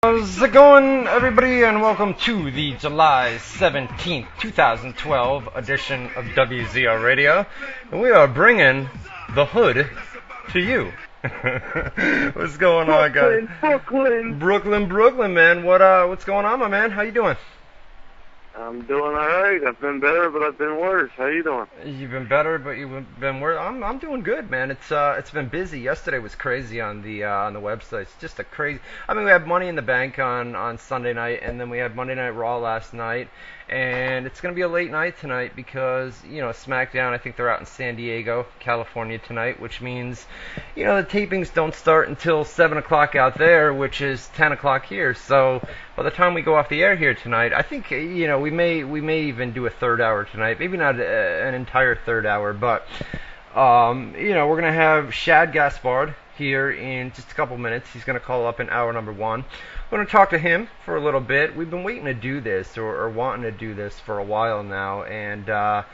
How's it going, everybody, and welcome to the July 17th, 2012 edition of WZR Radio. And we are bringing the hood to you. What's going on, guys? Brooklyn, man. What's going on, my man? How you doing? I'm doing all right. I've been better, but I've been worse. How you doing? You've been better, but you've been worse. I'm doing good, man. It's been busy. Yesterday was crazy on the website. It's just a crazy. I mean, we had Money in the Bank on Sunday night, and then we had Monday Night Raw last night, and it's gonna be a late night tonight because SmackDown. I think they're out in San Diego, California tonight, which means the tapings don't start until 7 o'clock out there, which is 10 o'clock here. So by the time we go off the air here tonight, I think we may even do a third hour tonight. Maybe not an entire third hour, but we're gonna have Shad Gaspard here in just a couple minutes. He's gonna call up in hour number one. We're gonna talk to him for a little bit. We've been waiting to do this or wanting to do this for a while now, and I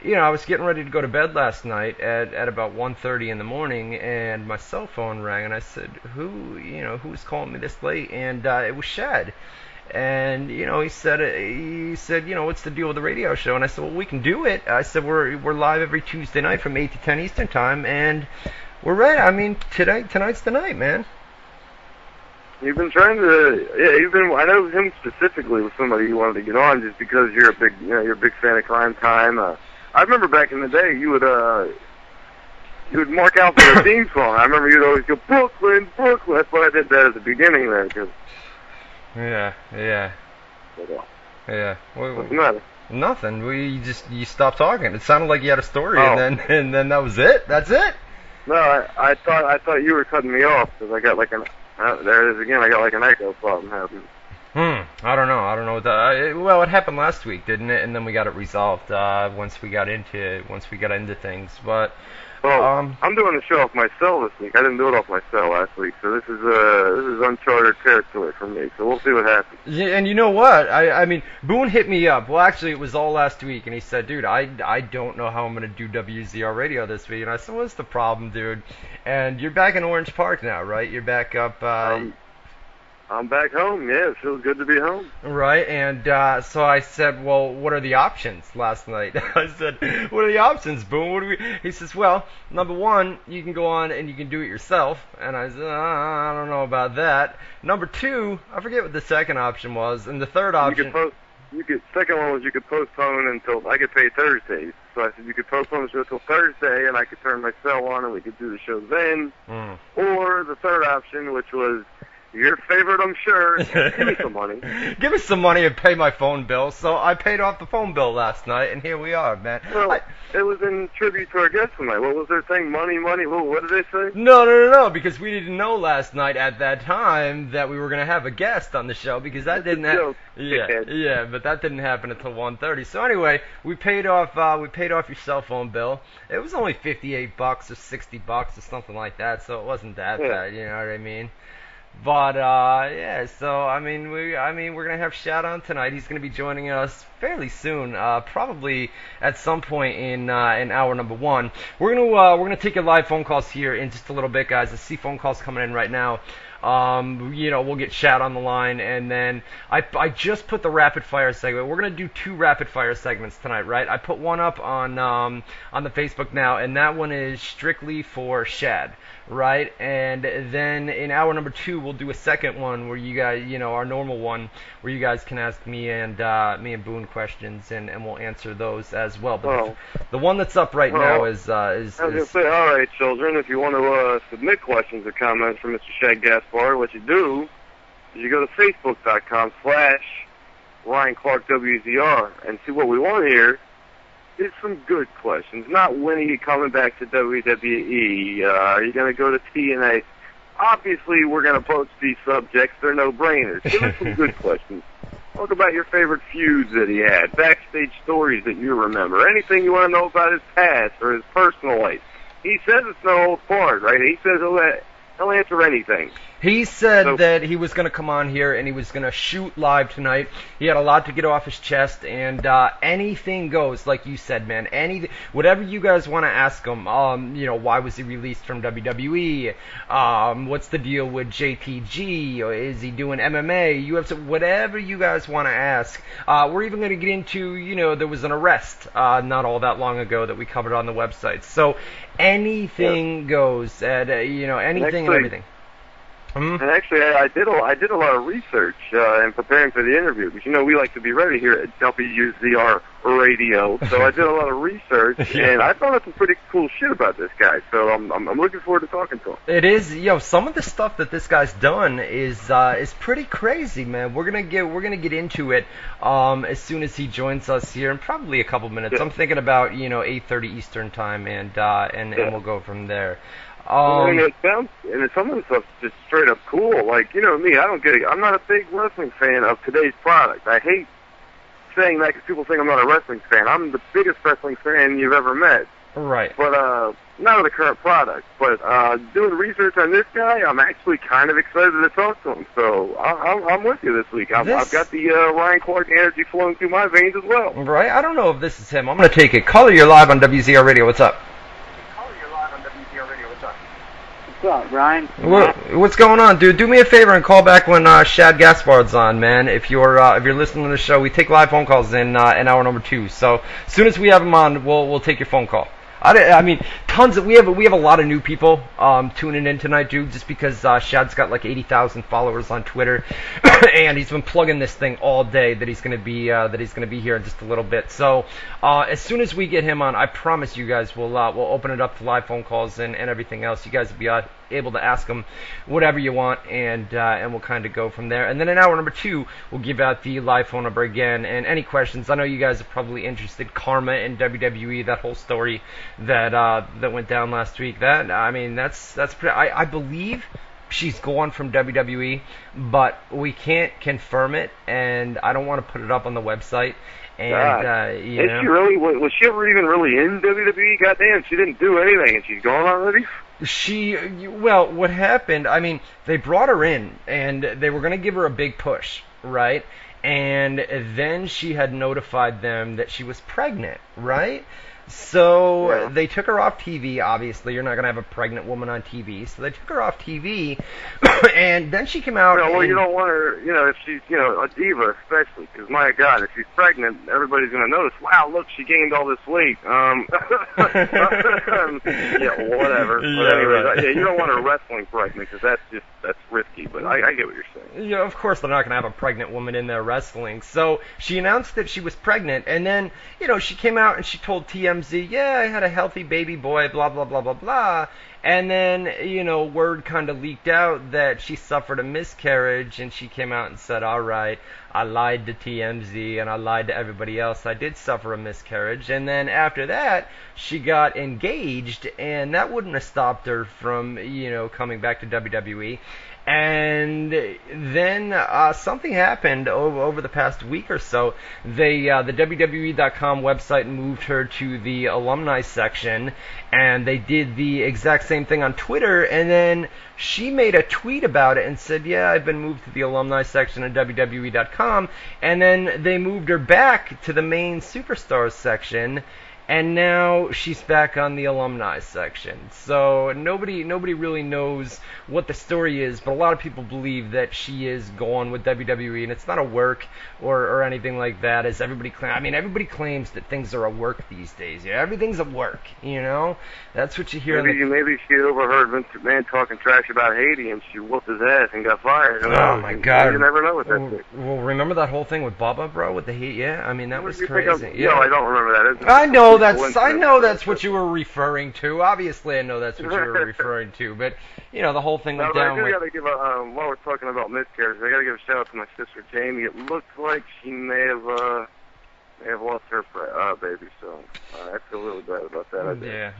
was getting ready to go to bed last night at about 1:30 in the morning, and my cell phone rang, and I said, who's calling me this late? And it was Shad. And he said, what's the deal with the radio show? And I said, well, we can do it. I said, we're live every Tuesday night from 8 to 10 Eastern time, and we're ready. I mean, tonight's the night, man. You've been trying to, I know him specifically was somebody you wanted to get on just because you're a big fan of Crime Time. I remember back in the day, you would mark out the theme song. I remember you'd always go, Brooklyn. That's why I did that at the beginning there, because. Yeah. What's the matter? Nothing. You stopped talking. It sounded like you had a story, and then that was it. That's it. No, I thought you were cutting me off because I got like there it is again. I got like an echo problem happening. I don't know what that. Well, it happened last week, didn't it? And then we got it resolved once we got into things. But I'm doing the show off my cell this week. I didn't do it off my cell last week, so this is uncharted territory for me. So we'll see what happens. Yeah, and you know what? I mean, Boone hit me up. Well, actually, it was all last week, and he said, "Dude, I don't know how I'm gonna do WZR Radio this week." And I said, "What's the problem, dude?" And you're back in Orange Park now, right? You're back up. I'm back home, yeah. It feels good to be home. Right, and so I said, well, what are the options last night? I said, what are the options, Boone? He says, well, number one, you can go on and you can do it yourself. And I said, I don't know about that. Number two, I forget what the second option was. And the third option... Second one was you could postpone until... I get paid Thursdays. So I said you could postpone the show until Thursday, and I could turn my cell on and we could do the show then. Or the third option, which was... your favorite, I'm sure. Give me some money. Give me some money and pay my phone bill. So I paid off the phone bill last night, and here we are, man. Well, it was in tribute to our guest tonight. What was their thing? Money. What did they say? No, because we didn't know last night at that time that we were going to have a guest on the show, because that didn't happen. Yeah, but that didn't happen until 1:30. So anyway, we paid off your cell phone bill. It was only $58 or $60 or something like that, so it wasn't that bad. You know what I mean? But so we're gonna have Shad on tonight. He's gonna be joining us fairly soon, probably at some point in hour number one. We're gonna take your live phone calls here in just a little bit, guys. I see phone calls coming in right now. We'll get Shad on the line, and then I just put the rapid fire segment. We're gonna do 2 rapid fire segments tonight, right? I put one up on the Facebook now, and that one is strictly for Shad, right? And then in hour number 2, we'll do a second one where you guys, our normal one, where you guys can ask me and Boone questions, and we'll answer those as well. But the one that's up right now is. I was gonna say, all right, children, if you want to submit questions or comments for Mr. Shad Gaspard, what you do is you go to Facebook.com/Ryan Clark WZR and see what we want here. Is some good questions. Not when are you coming back to WWE? Are you going to go to TNA? Obviously, we're going to post these subjects. They're no-brainers. Give us some good questions. Talk about your favorite feuds that he had, backstage stories that you remember, anything you want to know about his past or his personal life. He says it's no old part, right? He says He'll answer anything. He said that he was going to come on here and he was going to shoot live tonight. He had a lot to get off his chest, and anything goes, like you said, man. Whatever you guys want to ask him. Why was he released from WWE? What's the deal with JTG? Or is he doing MMA? UFC? Whatever you guys want to ask. We're even going to get into, there was an arrest not all that long ago that we covered on the website. So anything goes at anything and everything. And actually, I did a lot of research in preparing for the interview, because we like to be ready here at WZR Radio. So I did a lot of research, and I found out some pretty cool shit about this guy. So I'm looking forward to talking to him. It is, some of the stuff that this guy's done is pretty crazy, man. We're gonna get into it as soon as he joins us here in probably a couple minutes. I'm thinking about 8:30 Eastern time, and we'll go from there. And some of the stuff's just straight up cool. Like, me, I'm not a big wrestling fan of today's product. I hate saying that because people think I'm not a wrestling fan. I'm the biggest wrestling fan you've ever met. Right. But, not of the current product. But, doing research on this guy, I'm actually kind of excited to talk to him. So, I'm with you this week. I've got the, Ryan Clark energy flowing through my veins as well. Right. I don't know if this is him. I'm going to take it. Caller, you're live on WZR Radio. What's up? What's up, Ryan? What's going on, dude? Do me a favor and call back when Shad Gaspard's on, man. If you're listening to the show, we take live phone calls in hour number 2. So as soon as we have him on, we'll take your phone call. I mean, we have a lot of new people tuning in tonight, dude. Just because Shad's got like 80,000 followers on Twitter, and he's been plugging this thing all day that he's gonna be here in just a little bit. So as soon as we get him on, I promise you guys we'll open it up to live phone calls and everything else. You guys will be able to ask him whatever you want, and we'll kind of go from there. And then in hour number 2, we'll give out the live phone number again. And any questions, I know you guys are probably interested. Karma and WWE, that whole story that went down last week. That's pretty. I believe she's gone from WWE, but we can't confirm it, and I don't want to put it up on the website. And she really was she ever even really in WWE? Goddamn, she didn't do anything, and she's gone already. What happened, I mean, they brought her in, and they were going to give her a big push, right? And then she had notified them that she was pregnant, right? So they took her off TV. Obviously, you're not going to have a pregnant woman on TV. So they took her off TV, and then she came out. You don't want her, if she's, a diva, especially, because my God, if she's pregnant, everybody's going to notice. Wow, look, she gained all this weight. Whatever. Right. You don't want her wrestling pregnant, because that's risky. But I get what you're saying. Yeah, of course they're not going to have a pregnant woman in there wrestling. So she announced that she was pregnant, and then she came out and she told TMZ, I had a healthy baby boy, blah, blah, blah, blah, blah. And then, word kind of leaked out that she suffered a miscarriage, and she came out and said, all right, I lied to TMZ, and I lied to everybody else. I did suffer a miscarriage. And then after that, she got engaged, and that wouldn't have stopped her from, coming back to WWE. And then something happened over the past week or so. The WWE.com website moved her to the alumni section, and they did the exact same thing on Twitter, and then she made a tweet about it and said, I've been moved to the alumni section of WWE.com, and then they moved her back to the main superstars section, and now she's back on the alumni section. So nobody really knows what the story is, but a lot of people believe that she is gone with WWE, and it's not a work or anything like that, as everybody claims. I mean, everybody claims that things are a work these days. Everything's a work, That's what you hear. Maybe she overheard Vince McMahon talking trash about Haiti, and she whooped his ass and got fired. Oh, my God. You never know what that is. Well, remember that whole thing with Bubba, bro, with the Heat? Yeah, I mean, that was crazy. No, I don't remember that. I know that's what you were referring to. Obviously, I know that's what you were referring to. But the whole thing went down. I gotta give while we're talking about miscarriages, I gotta give a shout out to my sister Jamie. It looks like she may have lost her baby, so I feel really bad about that. Get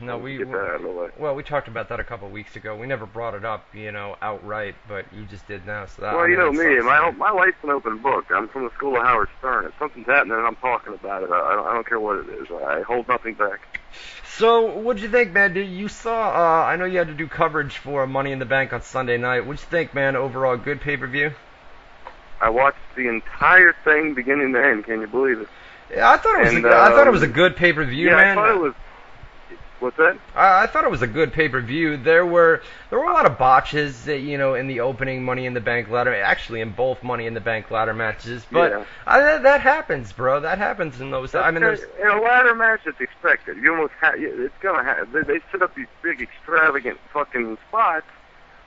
that out of the way. Well, we talked about that a couple of weeks ago. We never brought it up, outright, but you just did now. So my life's an open book. I'm from the school of Howard Stern. If something's happening and I'm talking about it, I don't care what it is. I hold nothing back. So, what'd you think, man? You saw, I know you had to do coverage for Money in the Bank on Sunday night. What'd you think, man? Overall, good pay-per-view? I watched the entire thing beginning to end. Can you believe it? Yeah, I thought it was a good pay-per-view, yeah, man. I thought it was. What's that? I thought it was a good pay-per-view. There were a lot of botches, in the opening Money in the Bank ladder, actually in both Money in the Bank ladder matches. But that happens, bro. That happens in those. I mean, there's in a ladder match, it's expected. You almost it's gonna have. They set up these big, extravagant fucking spots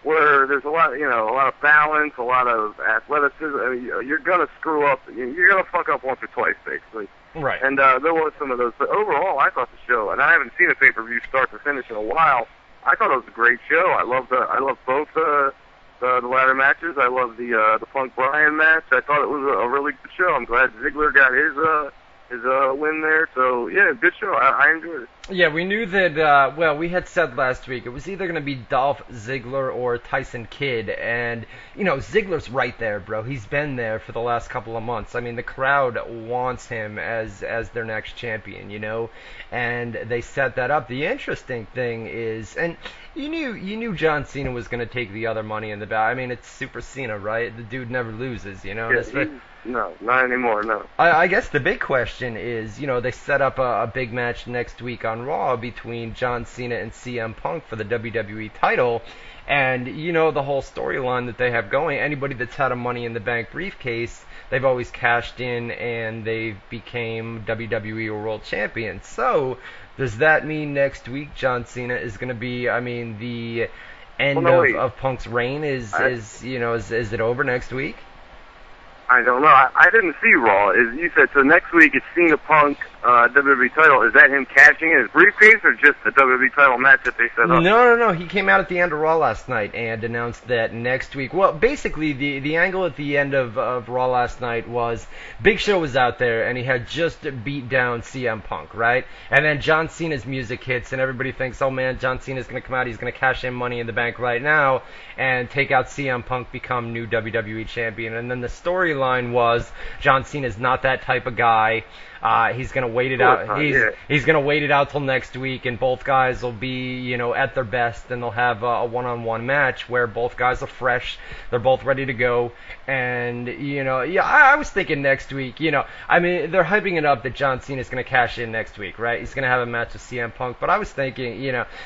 where there's a lot of balance, a lot of athleticism. I mean, you're gonna screw up. You're gonna fuck up once or twice, basically. Right. And there was some of those, but overall, I thought the show, and I haven't seen a pay-per-view start to finish in a while. I thought it was a great show. I love both the ladder matches. I love the Punk Bryan match. I thought it was a really good show. I'm glad Ziggler got his win there. So yeah, good show. I enjoyed it. Yeah, we knew that, we had said last week it was either going to be Dolph Ziggler or Tyson Kidd, and, Ziggler's right there, bro. He's been there for the last couple of months. I mean, the crowd wants him as their next champion, and they set that up. The interesting thing is, and you knew John Cena was going to take the other Money in the Bank. I mean, it's Super Cena, right? The dude never loses, Yeah, no, not anymore, no. I guess the big question is, they set up a big match next week on Raw between John Cena and CM Punk for the WWE title, and the whole storyline that they have going, anybody that's had a Money in the Bank briefcase, they've always cashed in and they became WWE World Champions. So, does that mean next week John Cena is going to be, the end of Punk's reign is it over next week? I don't know. I didn't see Raw. You said, so next week it's Cena Punk WWE title. Is that him cashing in his briefcase or just the WWE title match that they set up? No. He came out at the end of Raw last night and announced that next week. Well, basically, the angle at the end of Raw last night was Big Show was out there and he had just beat down CM Punk, right? And then John Cena's music hits and everybody thinks, oh man, John Cena's going to come out, he's going to cash in Money in the Bank right now and take out CM Punk, become new WWE champion. And then the storyline was John Cena's not that type of guy. He's gonna wait it out. He's gonna wait it out till next week, and both guys will be, at their best, and they'll have a one-on-one match where both guys are fresh. They're both ready to go, and I was thinking next week. They're hyping it up that John Cena's gonna cash in next week, right? He's gonna have a match with CM Punk, but I was thinking,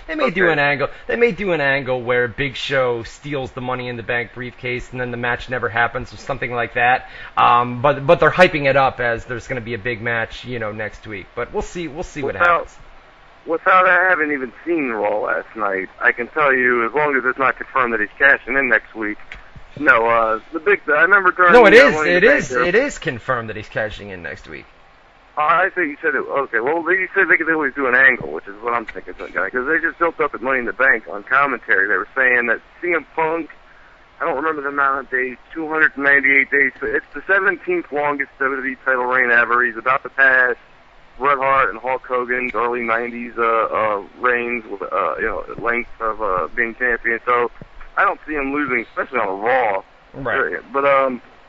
they may do an angle. They may do an angle where Big Show steals the Money in the Bank briefcase, and then the match never happens, or something like that. But they're hyping it up as there's gonna be a big match, next week. But we'll see what happens. Without having even seen Raw last night, I can tell you, as long as it's not confirmed that he's cashing in next week. No, I remember during. No, it is confirmed that he's cashing in next week. I think you said it. Okay, well, you said they could always do an angle, which is what I'm thinking, because they just built up at Money in the Bank on commentary. They were saying that CM Punk, I don't remember the amount of days, 298 days. So it's the 17th longest WWE title reign ever. He's about to pass Bret Hart and Hulk Hogan's early 90s reigns with length of being champion. So I don't see him losing, especially on a Raw. Right. But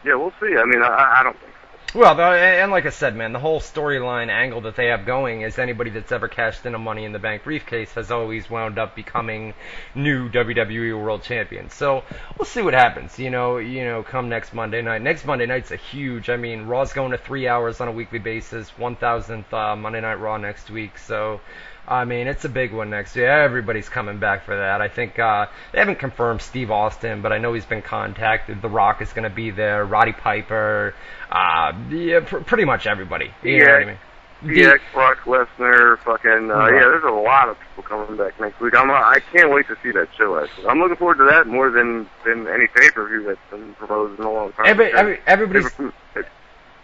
we'll see. I mean, I don't think so. Well, and like I said, man, the whole storyline angle that they have going is anybody that's ever cashed in a Money in the Bank briefcase has always wound up becoming new WWE World Champion. So we'll see what happens. Come next Monday night. Next Monday night's a huge. Raw's going to 3 hours on a weekly basis. 1000th Monday Night Raw next week. So. It's a big one next year. Everybody's coming back for that. I think they haven't confirmed Steve Austin, but I know he's been contacted. The Rock is going to be there. Roddy Piper. Pretty much everybody. You know what I mean? DX, Brock Lesnar, there's a lot of people coming back next week. I can't wait to see that show, actually. I'm looking forward to that more than any pay-per-view that's been promoted in a long time. Everybody's...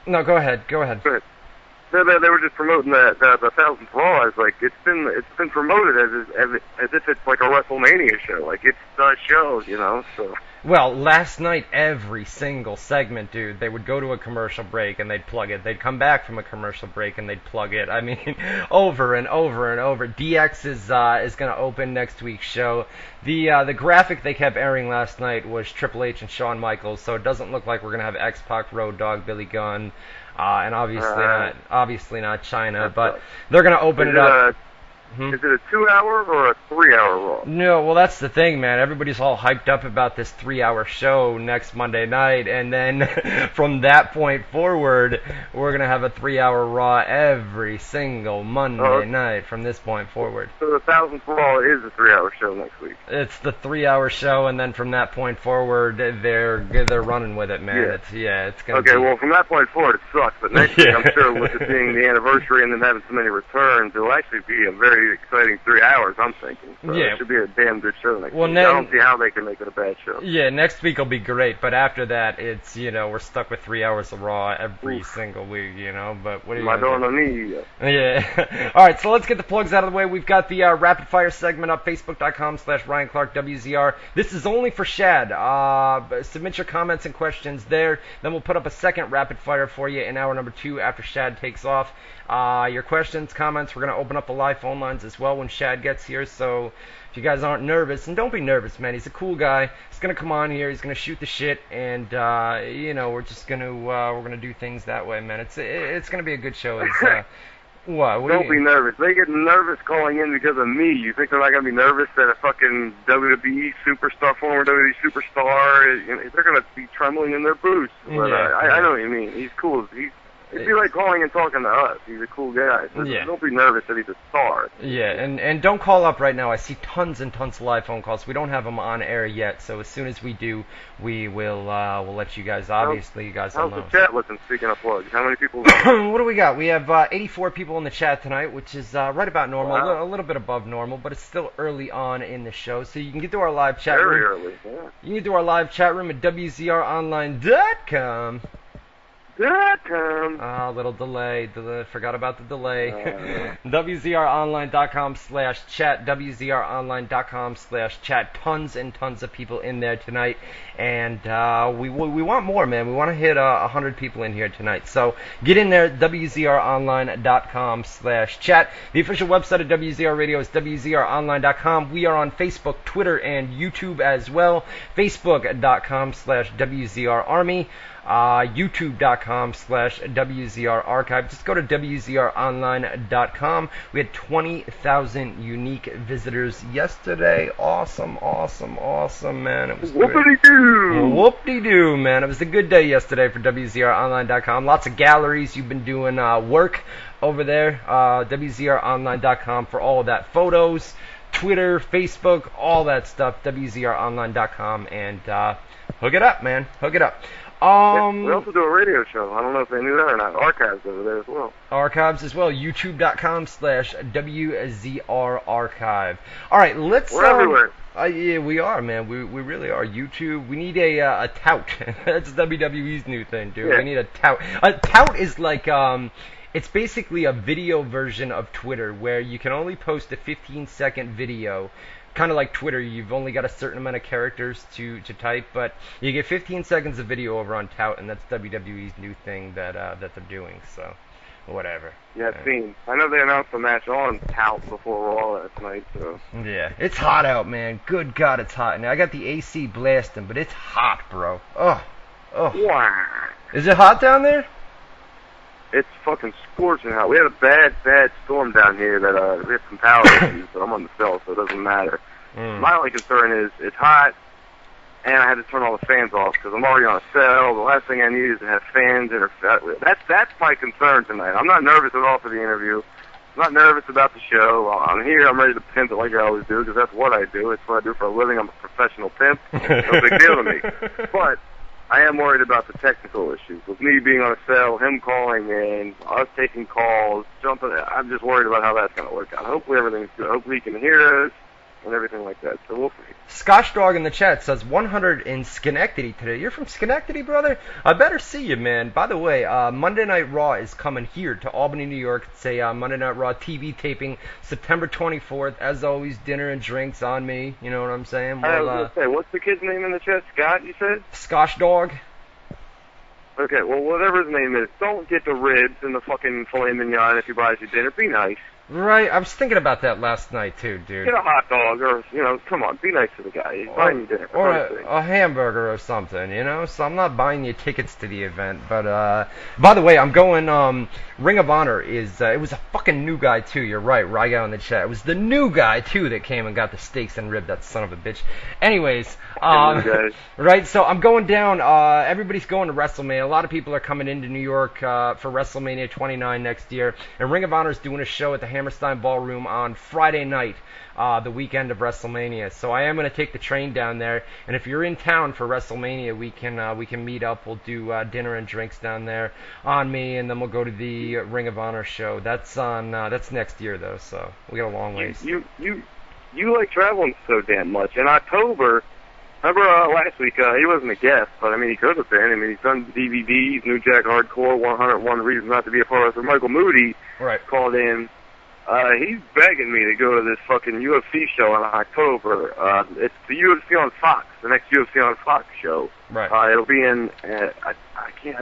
No, go ahead. Go ahead. They were just promoting the 1000th Raw as like it's been promoted as if it's like a WrestleMania show, like it's the show, So. Well, last night every single segment, dude, they would go to a commercial break and they'd plug it. They'd come back from a commercial break and they'd plug it. Over and over and over. DX is going to open next week's show. The graphic they kept airing last night was Triple H and Shawn Michaels, so it doesn't look like we're going to have X-Pac, Road Dogg, Billy Gunn. And obviously not China, but they're going to open it up. Is it a 2-hour or a 3-hour Raw? No, well, that's the thing, man. Everybody's all hyped up about this 3-hour show next Monday night, and then from that point forward, we're going to have a 3-hour Raw every single Monday night from this point forward. So the 1000th Raw is a 3-hour show next week? It's the 3-hour show, and then from that point forward, they're running with it, man. It's going to be... Okay, well, from that point forward, it sucks, but next week, I'm sure with it being the anniversary and then having so many returns, it'll actually be a very exciting 3 hours, I'm thinking. So it should be a damn good show next week. I don't see how they can make it a bad show. Yeah, next week will be great, but after that, it's, we're stuck with 3 hours of Raw every single week, but what are you going to do? Yeah. All right, so let's get the plugs out of the way. We've got the rapid fire segment up, facebook.com/Ryan Clark WZR. This is only for Shad. Submit your comments and questions there. Then we'll put up a second rapid fire for you in hour number 2 after Shad takes off. Your questions, comments, we're going to open up the live phone lines as well when Shad gets here, so if you guys aren't nervous, and don't be nervous, man, he's a cool guy, he's going to come on here, he's going to shoot the shit, and, we're just going to, we're going to do things that way, man. It's going to be a good show. What don't be nervous. They get nervous calling in because of me. You think they're not going to be nervous that a fucking WWE superstar, former WWE superstar, they're going to be trembling in their boots. But I know what you mean. He's cool. It'd be like calling and talking to us. He's a cool guy. So don't be nervous that he's a star. Yeah, and don't call up right now. I see tons and tons of live phone calls. We don't have them on air yet, so as soon as we do, we will we'll let you guys, obviously, you guys how's know. How's the chat looking, speaking of plugs? How many people? What do we got? We have 84 people in the chat tonight, which is right about normal, wow. a little bit above normal, but it's still early on in the show, so you can get to our live chat room. Very early, yeah. You can get to our live chat room at WZROnline.com. Little delay. Forgot about the delay. WZROnline.com/chat. WZROnline.com/chat. Tons and tons of people in there tonight, and we want more, man. We want to hit 100 people in here tonight. So get in there. WZROnline.com/chat. The official website of WZR Radio is WZROnline.com. We are on Facebook, Twitter, and YouTube as well. Facebook.com/WZR Army. YouTube.com/WZR Archive. Just go to WZROnline.com. We had 20,000 unique visitors yesterday. Awesome, man. It was whoop-de-doo! Whoop-de-doo, man. It was a good day yesterday for WZROnline.com. Lots of galleries. You've been doing work over there. WZROnline.com for all of that. Photos, Twitter, Facebook, all that stuff. WZROnline.com. And hook it up, man. Hook it up. We also do a radio show. I don't know if they knew that or not. Archives over there as well. Archives as well. YouTube.com/WZR Archive. All right, let's. We're everywhere. Yeah, we are, man. We really are. YouTube. We need a tout. That's WWE's new thing, dude. Yeah. We need a tout. A tout is like it's basically a video version of Twitter where you can only post a 15-second video. Kind of like Twitter, you've only got a certain amount of characters to type, but you get 15 seconds of video over on Tout, and that's WWE's new thing that they're doing. So, whatever. Yeah, I've seen. I know they announced the match on Tout before Raw last night. So yeah, it's hot out, man. Good God, it's hot. Now I got the AC blasting, but it's hot, bro. Oh. Wow. Is it hot down there? It's fucking scorching hot. We had a bad storm down here that we have some power issues, but I'm on the cell, so it doesn't matter. My only concern is it's hot, and I had to turn all the fans off because I'm already on a cell. The last thing I need is to have fans that are... That's my concern tonight. I'm not nervous at all for the interview. I'm not nervous about the show. I'm here. I'm ready to pimp it like I always do because that's what I do. It's what I do for a living. I'm a professional pimp. No big deal to me. But I am worried about the technical issues. With me being on a cell, him calling in, us taking calls, jumping... I'm just worried about how that's going to work out. Hopefully everything's good. Hopefully he can hear us and everything like that. So we'll see. Scotch Dog in the chat says 100 in Schenectady today. You're from Schenectady, brother? I better see you, man. By the way, Monday Night Raw is coming here to Albany, New York. It's a Monday Night Raw TV taping, September 24th. As always, dinner and drinks on me. You know what I'm saying? I was going to say, what's the kid's name in the chat? Scott, you said? Scotch Dog. Okay, well, whatever his name is, don't get the ribs and the fucking filet mignon if he buys you dinner. Be nice. Right, I was thinking about that last night too, dude. Get a hot dog, or come on, be nice to the guy. He's buying you dinner. Or a hamburger or something, So I'm not buying you tickets to the event, but by the way, I'm going. Ring of Honor is it was a fucking new guy too. You're right, Rygo in the chat. It was the new guy too that came and got the steaks and rib. That son of a bitch. Anyways, right. So I'm going down. Everybody's going to WrestleMania. A lot of people are coming into New York for WrestleMania 29 next year, and Ring of Honor is doing a show at the Hammerstein Ballroom on Friday night, the weekend of WrestleMania. So I am going to take the train down there, and if you're in town for WrestleMania, we can meet up. We'll do dinner and drinks down there on me, and then we'll go to the Ring of Honor show. That's that's next year though, so we got a long ways. You like traveling so damn much. In October, remember last week, he wasn't a guest, but I mean he could have been. I mean he's done DVDs, New Jack Hardcore, 101 Reasons Not to Be a Part of. So Michael Moody called in. He's begging me to go to this fucking UFC show in October. It's the UFC on Fox, the next UFC on Fox show. Right. It'll be in, I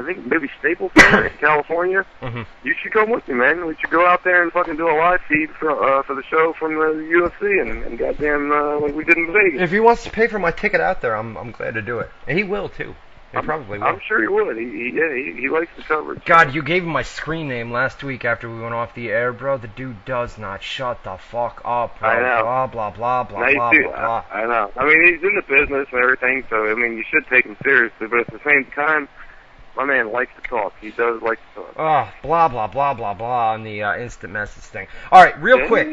think maybe Staples Center in California. Mm-hmm. You should come with me, man. We should go out there and fucking do a live feed for the show from the UFC and goddamn like we did in Vegas. If he wants to pay for my ticket out there, I'm glad to do it, and he will too. He probably will. I'm sure he would. He likes the coverage. God, you gave him my screen name last week after we went off the air, bro. The dude does not shut the fuck up, bro. I know. Blah, blah, blah, blah, blah, blah. I know. I mean, he's in the business and everything, so, I mean, you should take him seriously, but at the same time, my man likes to talk. He does like to talk. Oh, blah, blah, blah, blah, blah on the instant message thing. All right, real quick.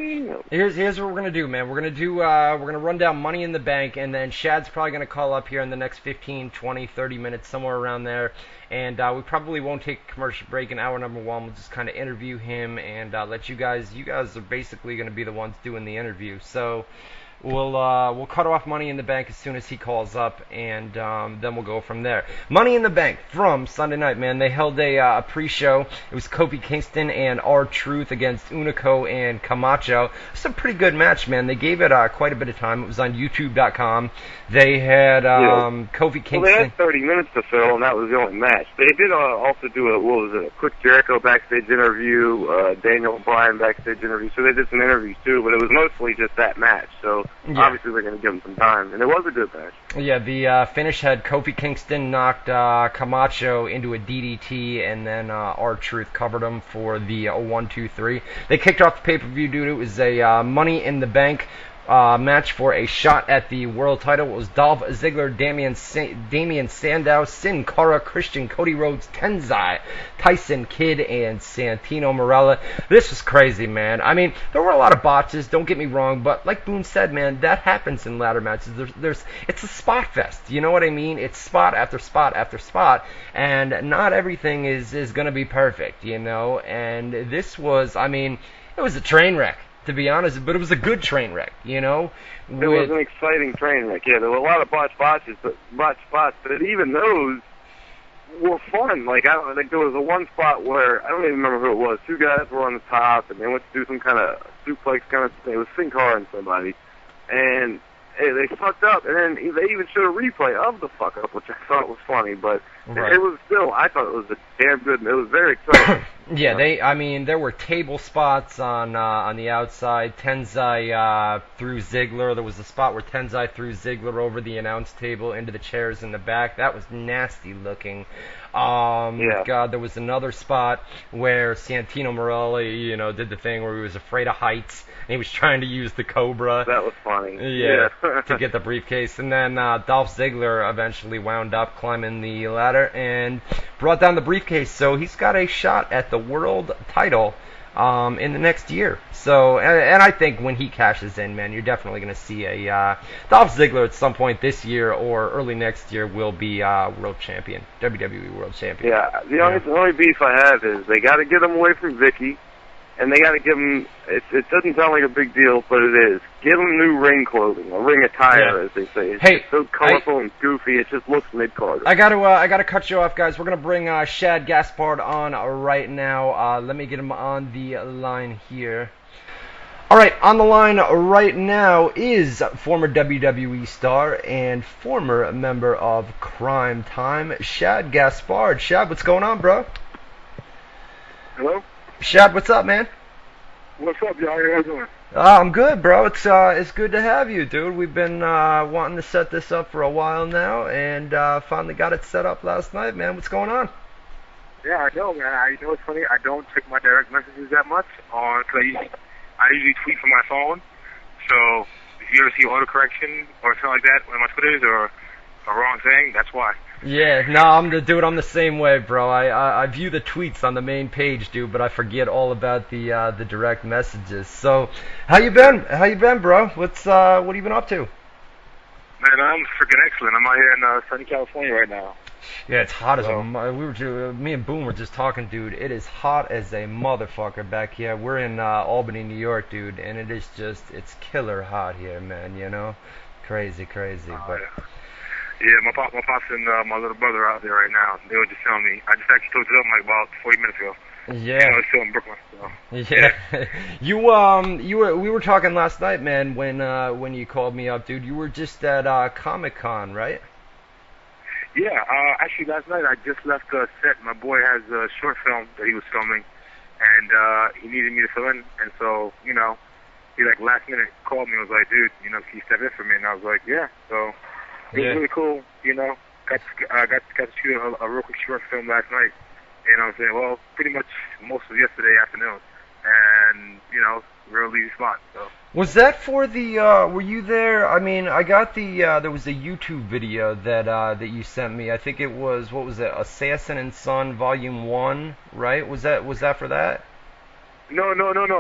Here's what we're going to do, man. We're going to run down Money in the Bank, and then Shad's probably going to call up here in the next 15, 20, 30 minutes, somewhere around there. And we probably won't take a commercial break in hour number one. We'll just kind of interview him and let you guys are basically going to be the ones doing the interview. So we'll cut off Money in the Bank as soon as he calls up, and then we'll go from there. Money in the Bank from Sunday night, man. They held a pre-show. It was Kofi Kingston and R-Truth against Unico and Camacho. It's a pretty good match, man. They gave it quite a bit of time. It was on YouTube.com. They had Kofi Kingston. Well, they had 30 minutes to fill, and that was the only match. They did also do a quick Jericho backstage interview, Daniel Bryan backstage interview. So they did some interviews too, but it was mostly just that match. So obviously they're going to give him some time, and it was a good match. Yeah, the finish had Kofi Kingston knocked Camacho into a DDT, and then R-Truth covered him for the 1-2-3. They kicked off the pay-per-view, dude. It was a Money in the Bank match for a shot at the world title. It was Dolph Ziggler, Damian Sandow, Sin Cara, Christian, Cody Rhodes, Tenzai, Tyson Kidd, and Santino Marella. This was crazy, man. I mean, there were a lot of botches, don't get me wrong, but like Boone said, man, that happens in ladder matches. It's a spot fest, you know what I mean? It's spot after spot after spot, and not everything is going to be perfect, and this was, I mean, it was a train wreck, to be honest, but it was a good train wreck, It was an exciting train wreck, yeah. There were a lot of botched spots, but even those were fun. Like, I think there was a one spot where, I don't even remember who it was, two guys were on the top, and they went to do some kind of suplex kind of thing. It was Sin Cara and somebody, and they fucked up, and then they even showed a replay of the fuck up, which I thought was funny, but it was still, I thought it was a damn good, it was very exciting. Yeah, there were table spots on the outside. Tenzai threw Ziggler. There was a spot where Tenzai threw Ziggler over the announce table into the chairs in the back. That was nasty looking. God, there was another spot where Santino Marella, did the thing where he was afraid of heights, and he was trying to use the Cobra. That was funny. Yeah, to get the briefcase. And then Dolph Ziggler eventually wound up climbing the ladder and brought down the briefcase. So he's got a shot at the world title in the next year. So, and I think when he cashes in, man, you're definitely going to see a Dolph Ziggler at some point this year or early next year will be world champion, WWE world champion. Yeah, the only beef I have is they got to get him away from Vicky, and they got to give him. It doesn't sound like a big deal, but it is. Give him new ring clothing, or ring attire, as they say. It's just so colorful and goofy. It just looks mid-card. I gotta cut you off, guys. We're gonna bring Shad Gaspard on right now. Let me get him on the line here. All right, on the line right now is former WWE star and former member of Crime Time, Shad Gaspard. Shad, what's going on, bro? Hello? Shad, what's up, man? What's up, y'all? How you doing? I'm good, bro. It's good to have you, dude. We've been wanting to set this up for a while now, and finally got it set up last night, man. What's going on? Yeah, I know, man. You know what's funny? I don't check my direct messages that much because I usually tweet from my phone. So if you ever see autocorrection or something like that on my Twitters or a wrong thing, that's why. Yeah, no, I'm the same way, bro. I view the tweets on the main page, dude, but I forget all about the direct messages. So, how you been? How you been, bro? What have you been up to? Man, I'm freaking excellent. I'm out here in sunny California right now. Yeah, it's hot as me and Boone were just talking, dude. It is hot as a motherfucker back here. We're in Albany, New York, dude, and it is it's killer hot here, man. You know, crazy, but. Yeah, my pops and my little brother are out there right now. They were just telling me. I just actually talked to them like about 40 minutes ago. Yeah. I was still in Brooklyn. So. Yeah. We were talking last night, man, when you called me up, dude. You were just at Comic-Con, right? Yeah. Actually, last night I just left the set. My boy has a short film that he was filming, and he needed me to fill in. And so, you know, he like last minute called me and was like, dude, you know, can you step in for me? And I was like, yeah. So. It was really cool, you know. Got to shoot a real quick short film last night, and I was saying, well, pretty much most of yesterday afternoon, and you know, real easy spot. So. Was that for the? Were you there? I mean, I got the. There was a YouTube video that you sent me. I think it was what was it? Assassin and Son Volume 1, right? Was that for that? No.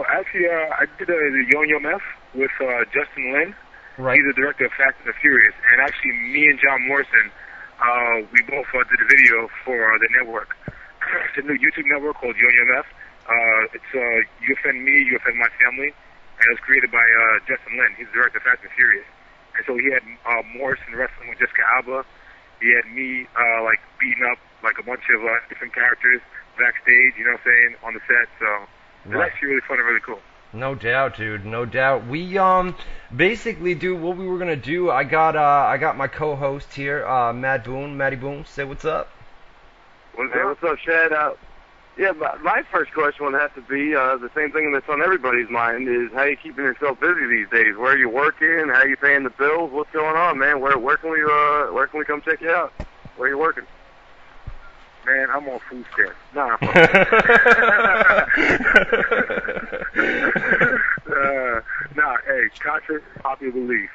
Actually, I did the Yo-Yo F with Justin Lin. Right. He's the director of Fast and the Furious, and actually me and John Morrison, we both did a video for the network. It's a new YouTube network called YoYoMF. It's You Offend Me, You Offend My Family, and it was created by Justin Lin. He's the director of Fast and Furious. And so he had Morrison wrestling with Jessica Alba. He had me like beating up like a bunch of different characters backstage, you know what I'm saying, on the set. So it was actually really fun and really cool. No doubt, dude. No doubt. We basically do what we were gonna do. I got my co-host here, Matt Boone. Matty Boone, say what's up. What's up, Shad? Yeah, my first question would have to be the same thing that's on everybody's mind: is how you keeping yourself busy these days? Where are you working? How are you paying the bills? What's going on, man? Where can we come check you out? Where are you working? Man, I'm on food stamps. Nah. Hey, contrary to popular belief,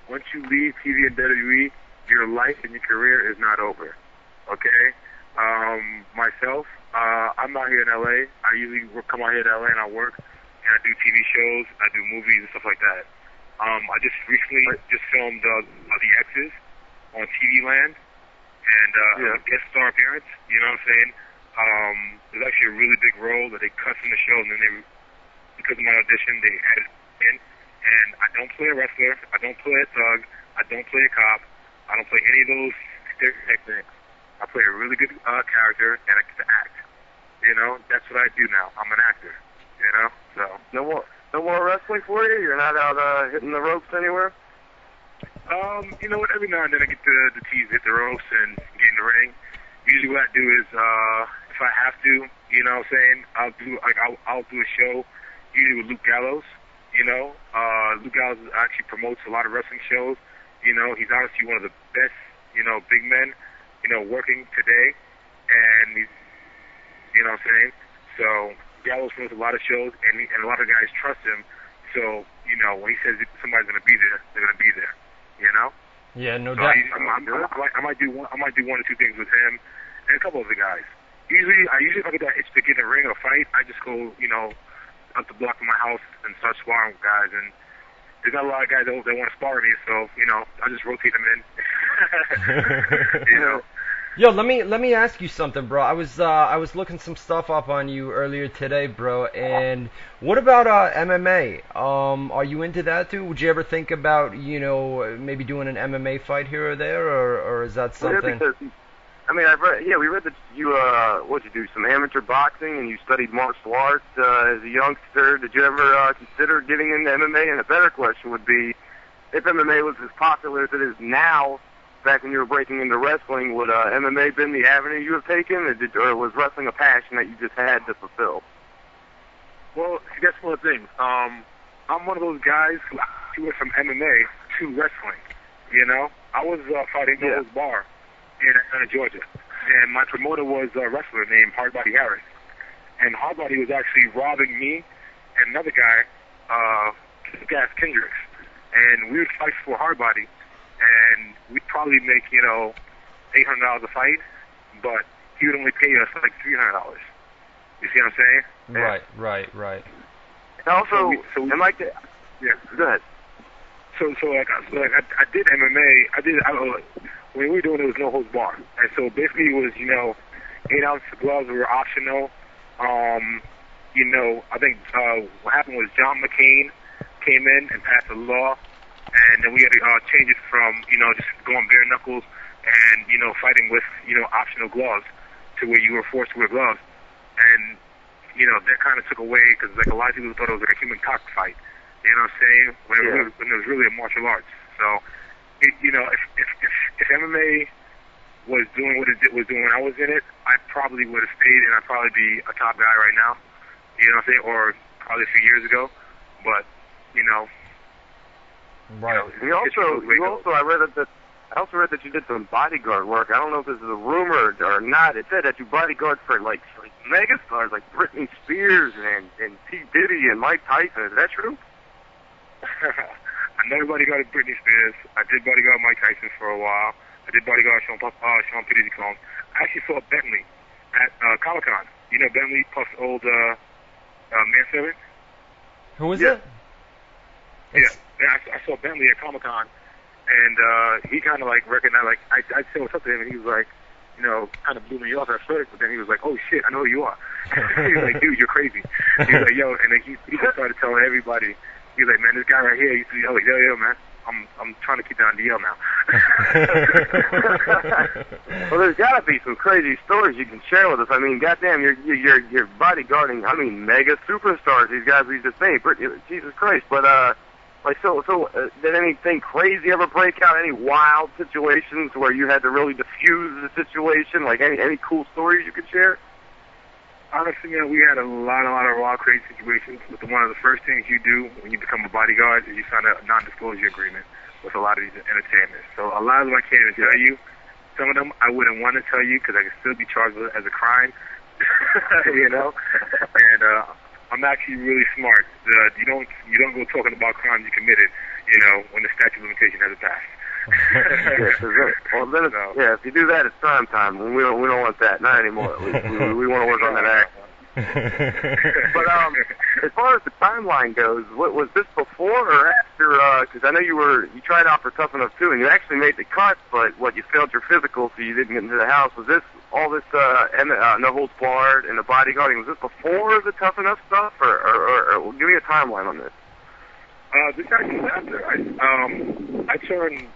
once you leave TV and WWE, your life and your career is not over. Okay? Myself, I'm out here in LA. I usually come out here to LA and I work, and I do TV shows, I do movies and stuff like that. I just recently filmed The X's on TV Land. And a guest star appearance, you know what I'm saying? It was actually a really big role that they cut from the show, and then because of my audition, they added in. And I don't play a wrestler, I don't play a thug, I don't play a cop, I don't play any of those stereotype things. I play a really good character, and I get to act. You know, that's what I do now. I'm an actor. You know, so no more wrestling for you. You're not out hitting the ropes anywhere. You know what? Every now and then I get the tease, hit the ropes, and get in the ring. Usually, what I do is, if I have to, you know what I'm saying, I'll do a show, usually with Luke Gallows. You know, Luke Gallows actually promotes a lot of wrestling shows. You know, he's honestly one of the best, you know, big men, you know, working today, and he's, you know what I'm saying. So Gallows promotes a lot of shows, and a lot of guys trust him. So you know, when he says somebody's going to be there, they're going to be there. You know? Yeah, no doubt. I might do one or two things with him and a couple of the guys. Usually if I get that itch to get in a ring or fight, I just go, you know, up the block from my house and start sparring with guys. And there's not a lot of guys that want to spar with me, so you know, I just rotate them in. You know. Yo, let me ask you something, bro. I was looking some stuff up on you earlier today, bro. And what about MMA? Are you into that too? Would you ever think about, you know, maybe doing an MMA fight here or there, or is that something? Because, I mean, we read that you what'd you do? Some amateur boxing, and you studied martial arts as a youngster. Did you ever consider getting into MMA? And a better question would be, if MMA was as popular as it is now, back when you were breaking into wrestling, would MMA been the avenue you have taken, or was wrestling a passion that you just had to fulfill? Well, see, that's one of the things. I'm one of those guys who went from MMA to wrestling. You know, I was fighting Noah's Bar in Atlanta, Georgia, and my promoter was a wrestler named Hardbody Harris, and Hardbody was actually robbing me and another guy, Gas Kendricks, and we would fight for Hardbody, and we'd probably make $800 a fight, but he would only pay us like $300. You see what I'm saying? Right. And also, so and like, yeah, go ahead. So I did MMA. When we were doing it, was no holds bar, and so basically it was 8-ounce gloves were optional. I think what happened was John McCain came in and passed a law, and then we had to change it from just going bare knuckles and fighting with optional gloves to where you were forced to wear gloves, and that kind of took away because like a lot of people thought it was like a human cockfight. You know what I'm saying? When it was really a martial arts. So, if MMA was doing what it was doing when I was in it, I probably would have stayed and I'd probably be a top guy right now. You know what I'm saying? Or probably a few years ago. But, Right. You also, I also read that you did some bodyguard work. I don't know if this is a rumor or not. It said that you bodyguard for like mega stars like Britney Spears and T. Diddy and Mike Tyson. Is that true? I never bodyguarded Britney Spears. I did bodyguard Mike Tyson for a while. I did bodyguard Sean Peter's clone. I actually saw Bentley at Comic-Con. You know Bentley, Puff's old manservant? Who is it? Yeah, I saw Bentley at Comic-Con, and he kind of like recognized, like, I said what's up to him, and he was like, kind of blew me off at first, but then he was like, oh shit, I know who you are. He was like, dude, you're crazy. He was like, yo, and then he just started telling everybody, he was like, man, this guy right here, I was like, yo, man, I'm trying to keep down DL now. Well, there's got to be some crazy stories you can share with us. I mean, goddamn, you're bodyguarding, mega superstars. These guys we just named. Jesus Christ. But did anything crazy ever break out? Any wild situations where you had to really diffuse the situation? Like any cool stories you could share? Honestly, man, we had a lot of wild, crazy situations. But one of the first things you do when you become a bodyguard is you sign a non-disclosure agreement with a lot of these entertainers. So a lot of them I can't even tell you. Some of them I wouldn't want to tell you because I could still be charged with it as a crime. And I'm actually really smart. You don't go talking about crimes you committed, when the statute of limitation hasn't passed. Well, then if you do that, it's time time. We don't want that. Not anymore. At least we want to work on that act. But as far as the timeline goes, was this before or after? Because I know you tried out for Tough Enough 2, and you actually made the cut, but you failed your physical, so you didn't get into the house. Was this all this no holds barred and the bodyguarding? Was this before the Tough Enough stuff, or give me a timeline on this? This actually happened. I turned.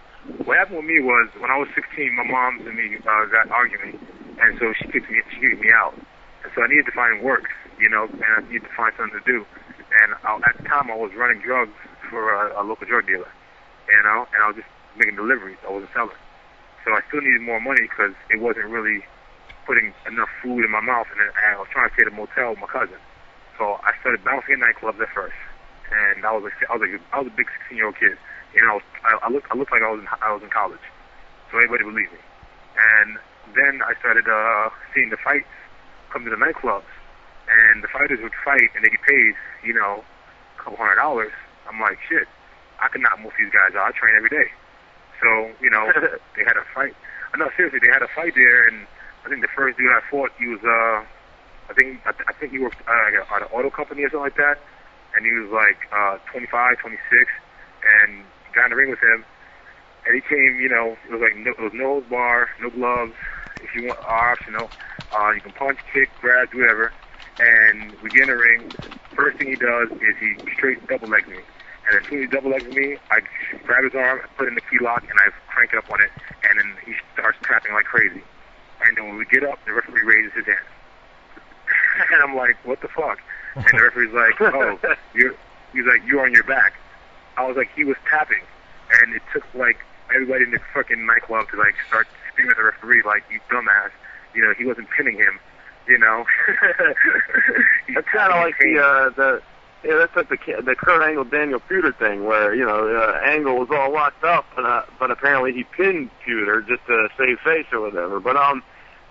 What happened with me was when I was 16, my mom and me got arguing, and so she kicked me out. And so I needed to find work, and I needed to find something to do. And at the time, I was running drugs for a local drug dealer, and I was just making deliveries. I wasn't selling. So I still needed more money because it wasn't really putting enough food in my mouth, and I was trying to stay at a motel with my cousin. So I started bouncing at nightclubs at first, and I was a big 16-year-old kid. I looked like I was in college, so everybody believed me. And then I started seeing the fights come to the nightclubs, and the fighters would fight, and they get paid, a couple $100. I'm like, shit, I could knock most of these guys out. I train every day. So, they had a fight. No, seriously, they had a fight there, and I think the first dude I fought, he was, I think he worked at an auto company or something like that, and he was like 25, 26, and got in the ring with him, and he came, it was like it was no holds bar, no gloves. If you want, optional. You can punch, kick, grab, do whatever. And we get in the ring. First thing he does is he straight double legs me. And as soon as he double legs me, I grab his arm, put it in the key lock, and I crank up on it. And then he starts tapping like crazy. And then when we get up, the referee raises his hand. And I'm like, what the fuck? And the referee's like, oh, he's like, you're on your back. I was like, he was tapping, and it took like everybody in the fucking nightclub to like start screaming at the referee like, you dumbass, he wasn't pinning him. You know, that's kind of like that's like the Kurt Angle Daniel Puder thing, where Angle was all locked up, but apparently he pinned Puder just to save face or whatever. But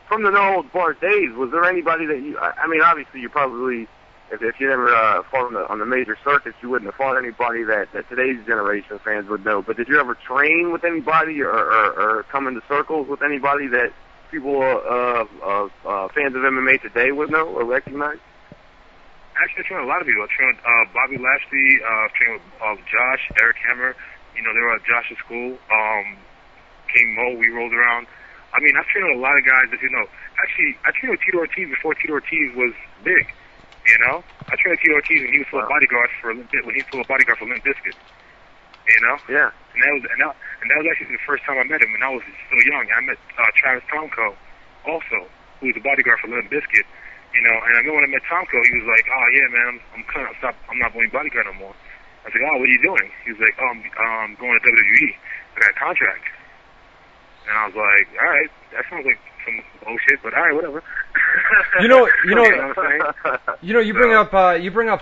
from the No Holds Barred days, was there anybody that you? I mean, obviously you probably, if you never fought on the major circuits, you wouldn't have fought anybody that today's generation of fans would know. But did you ever train with anybody or come into circles with anybody that people, fans of MMA today would know or recognize? Actually, I trained a lot of people. I trained Bobby Lashley, trained with Josh, Eric Hammer. They were at Josh's school. King Mo, we rolled around. I mean, I've trained with a lot of guys that Actually, I trained with Tito Ortiz before Tito Ortiz was big. I trained with Tito Ortiz when he was full of bodyguards for Limp Bizkit. Yeah. And that was actually the first time I met him, and I was still young. I met Travis Tomko, also, who was a bodyguard for Limp Bizkit. And I remember when I met Tomko, he was like, "Oh yeah, man, I'm not going bodyguard no more." I was like, "Oh, what are you doing?" He was like, "Oh, I'm going to WWE. I got a contract." And I was like, "All right, that sounds like some bullshit, but all right, whatever." You bring up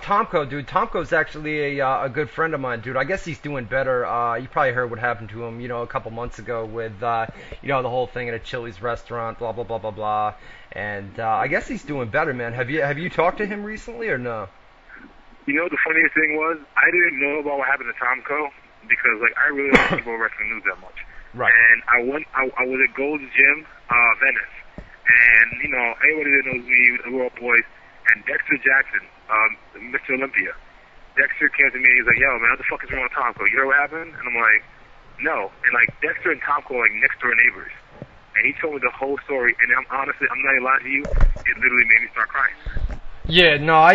Tomko, dude. Tomko's actually a good friend of mine, dude. I guess he's doing better. You probably heard what happened to him, a couple months ago with the whole thing at a Chili's restaurant, blah blah blah blah blah. And I guess he's doing better, man. Have you talked to him recently or no? The funniest thing was I didn't know about what happened to Tomko because I really don't keep on wrestling news that much. Right. And I was at Gold's Gym, Venice. And, anybody that knows me, we're all boys, and Dexter Jackson, Mr. Olympia. Dexter came to me and he's like, "Yo, man, what the fuck is wrong with Tomko? You heard what happened?" And I'm like, "No." And, Dexter and Tomko are next door neighbors. And he told me the whole story, and I'm not even lying to you, it literally made me start crying. Yeah, no,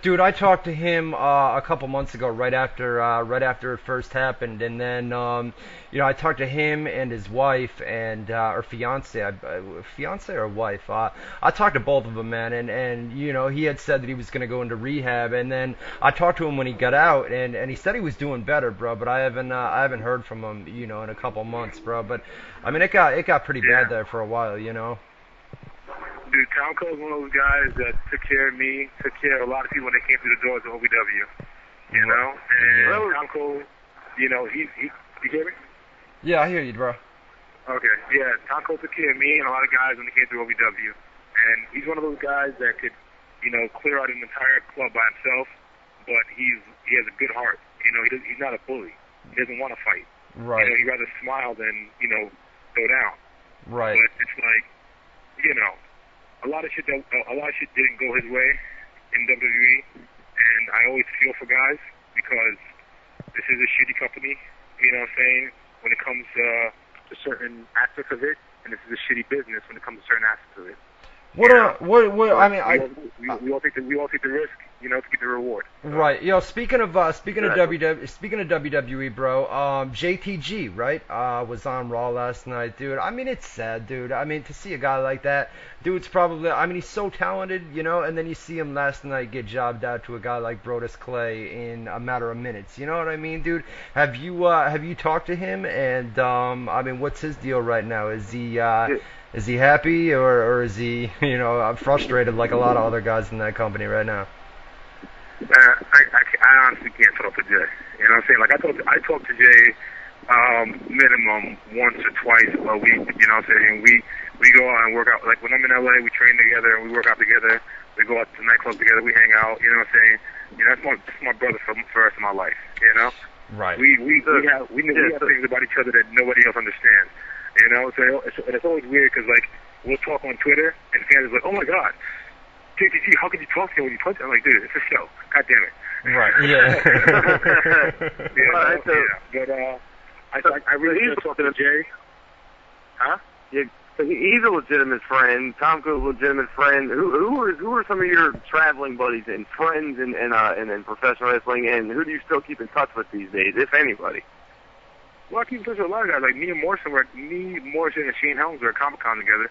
dude, I talked to him a couple months ago, right after it first happened, and then I talked to him and his wife and or fiance or wife. I talked to both of them, man, and he had said that he was going to go into rehab, and then I talked to him when he got out, and he said he was doing better, bro. But I haven't heard from him, in a couple months, bro. But I mean, it got pretty bad there for a while, Dude, Tomko is one of those guys that took care of me, took care of a lot of people when they came through the doors of OVW. And Tomko, he you hear me? Yeah, I hear you, bro. Okay, yeah, Tomko took care of me and a lot of guys when they came through OVW. And he's one of those guys that could, clear out an entire club by himself, but he has a good heart. He's not a bully. He doesn't want to fight. Right. He'd rather smile than, go down. Right. But it's a lot of shit didn't go his way in WWE, and I always feel for guys because this is a shitty company, what I'm saying, when it comes to certain aspects of it, and this is a shitty business when it comes to certain aspects of it. We all take the risk, to get the reward. Right. Speaking of WWE, bro, JTG, right, was on Raw last night, dude. I mean, it's sad, dude. I mean, to see a guy like that, dude's probably, he's so talented, and then you see him last night get jobbed out to a guy like Brodus Clay in a matter of minutes. You know what I mean, dude? Have you talked to him? And what's his deal right now? Is he happy or is he, frustrated like a lot of other guys in that company right now? I honestly can't talk to Jay. You know what I'm saying? I talk to Jay minimum once or twice a week. You know what I'm saying? We go out and work out. Like when I'm in LA, we train together and we work out together. We go out to nightclubs together. We hang out. You know what I'm saying? That's my brother for the rest of my life. Right. We have things about each other that nobody else understands. So it's always weird because we'll talk on Twitter and fans are like, "Oh my God, JTG, how could you talk to him when you punch him?" I'm like, dude, it's a show. God damn it. Right. Yeah. But I really do talk to Jay. Huh? Yeah. So he's a legitimate friend. Tomko's a legitimate friend. Who are some of your traveling buddies and friends in professional wrestling, and who do you still keep in touch with these days, if anybody? Well, I keep in touch with a lot of guys. Like me and Morrison and Shane Helms were at Comic-Con together.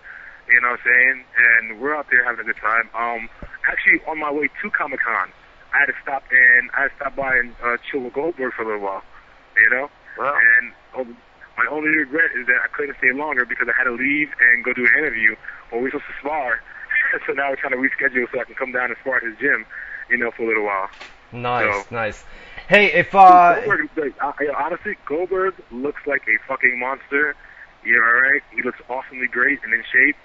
You know what I'm saying? And we're out there having a good time. Actually, on my way to Comic-Con, I had to stop by and chill with Goldberg for a little while. Wow. And my only regret is that I couldn't stay longer because I had to leave and go do an interview, or we were supposed to spar. So now we're trying to reschedule so I can come down and spar at his gym, for a little while. Nice, So, nice. Hey, if Goldberg, honestly, Goldberg looks like a fucking monster. You're all right. He looks awesomely great and in shape.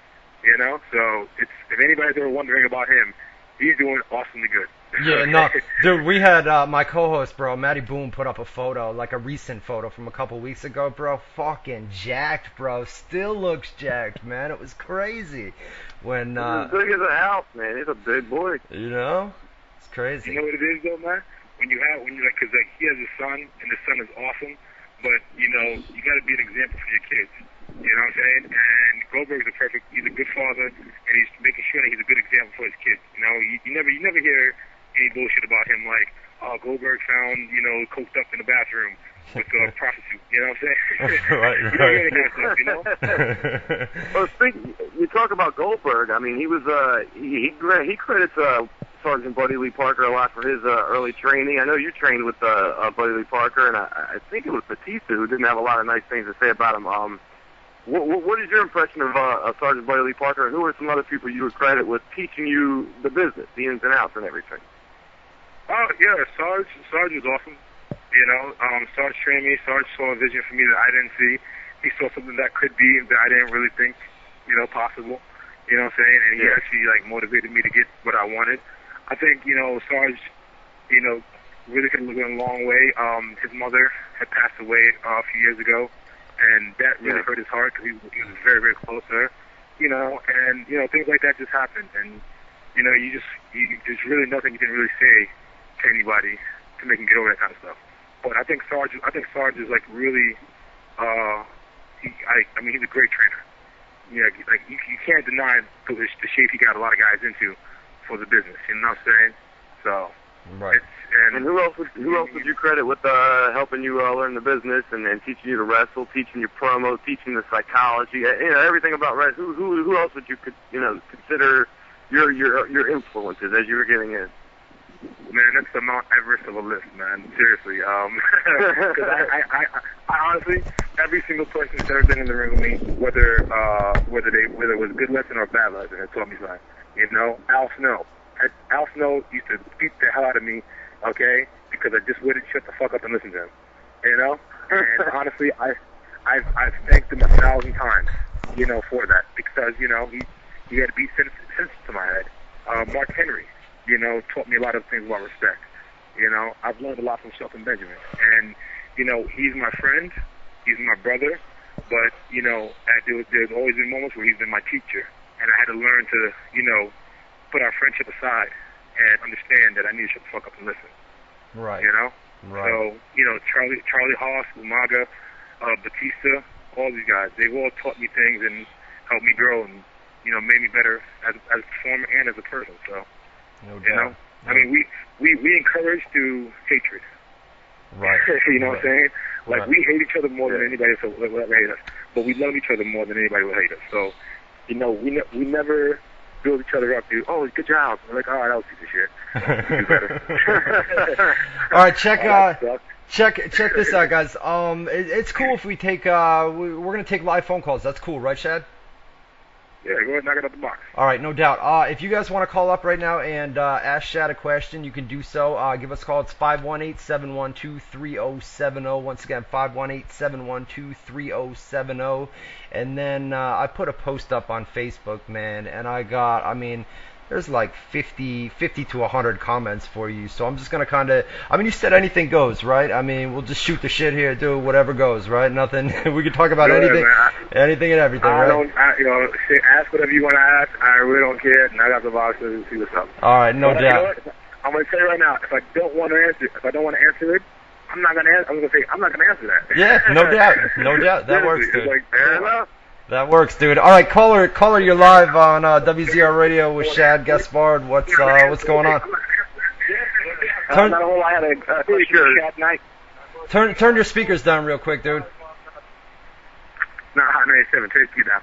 So if anybody's ever wondering about him, he's doing awesomely good. Yeah, no, dude, we had my co-host, bro, Matty Boone, put up a photo, like a recent photo from a couple weeks ago, bro. Fucking jacked, bro. Still looks jacked, man. It was crazy. When he's as big as a house, man. He's a big boy. It's crazy. You know what it is, though, man? Because he has a son, and the son is awesome, but you got to be an example for your kids. You know what I'm saying? And Goldberg's he's a good father, and he's making sure that he's a good example for his kids. You never hear any bullshit about him like, oh, Goldberg found, coked up in the bathroom with a prostitute. You know what I'm saying? Right. Well, you talk about Goldberg. I mean, he was he credits Sergeant Buddy Lee Parker a lot for his early training. I know you trained with Buddy Lee Parker, and I think it was Batista who didn't have a lot of nice things to say about him. What is your impression of Sergeant Buddy Lee Parker, and who are some other people you would credit with teaching you the business, the ins and outs and everything? Oh, yeah, Sarge was awesome. Sarge trained me. Sarge saw a vision for me that I didn't see. He saw something that could be that I didn't really think, possible. You know what I'm saying? And he actually, motivated me to get what I wanted. I think, Sarge, really could have gone a long way. His mother had passed away a few years ago, and that really hurt his heart because he was very, very close to her. And, things like that just happened. And, there's really nothing you can really say to anybody to make him get over that kind of stuff. But I think Sarge is really, he's a great trainer. You can't deny the shape he got a lot of guys into for the business. You know what I'm saying? So, right. And who else would you credit with helping you learn the business and teaching you to wrestle, teaching you promo, teaching the psychology, everything about wrestling? Who else would you consider your influences as you were getting in? Man, that's the Mount Everest of a list, man. Seriously. Because I honestly, every single person that's ever been in the ring with me, whether it was good lesson or bad lesson, has taught me something. Al Snow. Al Snow used to beat the hell out of me, okay, because I just wouldn't shut the fuck up and listen to him. And honestly, I've thanked him 1,000 times, for that, because he had to beat sense to my head. Mark Henry, taught me a lot of things about respect. I've learned a lot from Shelton Benjamin, and he's my friend, he's my brother, but there's always been moments where he's been my teacher, and I had to learn to put our friendship aside and understand that I need to shut the fuck up and listen. Right. Right. So Charlie Haas, Umaga, Batista, all these guys, they've all taught me things and helped me grow and made me better as a performer and as a person. So. No doubt. I mean, we encourage through hatred. Right. You know what I'm saying? Right. We hate each other more than anybody else will ever hate us, but we love each other more than anybody will hate us. So, we never build each other up to, oh, good job. We're like, all right, that was a piece of shit. Do better. All right, check this out, guys. It's cool if we take we're gonna take live phone calls. That's cool, right, Shad? Yeah, go ahead and knock it out the box. All right, no doubt. If you guys want to call up right now and ask Shad a question, you can do so. Give us a call. It's 518-712-3070. Once again, 518-712-3070. And then I put a post up on Facebook, man, and there's like 50 to 100 comments for you. So I'm just going to you said anything goes, right? We'll just shoot the shit here, do whatever goes, right? Nothing. We can talk about anything and everything, right? Ask whatever you want to ask. I really don't care. Knock out the box and see what's up. All right, no doubt. I'm going to tell you right now, if I don't want to answer it, I'm not going to answer that. Yeah, no doubt. That works, dude. Fair enough. That works, dude. All right, caller, you're live on WZR Radio with Shad, Gaspard. What's going on? Turn your speakers down real quick, dude. No, Hot 97. Turn your down.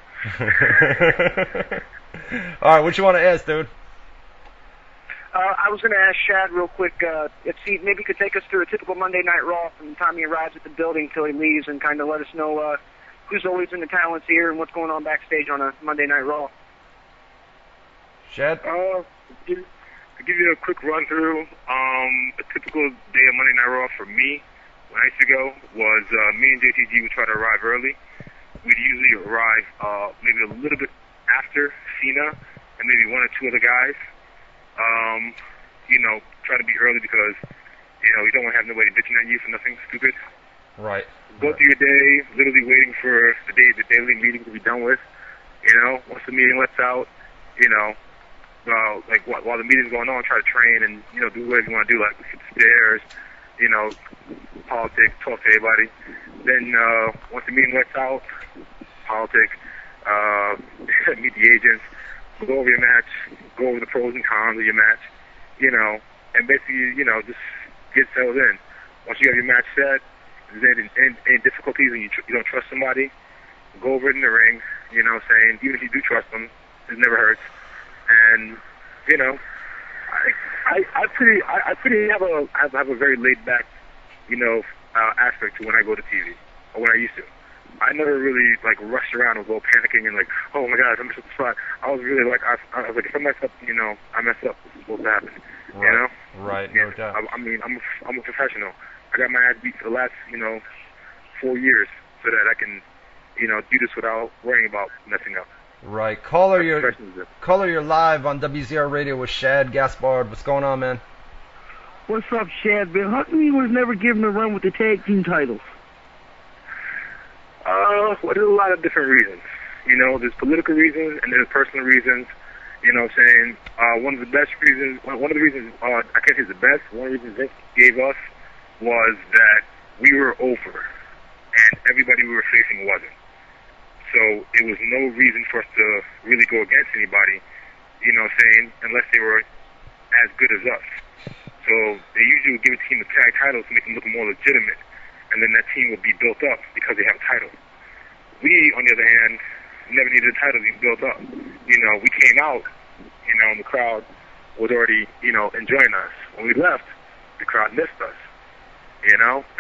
All right, what you want to ask, dude? I was going to ask Shad real quick if maybe he could take us through a typical Monday Night Raw from the time he arrives at the building till he leaves, and kind of let us know who's always in the talents here and what's going on backstage on a Monday Night Raw. Shad? To give you a quick run through, a typical day of Monday Night Raw for me, when I used to go, was me and JTG would try to arrive early. We'd usually arrive maybe a little bit after Cena and maybe one or two other guys. Try to be early because, you don't want to have nobody bitching at you for nothing stupid. Right. Go through your day, literally waiting for the daily meeting to be done with. Once the meeting lets out, while the meeting's going on, try to train and, do whatever you want to do, like sit stairs, politics, talk to everybody. Then, once the meeting lets out, politics, meet the agents, go over your match, go over the pros and cons of your match, and basically, just get settled in. Once you have your match set, if there's any difficulties and you don't trust somebody, go over it in the ring, even if you do trust them, it never hurts. And, I pretty have a very laid back, aspect to when I go to TV, or when I used to. I never really rushed around and go panicking and oh my God, I messed up the spot. I was really I was like, if I mess up, I mess up. This is supposed to happen. Right. Right. No doubt. I'm a professional. I got my ass beat for the last 4 years so that I can do this without worrying about messing up. Right. Caller, you're live on WZR Radio with Shad, Gaspard. What's going on, man? What's up, Shad? Bill, how come you was never given a run with the tag team titles? Well, there's a lot of different reasons. There's political reasons and there's personal reasons. One of the reasons, I can't say it's the best, one of the reasons Vince gave us was that we were over and everybody we were facing wasn't. So it was no reason for us to really go against anybody, unless they were as good as us. So they usually would give a team the tag titles to make them look more legitimate, and then that team would be built up because they have a title. We, on the other hand, never needed a title to be built up. We came out, and the crowd was already, enjoying us. When we left, the crowd missed us.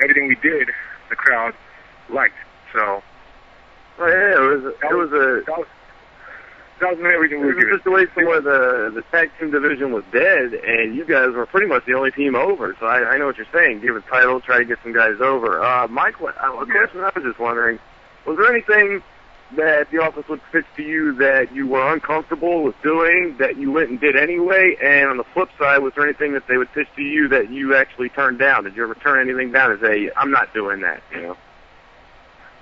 Everything we did, the crowd liked. So, well, yeah, that was a situation where the tag team division was dead, and you guys were pretty much the only team over. So I know what you're saying. Give a title, try to get some guys over. Mike, a question I was just wondering: was there anything that the office would pitch to you that you were uncomfortable with doing that you went and did anyway? And on the flip side, was there anything that they would pitch to you that you actually turned down? Did you ever turn anything down and say, I'm not doing that,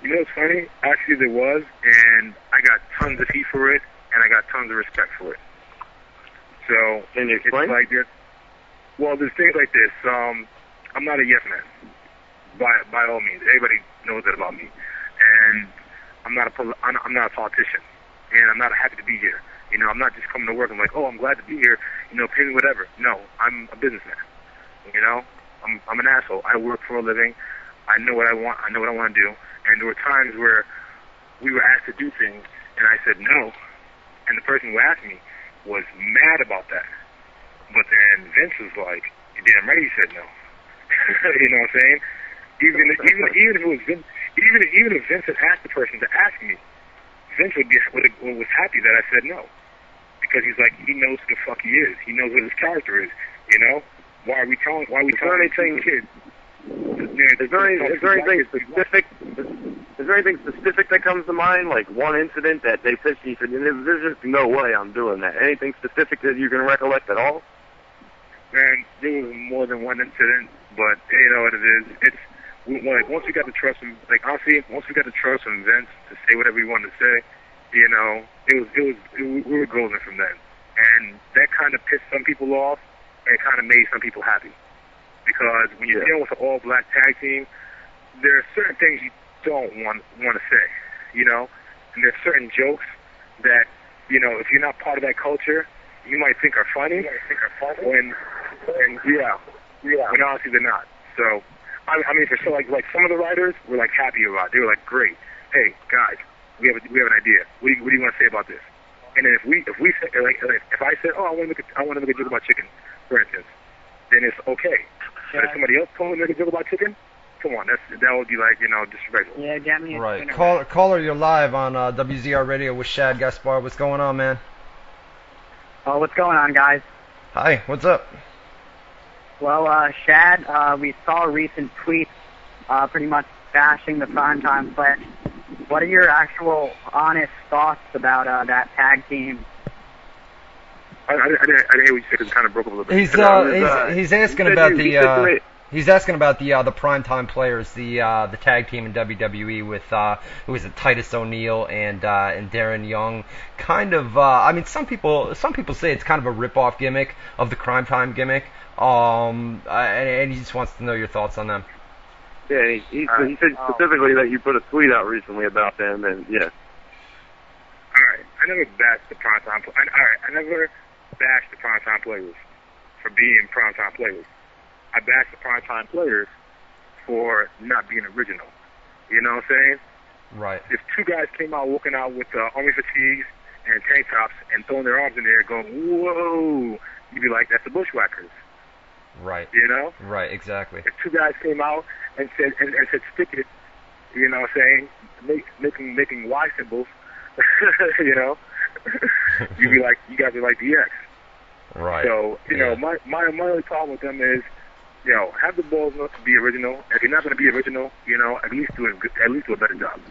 what's funny? Actually, there was, and I got tons of heat for it, and I got tons of respect for it. So, can you explain? It's like this. Well, there's things like this. I'm not a yes man, by all means. Everybody knows that about me. And I'm not a politician, and I'm not happy to be here. I'm not just coming to work and I'm glad to be here. Pay me whatever. No, I'm a businessman. I'm an asshole. I work for a living. I know what I want. I know what I want to do. And there were times where we were asked to do things, and I said no, and the person who asked me was mad about that. But then Vince was like, "You're damn right you said no." You know what I'm saying? Even if it was Vince. Even if Vince had asked the person to ask me, Vince was happy that I said no, because he's like, he knows who the fuck he is. He knows what his character is. Why are we telling kids? Is there anything specific? Is there anything specific that comes to mind? Like one incident that they pitched you and said, "There's just no way I'm doing that." Anything specific that you can recollect at all? Man, there was more than one incident, but you know what it is. It's once we got the trust from, honestly, once we got the trust from Vince to say whatever we wanted to say, we were golden from then. And that kind of pissed some people off, and it kind of made some people happy. Because when you're dealing with an all-black tag team, there are certain things you don't want to say, and there are certain jokes that, if you're not part of that culture, you might think are funny, when honestly they're not. So, I mean, for sure, like some of the writers were happy about it. They were great. Hey guys, we have an idea. What do you want to say about this? And then if I said, oh, I want to make a joke about chicken, for instance, then it's okay. But if somebody else told me to make a joke about chicken, come on, that would be disrespectful. Yeah, got me. Right. Caller, you're live on WZR Radio with Shad, Gaspard. What's going on, man? Oh, what's going on, guys? Hi, what's up? Well, Shad, we saw a recent tweet pretty much bashing the primetime pledge. What are your actual honest thoughts about that tag team? I didn't hear what you said because it kind of broke up a little bit. He's asking about he's asking about the primetime players, the tag team in WWE with who was it, Titus O'Neil and Darren Young. Kind of, I mean, some people say it's kind of a rip-off gimmick of the primetime gimmick. And he just wants to know your thoughts on them. Yeah, he said specifically that you put a tweet out recently about them, and yeah. All right, I never bashed the primetime. I never bashed the primetime players for being primetime players. I bashed the primetime players for not being original. You know what I'm saying? Right. If two guys came out walking out with army fatigues and tank tops and throwing their arms in the air, going, "Whoa," you'd be like, "That's the Bushwhackers." Right. You know? Right. Exactly. If two guys came out and said "stick it," you know what I'm saying? Making Y symbols. You know, you'd be like, you guys are like DX. Right. So, you know, my only problem with them is, you know, have the balls enough to be original. If you're not going to be original, you know, at least do a better job.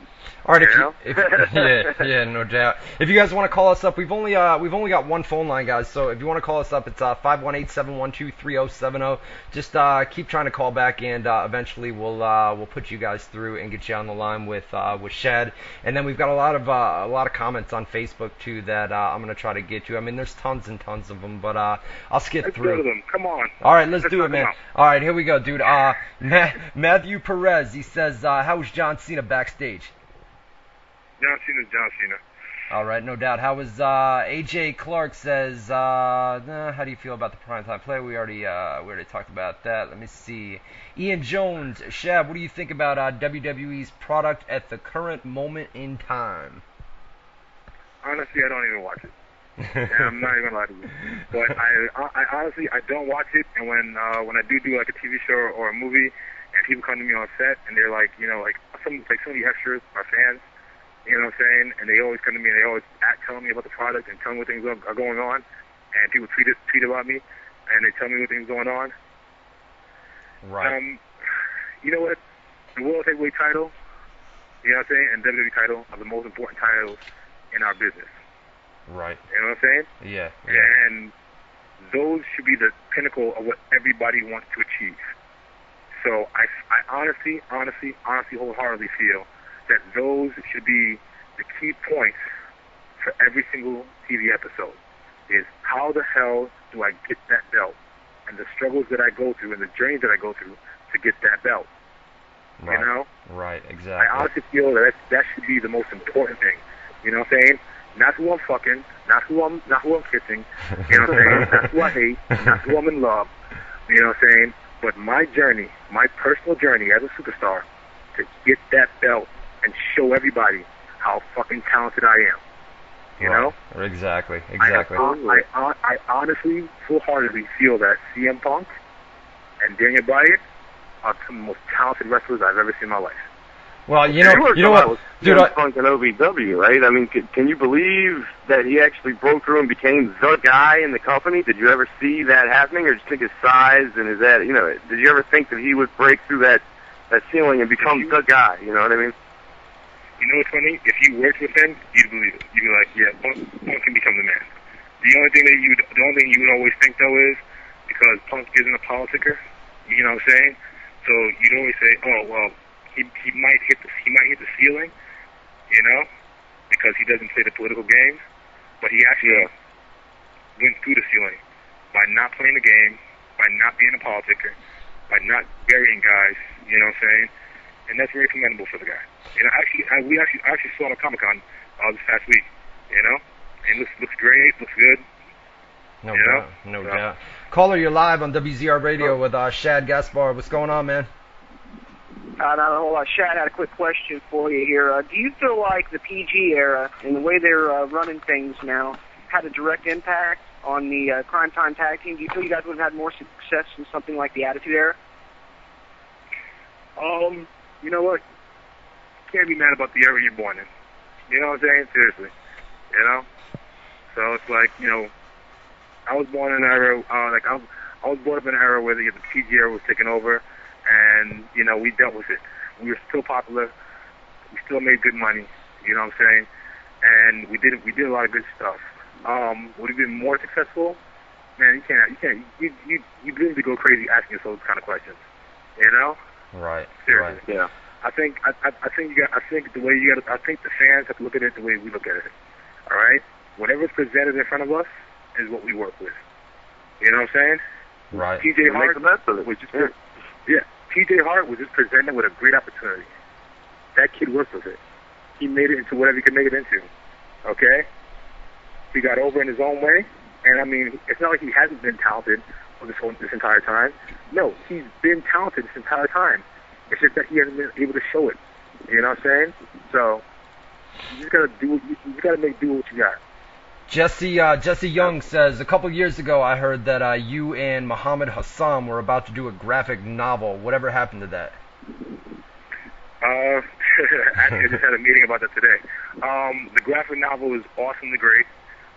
All right, yeah, no doubt. If you guys want to call us up, we've only got one phone line, guys. So if you want to call us up, it's 518-712-3070. Just keep trying to call back, and eventually we'll put you guys through and get you on the line with Shad. And then we've got a lot of comments on Facebook too that I'm gonna try to get to. I mean, there's tons and tons of them, but I'll skip through. Let's go to them. Come on. All right, let's do it, man. All right, here we go, dude. Matthew Perez, he says, how was John Cena backstage? John Cena. All right, no doubt. How was AJ Clark says, how do you feel about the primetime play? We already talked about that. Let me see. Ian Jones, Shad, what do you think about WWE's product at the current moment in time? Honestly, I don't even watch it. I'm not even gonna lie to you. But I honestly don't watch it. And when I do like a TV show or a movie, and people come to me on set and they're like, you know, like some of the extras are fans. You know what I'm saying? And they always come to me and they always tell me about the product and tell me what things are going on. And people tweet about me and they tell me what things are going on. Right. You know what? The World Heavyweight title, you know what I'm saying, and WWE title are the most important titles in our business. Right. You know what I'm saying? Yeah. And those should be the pinnacle of what everybody wants to achieve. So I honestly, wholeheartedly feel that those should be the key points for every single TV episode. Is how the hell do I get that belt, and the struggles that I go through and the journey that I go through to get that belt. Right. You know? Right. Exactly. I honestly feel that should be the most important thing. You know what I'm saying? Not who I'm fucking, not who I'm kissing. You know what I'm saying? Not who I hate, not who I'm in love. You know what I'm saying? But my journey, my personal journey as a superstar, to get that belt and show everybody how fucking talented I am. You know? Exactly. I honestly, full-heartedly feel that CM Punk and Daniel Bryan are some of the most talented wrestlers I've ever seen in my life. Well, you know what, dude? Punk and OVW, right? I mean, can you believe that he actually broke through and became the guy in the company? Did you ever see that happening, or just think his size and his that? You know, did you ever think that he would break through that ceiling and become the guy? You know what I mean? You know what's funny? If you worked with him, you'd believe it. You'd be like, yeah, Punk can become the man. The only thing you would always think though is because Punk isn't a politicker. You know what I'm saying? So you'd always say, oh well, he might hit the ceiling, you know, because he doesn't play the political game. But he actually went through the ceiling by not playing the game, by not being a politicker, by not burying guys. You know what I'm saying? And that's very commendable for the guy. You know, we actually saw him at Comic-Con this past week. You know, and looks great, looks good. No doubt. Caller, you're live on WZR Radio with Shad Gaspard. What's going on, man? Not a whole lot. Shad, had a quick question for you here. Do you feel like the PG era and the way they're running things now had a direct impact on the Crime Time Tag Team? Do you feel you guys would have had more success in something like the Attitude Era? You know what? You can't be mad about the era you're born in. You know what I'm saying? Seriously. You know? So it's like, you know, I was born in an era, I was brought up in an era where the PG era was taking over, and, you know, we dealt with it. We were still popular. We still made good money, you know what I'm saying? And we did a lot of good stuff. Would we been more successful? Man, you really go crazy asking yourself those kind of questions, you know? Right. Seriously. Right. Yeah. I think the fans have to look at it the way we look at it. All right? Whatever's presented in front of us is what we work with. You know what I'm saying? Right. TJ Hart was just TJ Hart was just presented with a great opportunity. That kid worked with it. He made it into whatever he could make it into. Okay? He got over in his own way, and I mean, it's not like he hasn't been talented for this entire time. No, he's been talented this entire time. It's just that he hasn't been able to show it. You know what I'm saying? So you just gotta make do what you got. Jesse Young says, a couple years ago I heard that you and Muhammad Hassan were about to do a graphic novel. Whatever happened to that? Actually, I just had a meeting about that today. The graphic novel is awesomely great.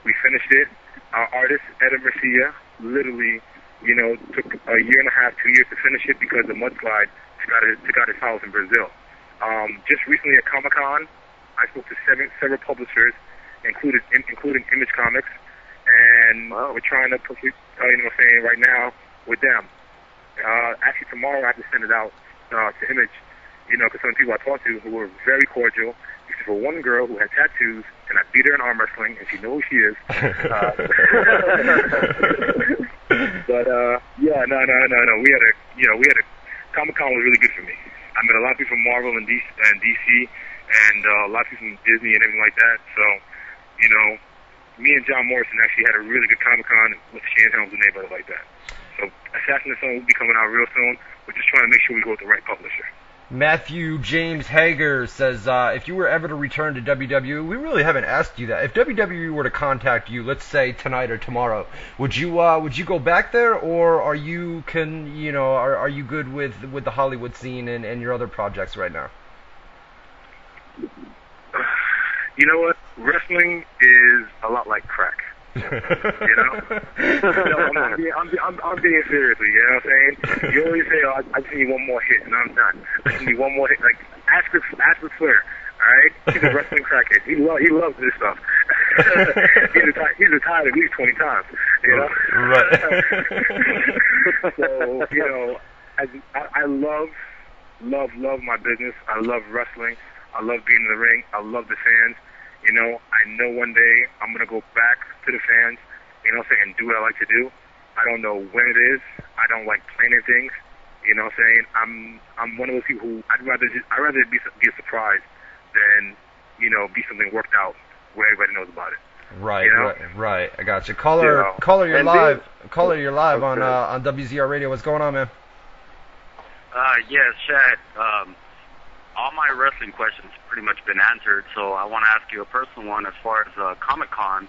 We finished it. Our artist, Eda Mercia, literally, you know, took a year and a half, 2 years to finish it because the mudslide took out his house in Brazil. Just recently at Comic-Con, I spoke to several publishers, including Image Comics, and we're trying to push it, you know what I'm saying, right now with them. Actually, tomorrow I have to send it out to Image, you know, because some people I talked to who were very cordial, except for one girl who had tattoos, and I beat her in arm wrestling, and she knows who she is. But yeah, no. We had a Comic-Con was really good for me. I met a lot of people from Marvel and DC, and a lot of people from Disney and everything like that. So, you know, me and John Morrison actually had a really good Comic-Con with Shane Helms and everybody like that. So, Assassin of the Sun will be coming out real soon. We're just trying to make sure we go with the right publisher. Matthew James Hager says, if you were ever to return to WWE, we really haven't asked you that. If WWE were to contact you, let's say tonight or tomorrow, would you go back there, or are you good with the Hollywood scene and your other projects right now? You know what? Wrestling is a lot like crack. You know? No, I'm being serious. You know what I'm saying? You always say, "Oh, I just need one more hit," and I'm done. I just need one more hit. Like ask for Flair. All right? He's a wrestling crackhead. He loves this stuff. he's retired at least 20 times. You know? Right. So you know, I love my business. I love wrestling. I love being in the ring. I love the fans. You know, I know one day I'm going to go back to the fans, you know what I'm saying, and do what I like to do. I don't know when it is. I don't like planning things, you know what I'm saying. I'm one of those people who I'd rather be a surprise than, you know, be something worked out where everybody knows about it. Right, you know? right. I got you. Caller, you're live. Caller, you're live on WZR Radio. What's going on, man? Yes, Shad. All my wrestling questions pretty much been answered, so I want to ask you a personal one as far as Comic-Con.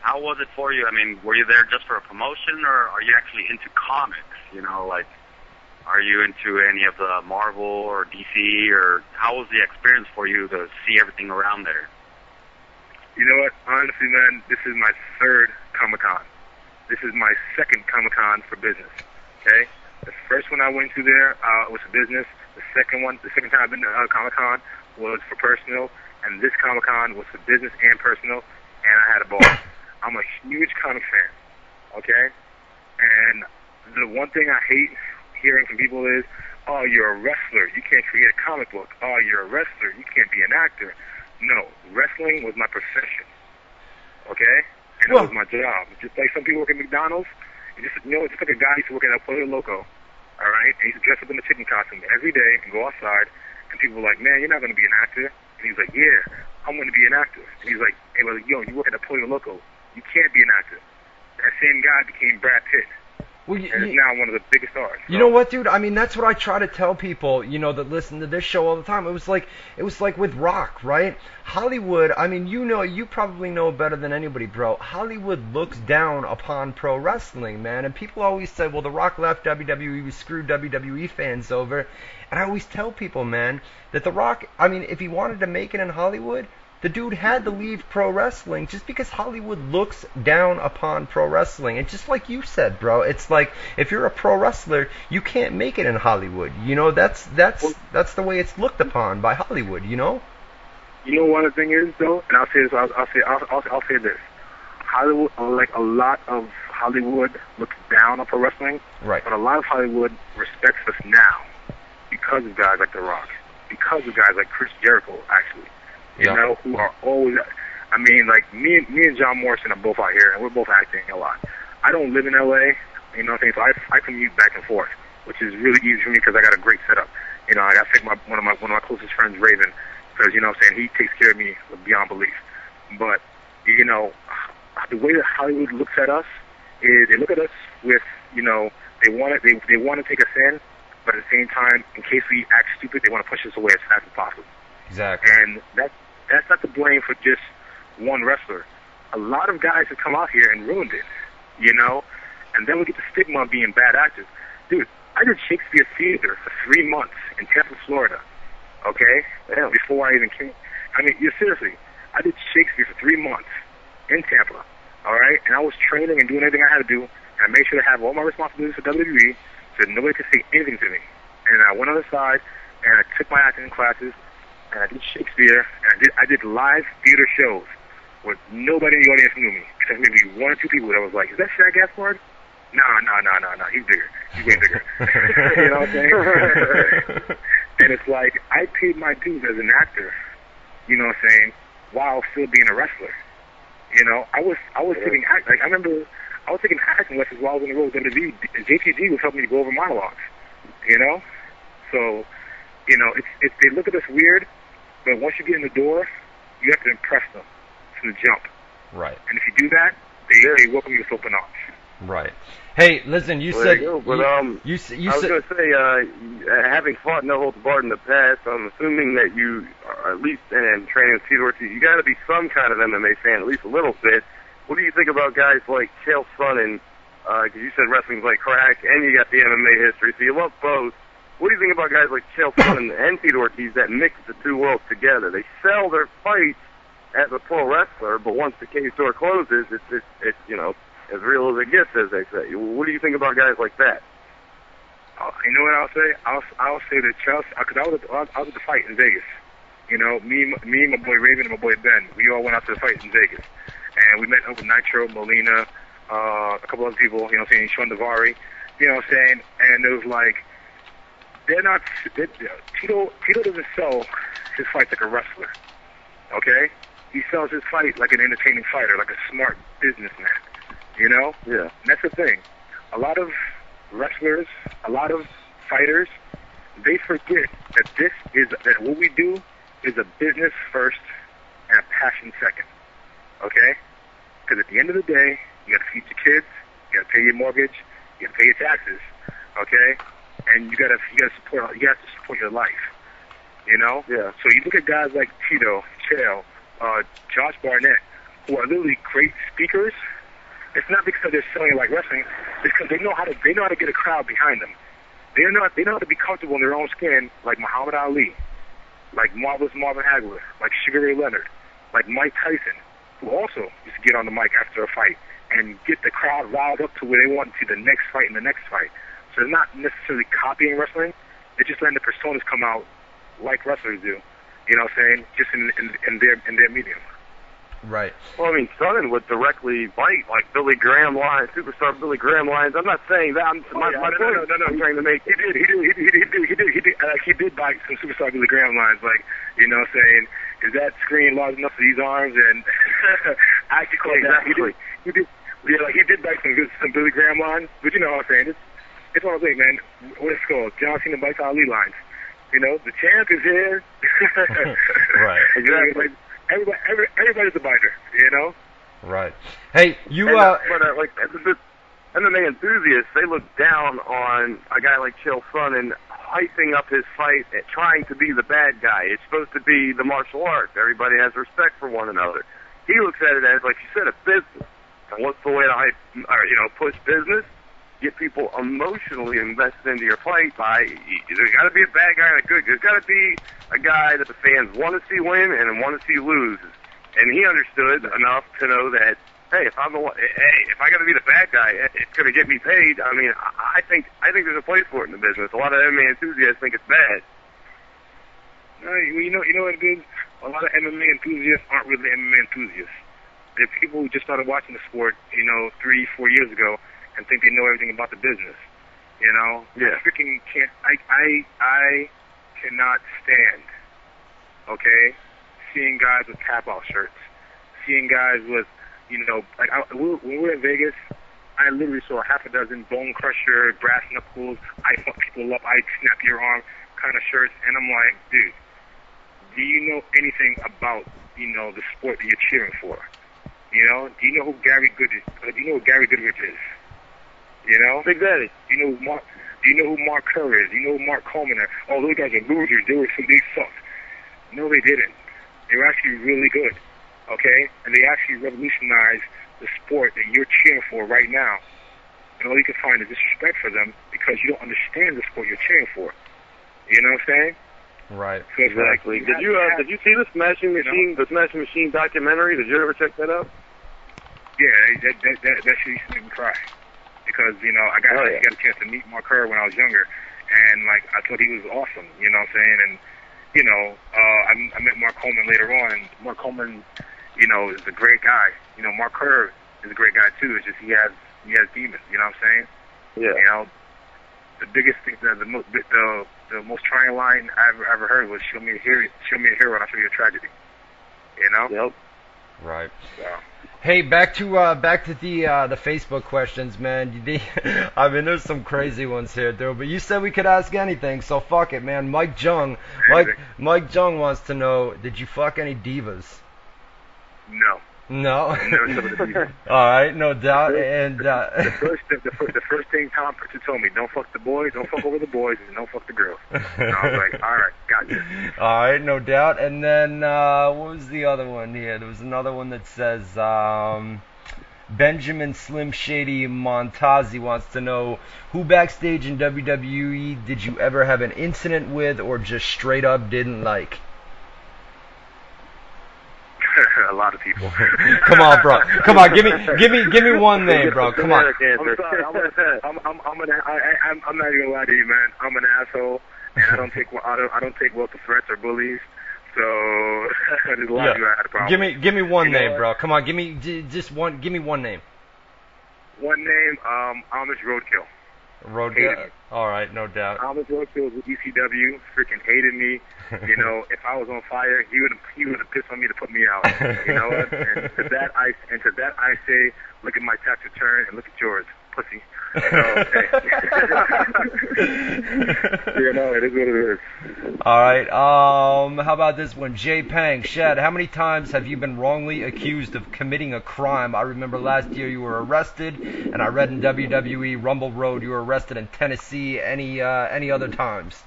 How was it for you? I mean, were you there just for a promotion, or are you actually into comics? You know, like, are you into any of the Marvel or DC, or how was the experience for you to see everything around there? You know what? Honestly, man, this is my third Comic-Con. This is my second Comic-Con for business, okay? The first one I went to there was for business. The second time I've been to Comic-Con was for personal, and this Comic-Con was for business and personal, and I had a ball. I'm a huge comic fan, okay? And the one thing I hate hearing from people is, oh, you're a wrestler, you can't create a comic book. Oh, you're a wrestler, you can't be an actor. No, wrestling was my profession, okay? And it was my job. Just like some people work at McDonald's, it's just like a guy used to work at El Pollo Loco. All right, and he used to dress up in a chicken costume every day and go outside, and people were like, "Man, you're not going to be an actor." And he's like, "Yeah, I'm going to be an actor." And he's like, "Hey, well, yo, you work at a Pollo Loco. You can't be an actor." That same guy became Brad Pitt. Well, and is now one of the biggest stars. You know what, dude? I mean, that's what I try to tell people, you know, that listen to this show all the time. It was like with rock, right? Hollywood, I mean, you probably know better than anybody, bro. Hollywood looks down upon pro wrestling, man. And people always say, well, The Rock left WWE, we screwed WWE fans over. And I always tell people, man, that The Rock, I mean, if he wanted to make it in Hollywood, The dude had to leave pro wrestling just because Hollywood looks down upon pro wrestling. And just like you said, bro, it's like if you're a pro wrestler, you can't make it in Hollywood. You know, that's the way it's looked upon by Hollywood. You know. You know what the thing is though, and I'll say this. I'll say this. Hollywood, like a lot of Hollywood, looks down on pro wrestling. Right. But a lot of Hollywood respects us now because of guys like The Rock, because of guys like Chris Jericho, actually. You know, who are always, I mean, like, me and John Morrison are both out here, and we're both acting a lot. I don't live in L.A., you know what I'm saying, so I commute back and forth, which is really easy for me because I got a great setup. You know, I got to take one of my closest friends, Raven, because, you know what I'm saying, he takes care of me beyond belief. But, you know, the way that Hollywood looks at us is they look at us with, you know, they want to take us in, but at the same time, in case we act stupid, they want to push us away as fast as possible. Exactly. And that's not to blame for just one wrestler. A lot of guys have come out here and ruined it, you know? And then we get the stigma of being bad actors. Dude, I did Shakespeare Theater for 3 months in Tampa, Florida, okay? Before I even came. I mean, seriously, I did Shakespeare for 3 months in Tampa, all right? And I was training and doing everything I had to do, and I made sure to have all my responsibilities for WWE so that nobody could say anything to me. And I went on the side, and I took my acting classes, and I did Shakespeare, and I did live theater shows where nobody in the audience knew me, except maybe 1 or 2 people that was like, is that Shad Gaspard? No, he's bigger. He's way bigger. You know what I'm saying? And it's like, I paid my dues as an actor, you know what I'm saying, while still being a wrestler. You know, I was taking, like, I remember I was taking acting lessons while I was on the road with WWE. JTG was helping me to go over monologues, you know? So, you know, it's they look at us weird, but once you get in the door, you have to impress them from the jump. Right. And if you do that, they welcome you with open arms. Right. Hey, listen, you said... I was going to say, having fought No Holds Barred in the past, I'm assuming that you are at least in training with Theodore, you got to be some kind of MMA fan, at least a little bit. What do you think about guys like Chael Sonnen, because you said wrestling's like crack, and you got the MMA history, so you love both. What do you think about guys like Chael Sonnen and Theodore Ortiz that mix the two worlds together? They sell their fights as a pro wrestler, but once the cage door closes, it's you know, as real as it gets, as they say. What do you think about guys like that? You know what I'll say? I'll say that Chelsea, because I was at the fight in Vegas. You know, me, my boy Raven, and my boy Ben, we all went out to the fight in Vegas, and we met up with Nitro, Molina, a couple other people. You know, what I'm saying, Sean Davari. You know, what I'm saying, and it was like Tito doesn't sell his fights like a wrestler. Okay, he sells his fight like an entertaining fighter, like a smart businessman. You know? Yeah. And that's the thing. A lot of wrestlers, a lot of fighters, they forget that what we do is a business first and a passion second. Okay? Because at the end of the day, you got to feed your kids, you got to pay your mortgage, you got to pay your taxes. Okay? And you got to support your life. You know? Yeah. So you look at guys like Tito, Chael, Josh Barnett, who are literally great speakers. It's not because they're selling it like wrestling. It's because they know how to get a crowd behind them. They know how to be comfortable in their own skin, like Muhammad Ali, like Marvelous Marvin Hagler, like Sugar Ray Leonard, like Mike Tyson, who also used to get on the mic after a fight and get the crowd riled up to where they want to see the next fight and the next fight. So they're not necessarily copying wrestling. They're just letting the personas come out like wrestlers do. You know what I'm saying? Just in their medium. Right. Well, I mean, Sonnen would directly bite like Billy Graham lines, superstar Billy Graham lines. I'm not saying that. My point I'm trying to make. He did bite some superstar Billy Graham lines, like, you know, saying, "Is that screen large enough for these arms?" And I actually call exactly. He did bite some Billy Graham lines, but you know what I'm saying? It's one of those things, man. What it's called? John Cena bites Ali lines. You know, the champ is here. Right. Exactly. Everybody's a biter, you know? Right. Hey, you, like, MMA enthusiasts, they look down on a guy like Chael Sonnen hyping up his fight and trying to be the bad guy. It's supposed to be the martial arts. Everybody has respect for one another. He looks at it as, like you said, a business. And what's the way to hype, or, you know, push business? get people emotionally invested into your fight by, there's got to be a bad guy and a good guy. There's got to be a guy that the fans want to see win and want to see lose. And he understood enough to know that, hey, if I got to be the bad guy, it's going to get me paid. I mean, I think there's a place for it in the business. A lot of MMA enthusiasts think it's bad. No, you know what it is? A lot of MMA enthusiasts aren't really MMA enthusiasts. They're people who just started watching the sport, 3-4 years ago, and think they know everything about the business. Yeah. I freaking can't. I cannot stand. Okay, seeing guys with tap-out shirts, seeing guys with, when we were in Vegas, I literally saw half a dozen bone crusher, brass knuckles, I fuck people up, I snap your arm kind of shirts, and I'm like, dude, do you know anything about, the sport that you're cheering for? Do you know who Gary Goodrich is? Big Daddy. Do you know who Mark Kerr is? Do you know who Mark Coleman is? Oh, those guys are losers. They sucked. No, they didn't. They were actually really good. Okay? And they actually revolutionized the sport that you're cheering for right now. And all you can find is disrespect for them because you don't understand the sport you're cheering for. You know what I'm saying? Right. So exactly. Did you see the Smashing Machine documentary? Did you ever check that out? Yeah, that shit used to make me cry. Because, I got a chance to meet Mark Kerr when I was younger, and, I thought he was awesome, you know what I'm saying? And, I met Mark Coleman later on, and Mark Coleman, is a great guy. Mark Kerr is a great guy, too. It's just he has demons, you know what I'm saying? Yeah. The biggest thing, the most trying line I've ever heard was, show me a hero, and I'll show you a tragedy. Yep. Right. So. Hey, back to the Facebook questions, man. I mean, there's some crazy ones here, dude. But you said we could ask anything, so fuck it, man. Mike Jung wants to know: did you fuck any divas? No. No. Never some of the divas. All right, no doubt. And the first thing Tom Pritchard told me: don't fuck the boys, don't fuck over the boys, and don't fuck the girls. And I was like, all right, gotcha. All right, no doubt. And then what was the other one here? There was another one that says Benjamin Slim Shady Montazzi wants to know who backstage in WWE did you ever have an incident with or just straight up didn't like? A lot of people. Come on, bro. Come on, give me one name, bro. Come on. I'm sorry. I'm not even gonna lie to you, man. I'm an asshole, and I don't take well to threats or bullies. So there's a lot of you I had a problem. Give me one name, bro. Come on, give me one name. One name, Amish Roadkill. Roadkill. All right, no doubt. Amish Roadkill was with ECW. Freaking hated me. If I was on fire, he would have pissed on me to put me out. You know what? And to that I say, look at my tax return and look at yours, pussy. So, hey. It is what it is. All right. How about this one? Jay Pang, Shad, how many times have you been wrongly accused of committing a crime? I remember last year you were arrested, and I read in WWE Rumble Road you were arrested in Tennessee. Any other times?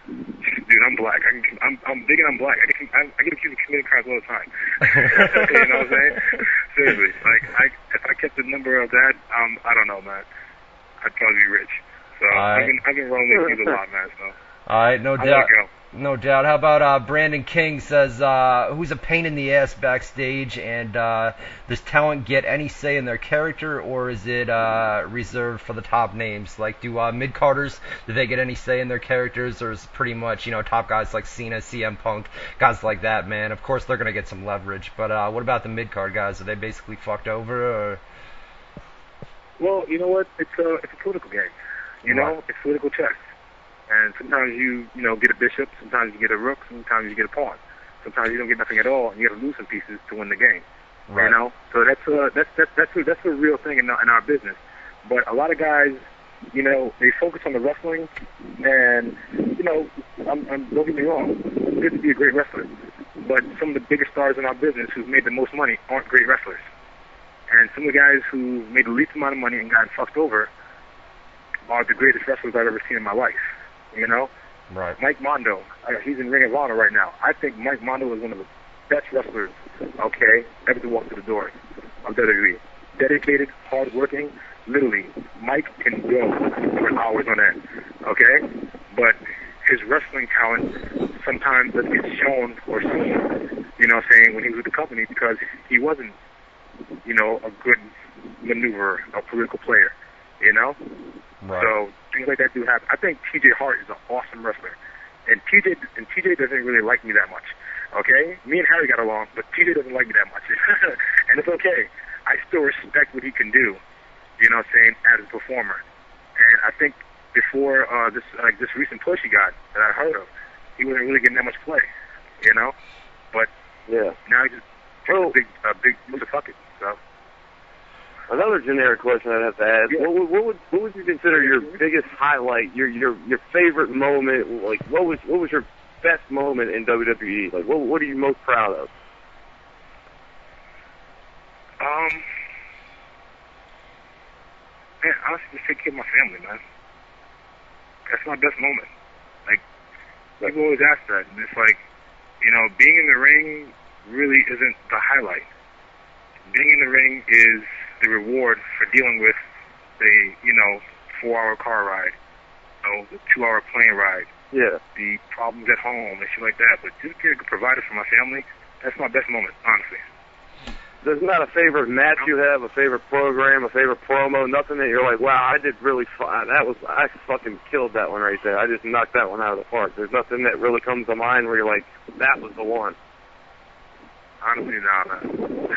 Dude, I'm black. I'm big and I'm black. I get accused of committing crimes all the time. You know what I'm saying? Seriously. If I kept the number of that, I don't know, man. I'd probably be rich. So I've been wrongly accused a lot, man. So. All right, no doubt. No doubt. How about Brandon King says, who's a pain in the ass backstage, and does talent get any say in their character, or is it reserved for the top names? Like, do mid-carders, do they get any say in their characters, or is it pretty much, top guys like Cena, CM Punk, guys like that, man? Of course, they're going to get some leverage, but what about the mid-card guys? Are they basically fucked over, or? Well, you know what? It's a political game. It's political chess. And sometimes you get a bishop, sometimes you get a rook, sometimes you get a pawn. Sometimes you don't get nothing at all, and you have to lose some pieces to win the game. Right. So that's a real thing in our business. But a lot of guys, they focus on the wrestling, and don't get me wrong, it's good to be a great wrestler. But some of the biggest stars in our business who've made the most money aren't great wrestlers. And some of the guys who made the least amount of money and got fucked over are the greatest wrestlers I've ever seen in my life. Right. Mike Mondo, he's in Ring of Honor right now. I think Mike Mondo is one of the best wrestlers, ever to walk through the doors of WWE. Dedicated, hardworking, literally, Mike can go for hours on end, okay? But his wrestling talent sometimes doesn't get shown or seen, you know what I'm saying, when he was with the company because he wasn't, you know, a good maneuverer, a political player, you know? Right. So things like that do happen. I think TJ Hart is an awesome wrestler. And TJ doesn't really like me that much, okay? Me and Harry got along, but TJ doesn't like me that much. And it's okay. I still respect what he can do, you know what I'm saying, as a performer. And I think before this recent push he got that I heard of, he wasn't really getting that much play, you know? But yeah, now he just takes a big fuck it. So another generic question I'd have to ask: yeah. what would you consider your biggest highlight, your favorite moment? Like what was your best moment in WWE? Like what are you most proud of? Man, honestly, just take care of my family, man. That's my best moment. Like, people always ask that, and it's like, you know, being in the ring really isn't the highlight. Being in the ring is the reward for dealing with the, 4-hour car ride, the 2-hour plane ride, the problems at home and shit like that. But just being a good provider for my family, that's my best moment, honestly. There's not a favorite match you have, a favorite program, a favorite promo, nothing that you're like, wow, I did really fine. I fucking killed that one right there. I just knocked that one out of the park. There's nothing that really comes to mind where you're like, that was the one. Honestly, no.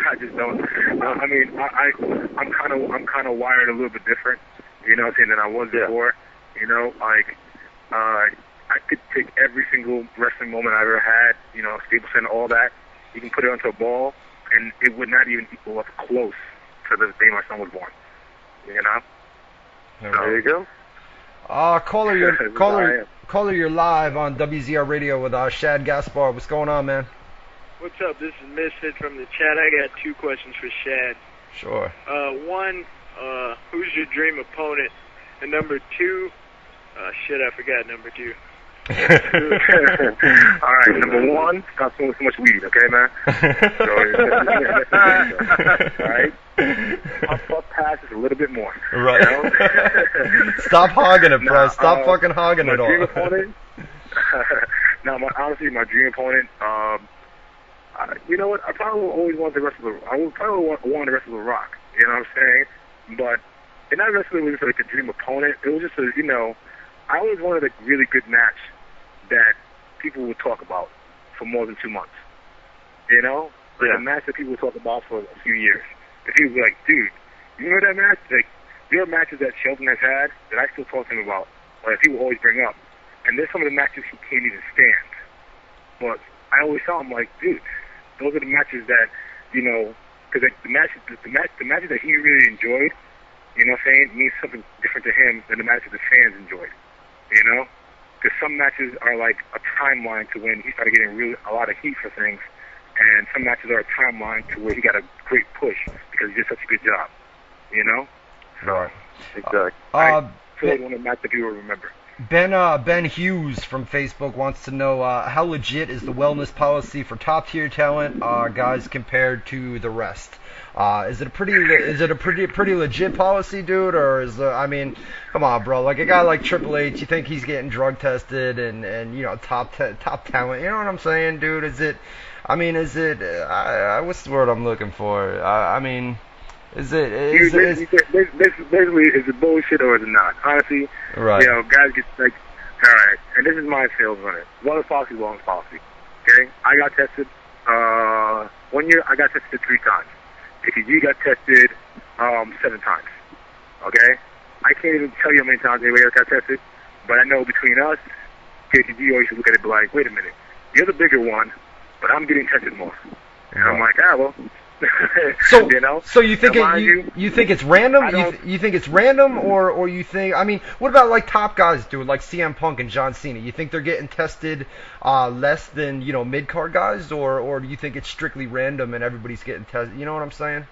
I just don't. No, I mean, I'm kind of wired a little bit different, you know what I'm saying, than I was before. You know, like, I could take every single wrestling moment I've ever had, you know, Staples Center, all that. You can put it onto a ball, and it would not even equal up close to the day my son was born. You know? So, there you go. Caller, you're live on WZR Radio with Shad Gaspard. What's going on, man? What's up? This is Misfit from the chat. I got 2 questions for Shad. Sure. One, who's your dream opponent? And number 2, I forgot number 2. All right, number 1, stop smoking so much weed, okay, man? All right? Up past is a little bit more. Right. You know? Stop hogging it, bro. Stop fucking hogging it all. My dream opponent? Honestly, my dream opponent, you know what? I probably always wanted to wrestle. I would probably want to wrestle The Rock. You know what I'm saying? But it not necessarily was like a dream opponent. It was just a, you know, I always wanted a really good match that people would talk about for more than 2 months. You know, like a match that people would talk about for a few years. And people would be like, dude, you remember that match? Like, there are matches that Shelton has had that I still talk to him about, or that people always bring up. And there's some of the matches he can't even stand. But I always tell him, like, dude, those are the matches that, you know, because the matches that he really enjoyed, you know what I'm saying, means something different to him than the matches the fans enjoyed, you know? Because some matches are like a timeline to when he started getting a lot of heat for things, and some matches are a timeline to where he got a great push because he did such a good job, you know? Right. Exactly. I feel like one of the matches that people remember. Ben Hughes from Facebook wants to know how legit is the wellness policy for top tier talent guys compared to the rest? Is it a pretty legit policy, dude, or is I mean, come on, bro, like a guy like Triple H, you think he's getting drug tested and you know top talent? You know what I'm saying, dude? What's the word I'm looking for? Basically, is it bullshit or is it not? Honestly, right. You know, guys get like, all right, and this is my sales on it. Wellness policy, okay? I got tested, 1 year I got tested 3 times. AKG got tested 7 times, okay? I can't even tell you how many times anybody else got tested, but I know between us, KTG always look at it and be like, wait a minute, you're the bigger one, but I'm getting tested more. And I'm like, well... So, you know? So you think you think it's random? You think it's random, or you think? I mean, what about like top guys, dude, like CM Punk and John Cena? You think they're getting tested less than mid card guys, or do you think it's strictly random and everybody's getting tested? You know what I'm saying?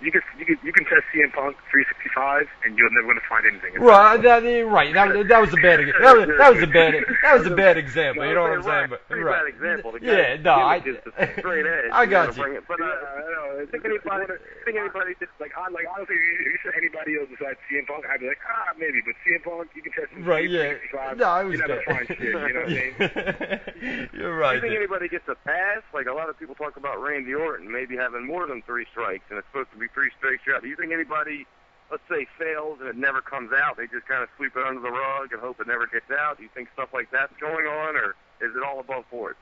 you can test CM Punk 365, and you're never going to find anything. Right, that was a bad that was a bad example. You know what I'm saying? But pretty bad example. Yeah, no, I straight edge. I got you. But I think anybody just like honestly, if you said anybody else besides CM Punk, I'd be like, maybe. But CM Punk, you can test him. Right, yeah. 365. No, I was you're never find shit. You know what I mean? You're right. Do you think anybody gets a pass? Like a lot of people talk about Randy Orton maybe having more than 3 strikes, and it's supposed to be 3 straight shots. Do you think anybody, let's say, fails and it never comes out, they just kind of sweep it under the rug and hope it never gets out? Do you think stuff like that's going on, or is it all above board?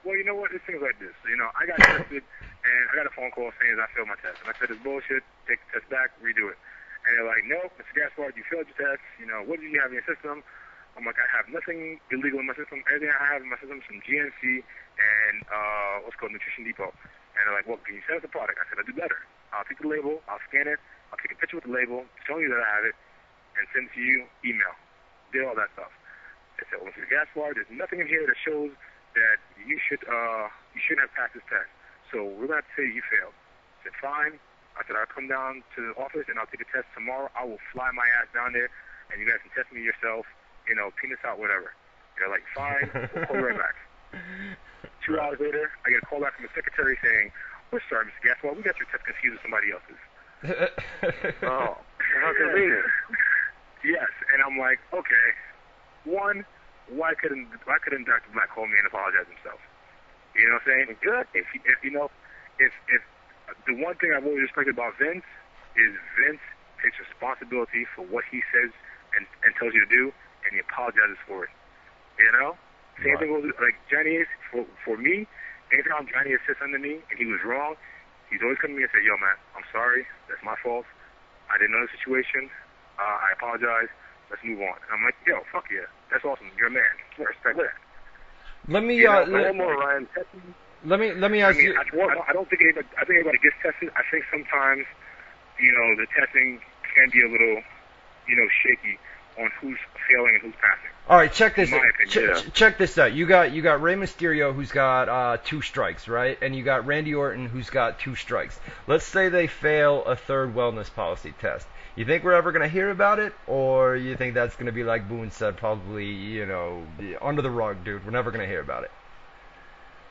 Well, you know what? It's things like this. You know, I got tested, and I got a phone call saying I failed my test. And I said, it's bullshit. Take the test back, redo it. And they're like, no, Mr. Gaspard, you failed your test. You know, what did you have in your system? I'm like, I have nothing illegal in my system. Everything I have in my system is from GNC and what's called Nutrition Depot. And they're like, well, can you send us the product? I said, I'll do better. I'll take the label, I'll scan it, I'll take a picture with the label, showing you that I have it, and send it to you, email. Did all that stuff. I said, well, Mr. Gaspard, there's nothing in here that shows that you shouldn't have passed this test. So we're going to say you failed. I said, fine. I said, I'll come down to the office and I'll take a test tomorrow. I will fly my ass down there, and you guys can test me yourself, you know, penis out, whatever. They're like, fine, we'll call you right back. 2 hours later, I get a call back from the secretary saying, we're sorry, Mr. Gaspard, we got your test confused with somebody else's. Oh, how convenient. Yes, and I'm like, okay, one, why couldn't Dr. Black call me and apologize himself? You know what I'm saying? Good. If the one thing I've always respected about Vince is Vince takes responsibility for what he says and tells you to do, and he apologizes for it. You know? Same thing with like Johnny Ace. For me, anytime Johnny Ace said something to me and he was wrong, he's always come to me and said, yo, man, I'm sorry. That's my fault. I didn't know the situation. I apologize. Let's move on. And I'm like, yo, fuck yeah. That's awesome. You're a man. I respect that. Let me one more, Ryan. Let me ask you. I don't think anybody. I think everybody gets tested. I think sometimes, you know, the testing can be a little, you know, shaky on who's failing and who's passing. All right, check this out. Opinion, check this out. You got Rey Mysterio, who's got 2 strikes, right? And you got Randy Orton, who's got 2 strikes. Let's say they fail a third wellness policy test. You think we're ever going to hear about it, or you think that's going to be like Boone said, probably, you know, under the rug, dude? We're never going to hear about it.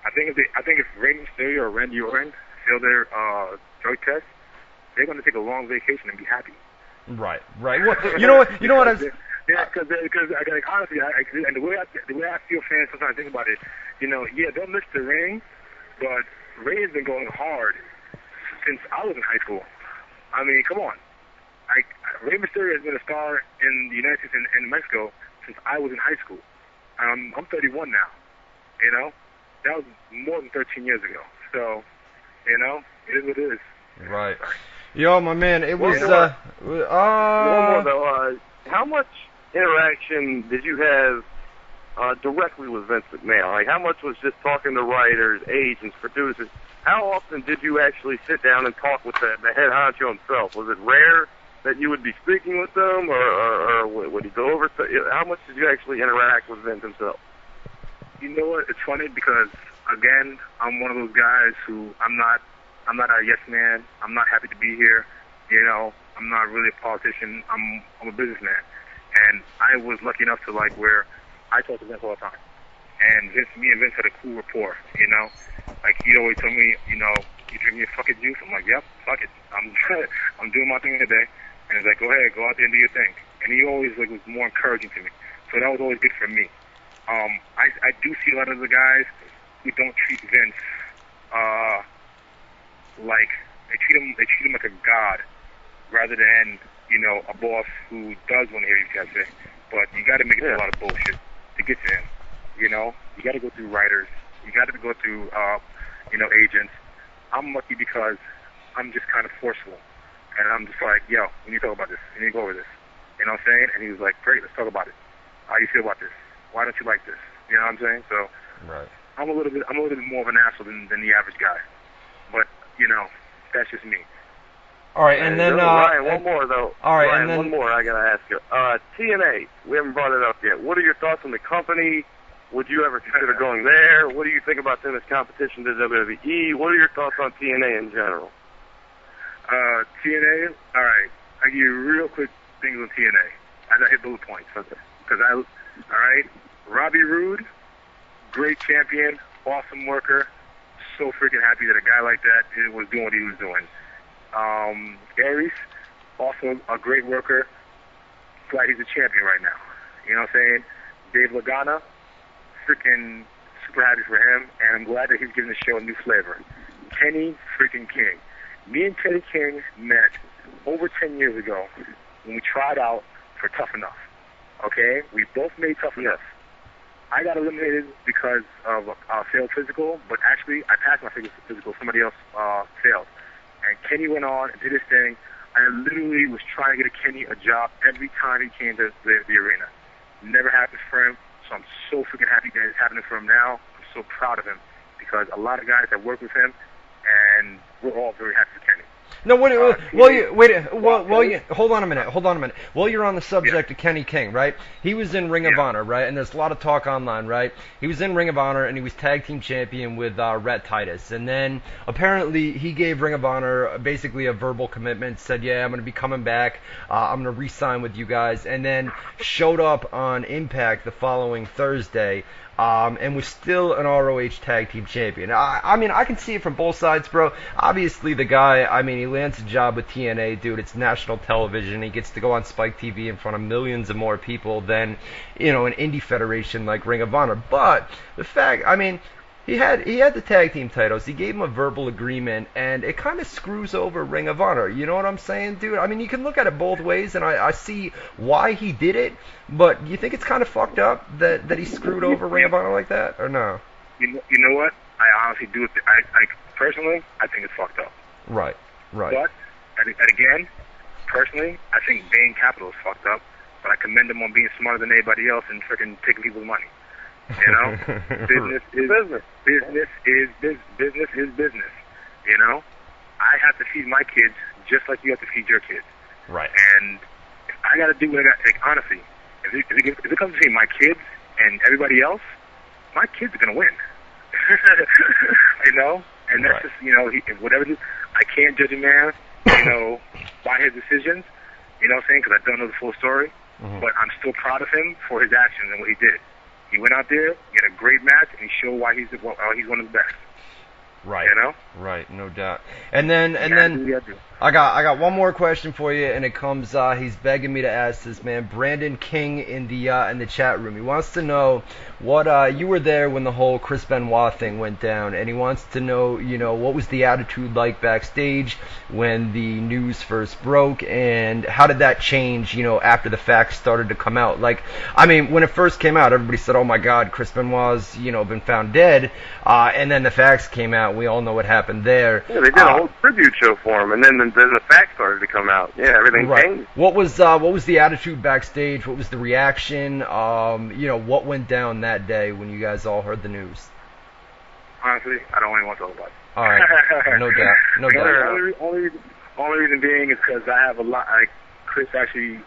I think if Rey Mysterio or Randy Orton fail their drug test, they're going to take a long vacation and be happy. Right. Well, you know what? Yeah, because honestly, and the way I feel fans sometimes think about it, you know, yeah, they'll miss the ring, but Ray has been going hard since I was in high school. I mean, come on. Rey Mysterio has been a star in the United States and Mexico since I was in high school. I'm 31 now. You know, that was more than 13 years ago. So, you know, it is what it is. Right. Yo, my man, it was. One more though. How much interaction did you have directly with Vince McMahon? Like, how much was just talking to writers, agents, producers? How often did you actually sit down and talk with the head honcho himself? Was it rare that you would be speaking with them, or would he go over? How much did you actually interact with Vince himself? You know what? It's funny because, again, I'm one of those guys who I'm not a yes man. I'm not happy to be here. You know, I'm not really a politician. I'm a businessman, and I was lucky enough to like where I talk to Vince all the time. And me and Vince had a cool rapport. You know, like he'd always tell me, you know, you drink your fucking juice. I'm like, yep, fuck it. I'm doing my thing today. And he's like, go ahead, go out there and do your thing. And he always like was more encouraging to me. So that was always good for me. I do see a lot of the guys who don't treat Vince like they treat him like a god rather than, you know, a boss who does want to hear you guys say. But you got to make it a lot of bullshit to get to him. You know, you got to go through writers. You got to go through, you know, agents. I'm lucky because I'm just kind of forceful. And I'm just like, yo, we need to talk about this. We need to go over this. You know what I'm saying? And he was like, great, let's talk about it. How do you feel about this? Why don't you like this? You know what I'm saying? So right. I'm a little bit more of an asshole than the average guy. But, you know, that's just me. All right, and then Ryan, one more though. All right, Ryan, and then one more I gotta ask you. TNA, we haven't brought it up yet. What are your thoughts on the company? Would you ever consider going there? What do you think about them as competition to WWE? What are your thoughts on TNA in general? TNA. All right, I give you real quick things on TNA. As I hit bullet points, because all right, Robbie Roode, great champion, awesome worker. So freaking happy that a guy like that was doing what he was doing. Aries, also a great worker. Glad he's a champion right now. You know what I'm saying? Dave Lagana, freaking super happy for him, and I'm glad that he's giving the show a new flavor. Kenny freaking King. Me and Kenny King met over 10 years ago when we tried out for Tough Enough. Okay? We both made Tough Enough. I got eliminated because of a failed physical, but actually I passed my physical. Somebody else failed. And Kenny went on and did his thing. I literally was trying to get Kenny a job every time he came to the arena. Never happened for him, so I'm so freaking happy that it's happening for him now. I'm so proud of him because a lot of guys that work with him, and we're all very happy for Kenny. No, hold on a minute. While you're on the subject of Kenny King, right? He was in Ring of Honor, right? And there's a lot of talk online, right? He was in Ring of Honor, and he was tag team champion with Rhett Titus. And then, apparently, he gave Ring of Honor basically a verbal commitment, said, yeah, I'm going to be coming back, I'm going to re-sign with you guys, and then showed up on Impact the following Thursday, and was still an ROH tag team champion. I mean, I can see it from both sides, bro. Obviously, the guy, I mean, he lands a job with TNA, dude. It's national television. He gets to go on Spike TV in front of millions of more people than, you know, an indie federation like Ring of Honor. But the fact, I mean, he had the tag team titles. He gave him a verbal agreement, and it kind of screws over Ring of Honor. You know what I'm saying, dude? I mean, you can look at it both ways, and I see why he did it, but you think it's kind of fucked up that he screwed over Ring of Honor like that, or no? You know what? I honestly do. Personally, I think it's fucked up. Right. But, and again, personally, I think Bain Capital is fucked up, but I commend him on being smarter than anybody else and freaking taking people's money. You know, business is business. Business is business. You know, I have to feed my kids just like you have to feed your kids. Right. And I got to do what I got. Like, honestly, if it comes between my kids and everybody else, my kids are gonna win. You know, and that's just, you know, whatever. I can't judge a man, you know, by his decisions. You know what I'm saying? Because I don't know the full story. Mm-hmm. But I'm still proud of him for his actions and what he did. He went out there, he had a great match, and he showed why he's one of the best. Right. You know? Right, no doubt. And then I got one more question for you, and it comes. He's begging me to ask this, man. Brandon King in the chat room. He wants to know what you were there when the whole Chris Benoit thing went down, and he wants to know, you know, what was the attitude like backstage when the news first broke, and how did that change, you know, after the facts started to come out? Like, I mean, when it first came out, everybody said, "Oh my God, Chris Benoit's, you know, been found dead," and then the facts came out. We all know what happened there. Yeah, they did a whole tribute show for him, and then the facts started to come out. Yeah, everything changed. What was the attitude backstage? What was the reaction? You know, what went down that day when you guys all heard the news? Honestly, I don't even want to talk about it. All right, no doubt. Only reason being is because I have a lot. Like, Chris actually,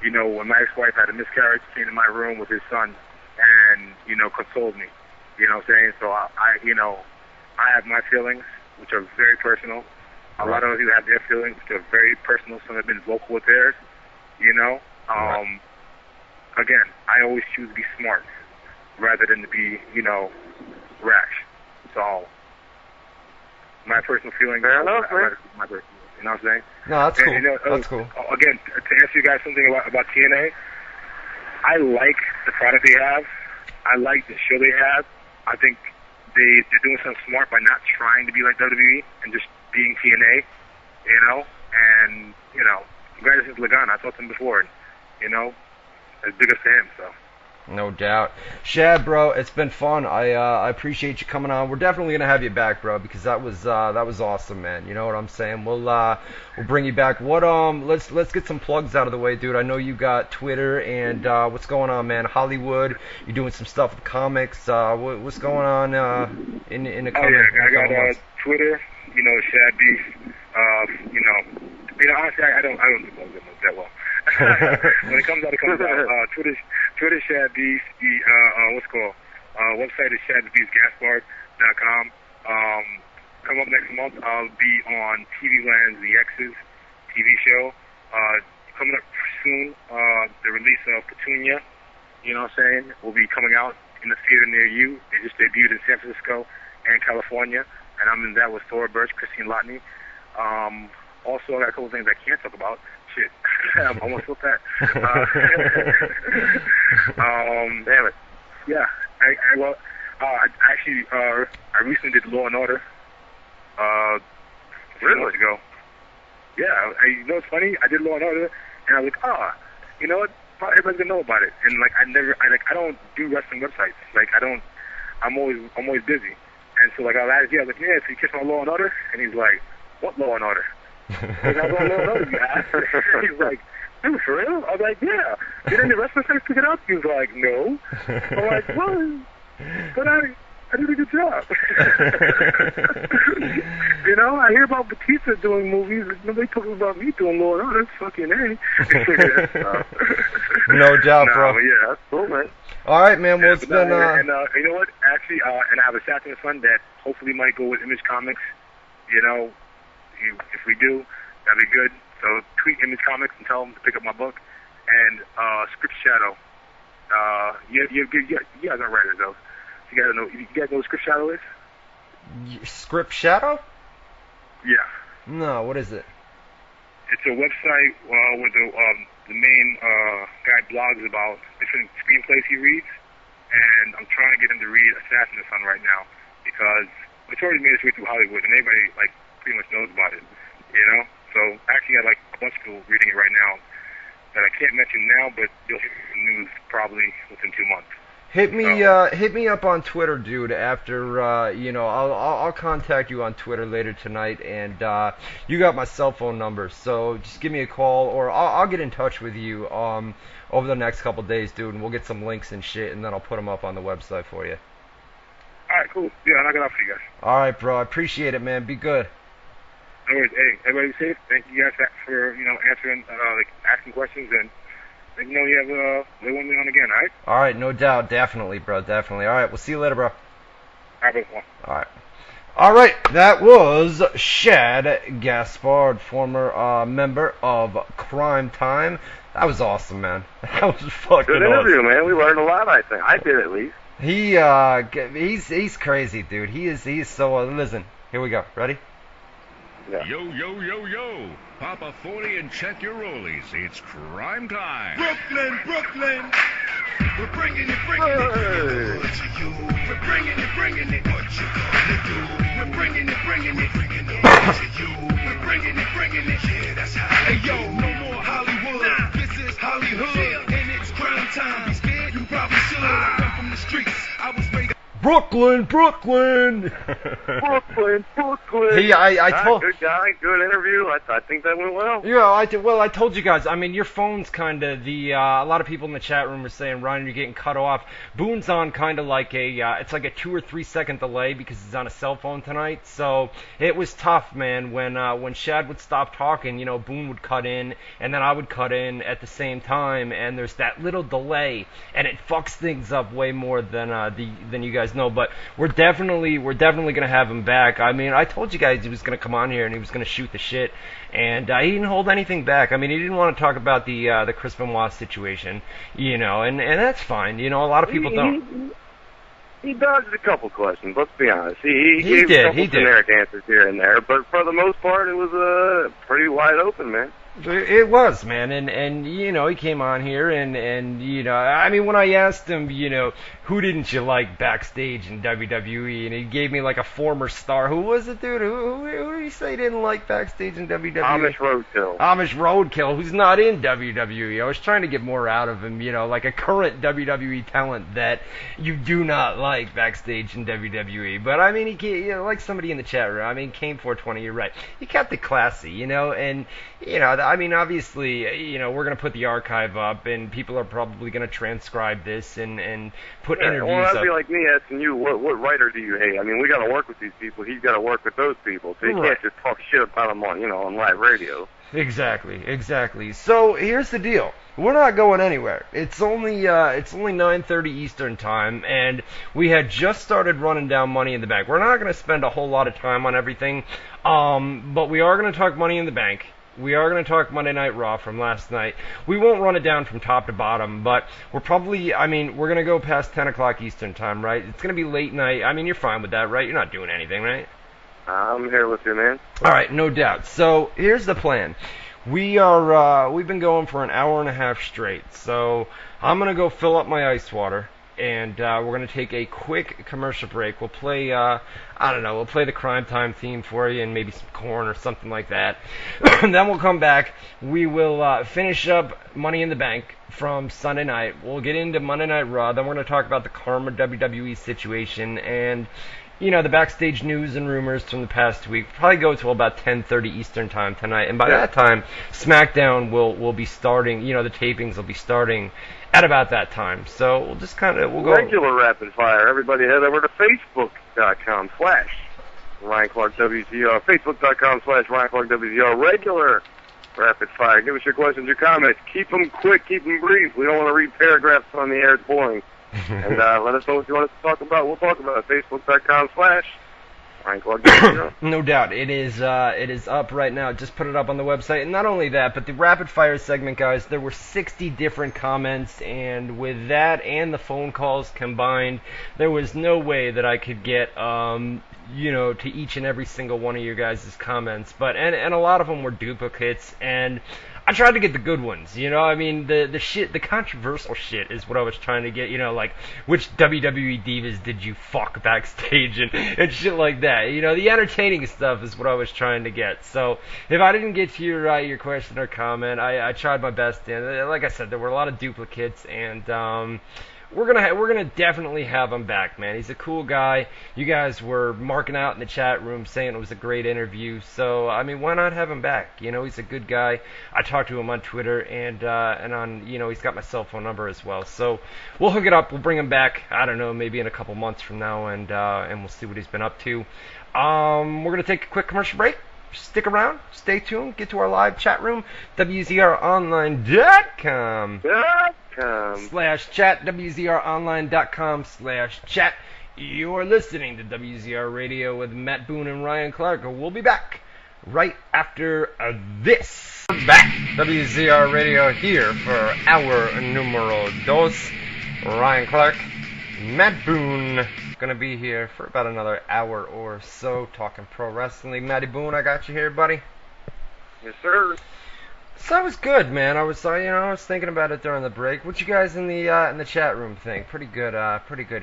you know, when my ex-wife had a miscarriage, came to my room with his son, and, you know, consoled me. You know what I'm saying? So I have my feelings, which are very personal. A lot of people have their feelings, which are very personal. Some have been vocal with theirs, you know. Again, I always choose to be smart rather than to be, you know, rash. So, my personal feelings. Fair enough, man. You know what I'm saying? No, that's cool. You know, that's cool. Again, to answer you guys something about TNA, I like the product they have. I like the show they have. I think they're doing something smart by not trying to be like WWE and just being TNA, you know. And, you know, congratulations to Lagana. I talked to him before, and, you know, as big as to him, so. No doubt. Shad, bro, it's been fun. I appreciate you coming on. We're definitely gonna have you back, bro, because that was awesome, man. You know what I'm saying? We'll bring you back. What let's get some plugs out of the way, dude. I know you got Twitter and what's going on, man? Hollywood. You're doing some stuff with comics. What's going on in the comics? Oh yeah, I got Twitter. You know, Shad Beef. You know, honestly, I don't do plugs that well. When it comes out, Twitter Shad Beast. Website is shadbeastgaspard.com. coming up next month, I'll be on TV Land's The X's TV show. Coming up soon, the release of Petunia, you know what I'm saying, will be coming out in the theater near you. It just debuted in San Francisco and California, and I'm in that with Thora Birch, Christine Lotney. Also, I got a couple things I can't talk about. Shit, I almost felt that. Damn it. Yeah, I recently did Law and Order. Really? Months ago. Yeah, you know what's funny? I did Law and Order, and I was like, you know what? Probably everybody's gonna know about it. And like, I don't do wrestling websites. Like, I'm always busy. And so like, I was like, yeah, so you catch my Law and Order? And he's like, what Law and Order? And I was on Law and Order, guy. He's like, dude, for real? I was like, yeah. Did any wrestling sites pick it up? He was like, no. I'm like, well, but I did a good job. You know, I hear about Batista doing movies. Nobody talking about me doing Law and Order. Fucking A. No doubt, bro. But yeah, that's cool, man. All right, man. Well, it's been. And you know what? Actually, and I have a Saturday Fund that hopefully might go with Image Comics. You know, if we do, that'd be good. So tweet Image Comics and tell them to pick up my book. And Script Shadow. You guys are writers, though. You guys know what Script Shadow is? Script Shadow? Yeah. No, what is it? It's a website where the main guy blogs about different screenplays he reads, and I'm trying to get him to read Assassin's Son right now because it's already made its way through Hollywood, and everybody like pretty much knows about it, you know. So actually, I got like a bunch of people reading it right now that I can't mention now, but you'll hear the news probably within 2 months. Hit me up on Twitter, dude. After I'll contact you on Twitter later tonight, and you got my cell phone number, so just give me a call, or I'll get in touch with you over the next couple days, dude, and we'll get some links and shit, and then I'll put them up on the website for you. All right, cool. Yeah, I'll knock it out for you guys. All right, bro. I appreciate it, man. Be good. No worries. Hey, everybody be safe. Thank you guys for answering asking questions and. You know, they want me on again, alright? Alright, no doubt. Definitely, bro. Definitely. Alright, we'll see you later, bro. Alright. Alright, that was Shad Gaspard, former member of Crime Time. That was awesome, man. That was fucking good interview, man. We learned a lot, I think. I did, at least. He's crazy, dude. He's so... listen, here we go. Ready? Yeah. Yo, yo, yo, yo. Pop a 40 and check your rollies. It's crime time. Brooklyn, Brooklyn. We're bringing it to you. We're bringing it. What you gonna do? We're bringing it to you. We're bringing it. Yeah, that's how. Hey, yo, no more Hollywood. Nah, this is Hollywood. And it's crime time. Be scared? You probably should. I come from the streets. I was raised. Brooklyn. Brooklyn. Hey, I told. Good guy, good interview. I think that went well. Yeah, I told you guys. I mean, your phone's kind of a lot of people in the chat room were saying, Ryan, you're getting cut off. Boone's on kind of like it's like a 2 or 3 second delay because he's on a cell phone tonight. So it was tough, man. When Shad would stop talking, Boone would cut in, and then I would cut in at the same time, and there's that little delay, and it fucks things up way more than you guys know. But we're definitely gonna have him back. I mean, I told you guys he was gonna come on here and he was gonna shoot the shit, and he didn't hold anything back. I mean, he didn't want to talk about the Chris Benoit situation, and that's fine. A lot of people don't. He dodged a couple questions. Let's be honest. He gave a couple generic answers here and there, but for the most part, it was pretty wide open, man. It was, man, and he came on here, and I mean, when I asked him, who didn't you like backstage in WWE, and he gave me like a former star. Who was it, dude? Who did he say didn't like backstage in WWE? Amish Roadkill. Amish Roadkill, who's not in WWE. I was trying to get more out of him, like a current WWE talent that you do not like backstage in WWE. But I mean, he like somebody in the chat room. I mean, came 420. You're right. He kept it classy, and I mean, obviously, you know, we're going to put the archive up, and people are probably going to transcribe this and put interviews well, that'd up. be like me asking you, what writer do you hate? I mean, we got to work with these people. He's got to work with those people. So you can't just talk shit about them on, on live radio. Exactly. So here's the deal. We're not going anywhere. It's only 9:30 Eastern time, and we had just started running down Money in the Bank. We're not going to spend a whole lot of time on everything, but we are going to talk Money in the Bank. We are going to talk Monday Night Raw from last night. We won't run it down from top to bottom, but we're probably, we're going to go past 10 o'clock Eastern time, right? It's going to be late night. I mean, you're fine with that, right? You're not doing anything, right? I'm here with you, man. All right, no doubt. So here's the plan. We've been going for an hour and a half straight. So I'm gonna go fill up my ice water, and we're gonna take a quick commercial break. We'll play, we'll play the Crime Time theme for you, and maybe some corn or something like that. And then we'll come back. We will finish up Money in the Bank from Sunday night. We'll get into Monday Night Raw. Then we're gonna talk about the Karma WWE situation and, the backstage news and rumors from the past week. Probably go till about 10:30 Eastern time tonight, and by that time, SmackDown will be starting. The tapings will be starting at about that time. So we'll just we'll go regular rapid fire. Everybody head over to Facebook.com/Ryan Clark WZR. Facebook.com/Ryan Clark WZR. Regular rapid fire. Give us your questions, your comments. Keep them quick. Keep them brief. We don't want to read paragraphs on the air. It's boring. And let us know what you want us to talk about. We'll talk about it. Facebook.com/Ryan Clark WZR. No doubt. It is up right now. Just put it up on the website. And not only that, but the rapid fire segment, guys, there were 60 different comments, and with that and the phone calls combined, there was no way that I could get to each and every single one of your guys' comments. But and a lot of them were duplicates, and I tried to get the good ones, the controversial shit is what I was trying to get, like, which WWE divas did you fuck backstage and shit like that. The entertaining stuff is what I was trying to get. So if I didn't get to your question or comment, I tried my best. And like I said, there were a lot of duplicates, and we're gonna definitely have him back, man. He's a cool guy. You guys were marking out in the chat room saying it was a great interview. So why not have him back? He's a good guy. I talked to him on Twitter and on he's got my cell phone number as well. So we'll hook it up. We'll bring him back. I don't know, maybe in a couple months from now, and we'll see what he's been up to. We're gonna take a quick commercial break. Stick around. Stay tuned. Get to our live chat room. WZROnline.com. /chat, WZROnline.com/chat. You're listening to WZR Radio with Matt Boone and Ryan Clark. We'll be back right after this. We're back. WZR Radio here for hour numero dos. Ryan Clark, Matt Boone, gonna be here for about another hour or so talking pro wrestling. Matty Boone, I got you here, buddy. Yes, sir. So that was good, man. I was thinking about it during the break. What you guys in the chat room think? Pretty good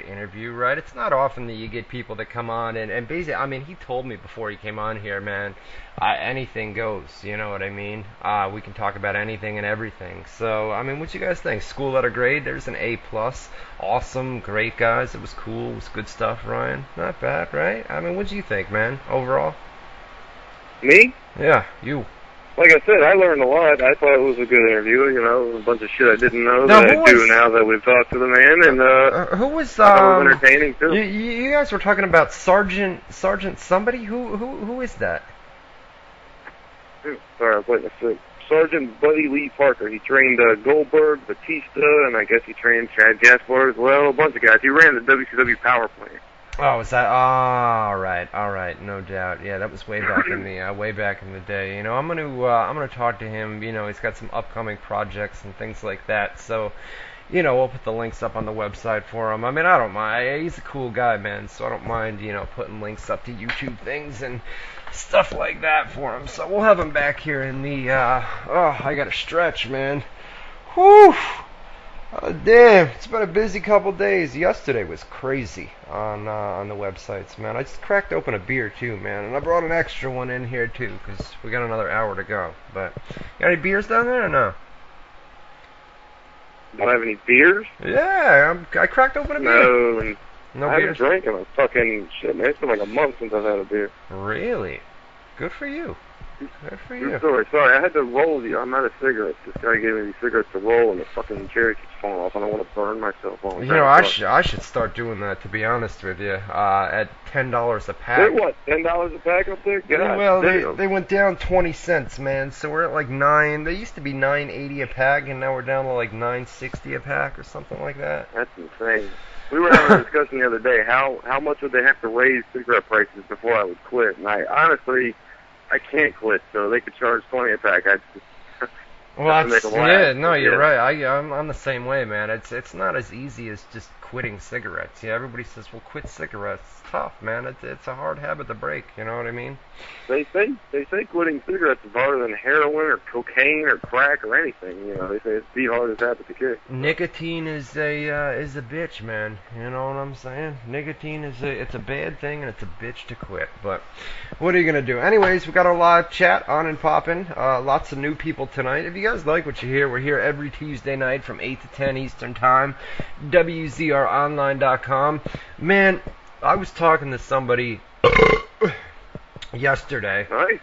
interview, right? It's not often that you get people that come on and basically, he told me before he came on here, man, anything goes. You know what I mean? We can talk about anything and everything. So, what you guys think? School letter grade? There's an A+. Awesome, great guys. It was cool. It was good stuff, Ryan. Not bad, right? What'd you think, man? Overall? Me? Yeah, you. Like I said, I learned a lot. I thought it was a good interview. A bunch of shit I didn't know that I do now that we've talked to the man. And who was? It was entertaining too. You guys were talking about Sergeant somebody. Who is that? Sorry, I was waiting to say. Sergeant Buddy Lee Parker. He trained Goldberg, Batista, and I guess he trained Shad Gaspard as well. A bunch of guys. He ran the WCW power plant. Oh, is that? All right, no doubt. Yeah, that was way back in the day. I'm gonna talk to him. He's got some upcoming projects and things like that. So, we'll put the links up on the website for him. I don't mind. He's a cool guy, man. So I don't mind, putting links up to YouTube things and stuff like that for him. So we'll have him back here in the. I gotta stretch, man. Whew. Damn, it's been a busy couple days. Yesterday was crazy on the websites, man. I just cracked open a beer too, man, and I brought an extra one in here too, because we got another hour to go. But, got any beers down there or no? Don't have any beers? Yeah, I cracked open a beer. No I haven't beers? drank in a fucking shit, man. It's been like a month since I've had a beer. Really? Good for you. Good for True you. story. Sorry, I had to roll I'm out of cigarettes. This guy gave me these cigarettes to roll, and the fucking cherry keeps falling off. I don't want to burn myself. You know, I should start doing that, to be honest with you. At $10 a pack. They're what, $10 a pack up there? God, well, they went down 20 cents, man. So we're at like $9. They used to be $9.80 a pack, and now we're down to like $9.60 a pack or something like that. That's insane. We were having a discussion the other day. How much would they have to raise cigarette prices before I would quit? And I honestly can't quit. So they could charge 20 a pack. I'd just well, make them laugh. you're right. I'm the same way, man. It's not as easy as just quitting cigarettes. Yeah, everybody says, well, quit cigarettes. It's tough, man. It's a hard habit to break. You know what I mean? They say quitting cigarettes is harder than heroin or cocaine or crack or anything. You know, they say it's the hardest habit to kick. Nicotine is a bitch, man. You know what I'm saying? Nicotine it's a bad thing and it's a bitch to quit. But what are you gonna do? Anyways, we got our live chat on and popping. Lots of new people tonight. If you guys like what you hear, we're here every Tuesday night from 8 to 10 Eastern Time. WZROnline.com. Man, I was talking to somebody yesterday. Nice.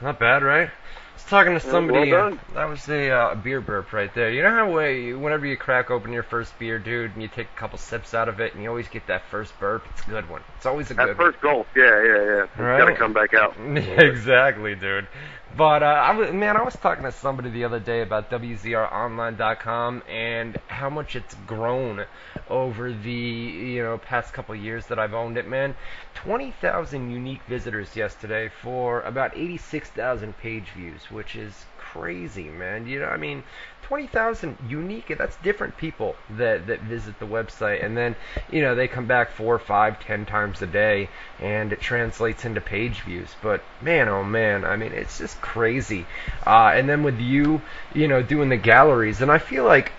Not bad, right? I was talking to somebody. Well done. That was a beer burp right there. You know how whenever you crack open your first beer, dude, and you take a couple sips out of it, and you always get that first burp? It's a good one. It's always a good one. That first gulp, yeah. It's right? gotta come back out. Exactly, dude. But I was talking to somebody the other day about WZROnline.com and how much it's grown over the past couple of years that I've owned it, man. 20,000 unique visitors yesterday for about 86,000 page views, which is crazy, man. 20,000 unique, that's different people that visit the website, and then they come back 4, 5, 10 times a day, and it translates into page views. But man, oh man, it's just crazy. And then with you doing the galleries, and I feel like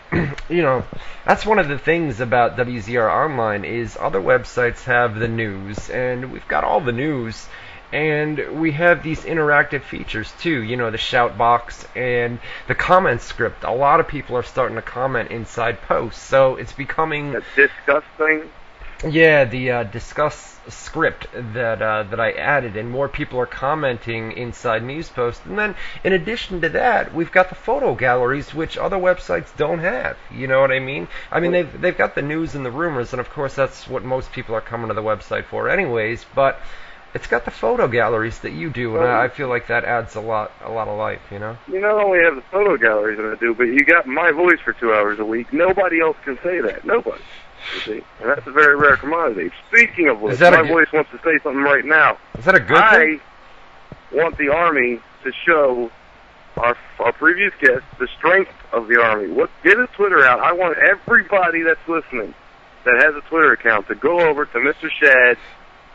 that's one of the things about WZR Online is other websites have the news, and we've got all the news. And we have these interactive features too, the shout box and the comment script. A lot of people are starting to comment inside posts, so it's becoming that discuss thing. Yeah, the discuss script that I added, and more people are commenting inside news posts. And then, in addition to that, we've got the photo galleries, which other websites don't have. You know what I mean? They've got the news and the rumors, and of course that's what most people are coming to the website for, anyways. But it's got the photo galleries that you do, and I feel like that adds a lot of life, You not only have the photo galleries that I do, but you got my voice for 2 hours a week. Nobody else can say that. Nobody. You see? And that's a very rare commodity. Speaking of which, my voice wants to say something right now. Is that a good thing? I want the Army to show our previous guests the strength of the Army. Get a Twitter out. I want everybody that's listening that has a Twitter account to go over to Mr. Shad,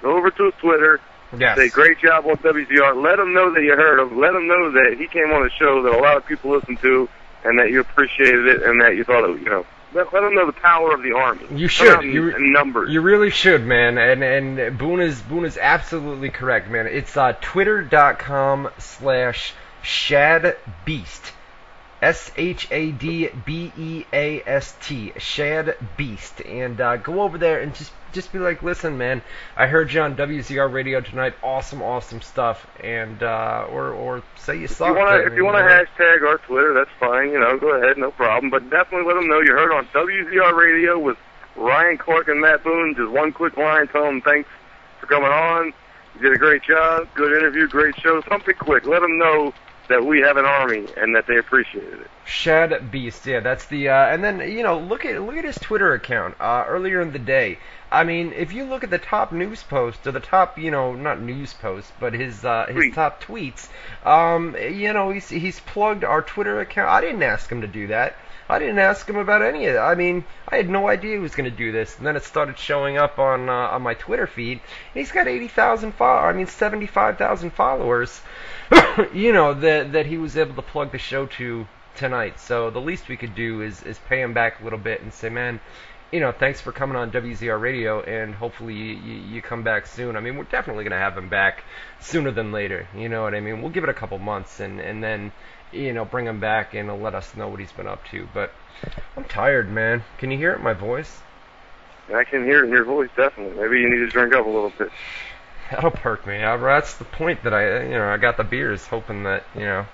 go over to his Twitter, say great job on WZR. Let him know that you heard him. Let him know that he came on a show that a lot of people listen to, and that you appreciated it, and that you thought it. Let them know the power of the Army. You should. In numbers. You really should, man. And Boone is absolutely correct, man. It's twitter.com/ShadBeast. ShadBeast, Shad Beast, and go over there and just be like, listen, man, I heard you on WZR Radio tonight, awesome stuff, and or say you suck. If you want to hashtag our Twitter, that's fine. Go ahead, no problem. But definitely let them know you heard on WZR Radio with Ryan Clark and Matt Boone. Just one quick line, tell them thanks for coming on. You did a great job, good interview, great show. Something quick. Let them know that we have an Army and that they appreciated it. Shad Beast, yeah, that's the and then look at his Twitter account earlier in the day. If you look at the top news post, or the top not news post, but his top tweets, he's plugged our Twitter account. I didn't ask him to do that. I didn't ask him about any of it. I had no idea he was going to do this, and then it started showing up on my Twitter feed. He's got 75,000 followers. that he was able to plug the show to tonight. So the least we could do is pay him back a little bit and say, man, thanks for coming on WZR Radio, and hopefully you come back soon. We're definitely going to have him back sooner than later. You know what I mean? We'll give it a couple months, and then bring him back and let us know what he's been up to. But I'm tired, man. Can you hear it in my voice? I can hear it in your voice, definitely. Maybe you need to drink up a little bit. That'll perk me up. That's the point that I got the beers, hoping that,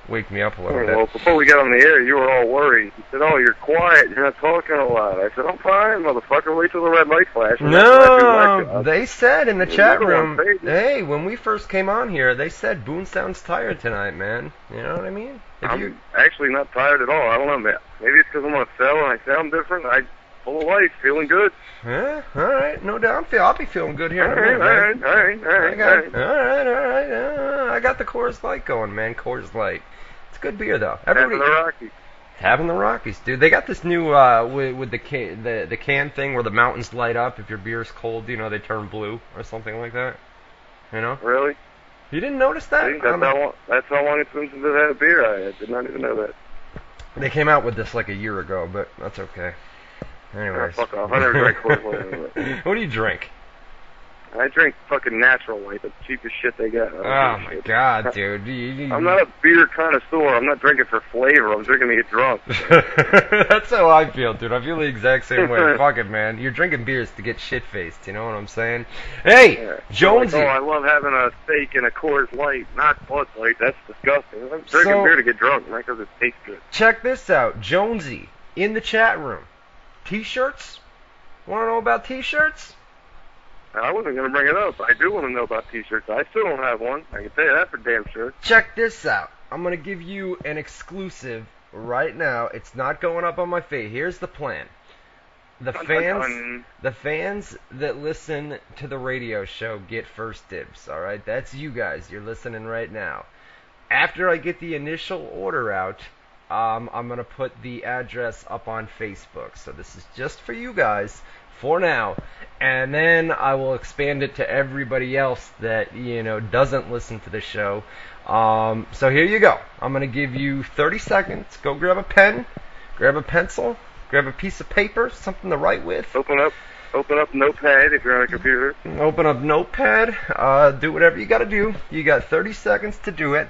wake me up a little bit. Well, before we got on the air, you were all worried. You said, "Oh, you're quiet. You're not talking a lot." I said, "I'm fine, motherfucker. Wait till the red light flashes." No, they said in the chat room, hey, when we first came on here, they said Boone sounds tired tonight, man. You know what I mean? I'm actually not tired at all. I don't know, man. Maybe it's because I'm on a cell and I sound different. I'm full of life, feeling good. Yeah, all right. No doubt. I'll be feeling good here in a minute, man. All right. I got the Coors Light going, man. Coors Light. It's a good beer, though. Having the Rockies. Having the Rockies, dude. They got this new with the can thing where the mountains light up. If your beer's cold, they turn blue or something like that. Really? You didn't notice that? That's how long it's been since I've had a beer. I did not even know that. They came out with this like a year ago, but that's okay. Anyways. Fuck off. I never drank Coors Light. What do you drink? I drink fucking Natural Light, the cheapest shit they got. Oh my god, dude. I'm not a beer connoisseur. I'm not drinking for flavor. I'm drinking to get drunk. That's how I feel, dude. I feel the exact same way. Fuck it, man. You're drinking beers to get shit-faced, you know what I'm saying? Hey, Jonesy. I love having a steak and a Coors Light, not Bud Light. That's disgusting. I'm drinking beer to get drunk, not because it tastes good. Check this out. Jonesy, in the chat room. T-shirts? Want to know about T-shirts? I wasn't going to bring it up. I do want to know about T-shirts. I still don't have one. I can tell you that for damn sure. Check this out. I'm going to give you an exclusive right now. It's not going up on my feed. Here's the plan. The fans that listen to the radio show get first dibs, all right? That's you guys. You're listening right now. After I get the initial order out, I'm going to put the address up on Facebook. So this is just for you guys for now, and then I will expand it to everybody else that doesn't listen to the show. So here you go. I'm going to give you 30 seconds. Go grab a pen, grab a pencil, grab a piece of paper, something to write with. Open up Notepad if you're on a computer. Open up Notepad. Do whatever you got to do. You got 30 seconds to do it,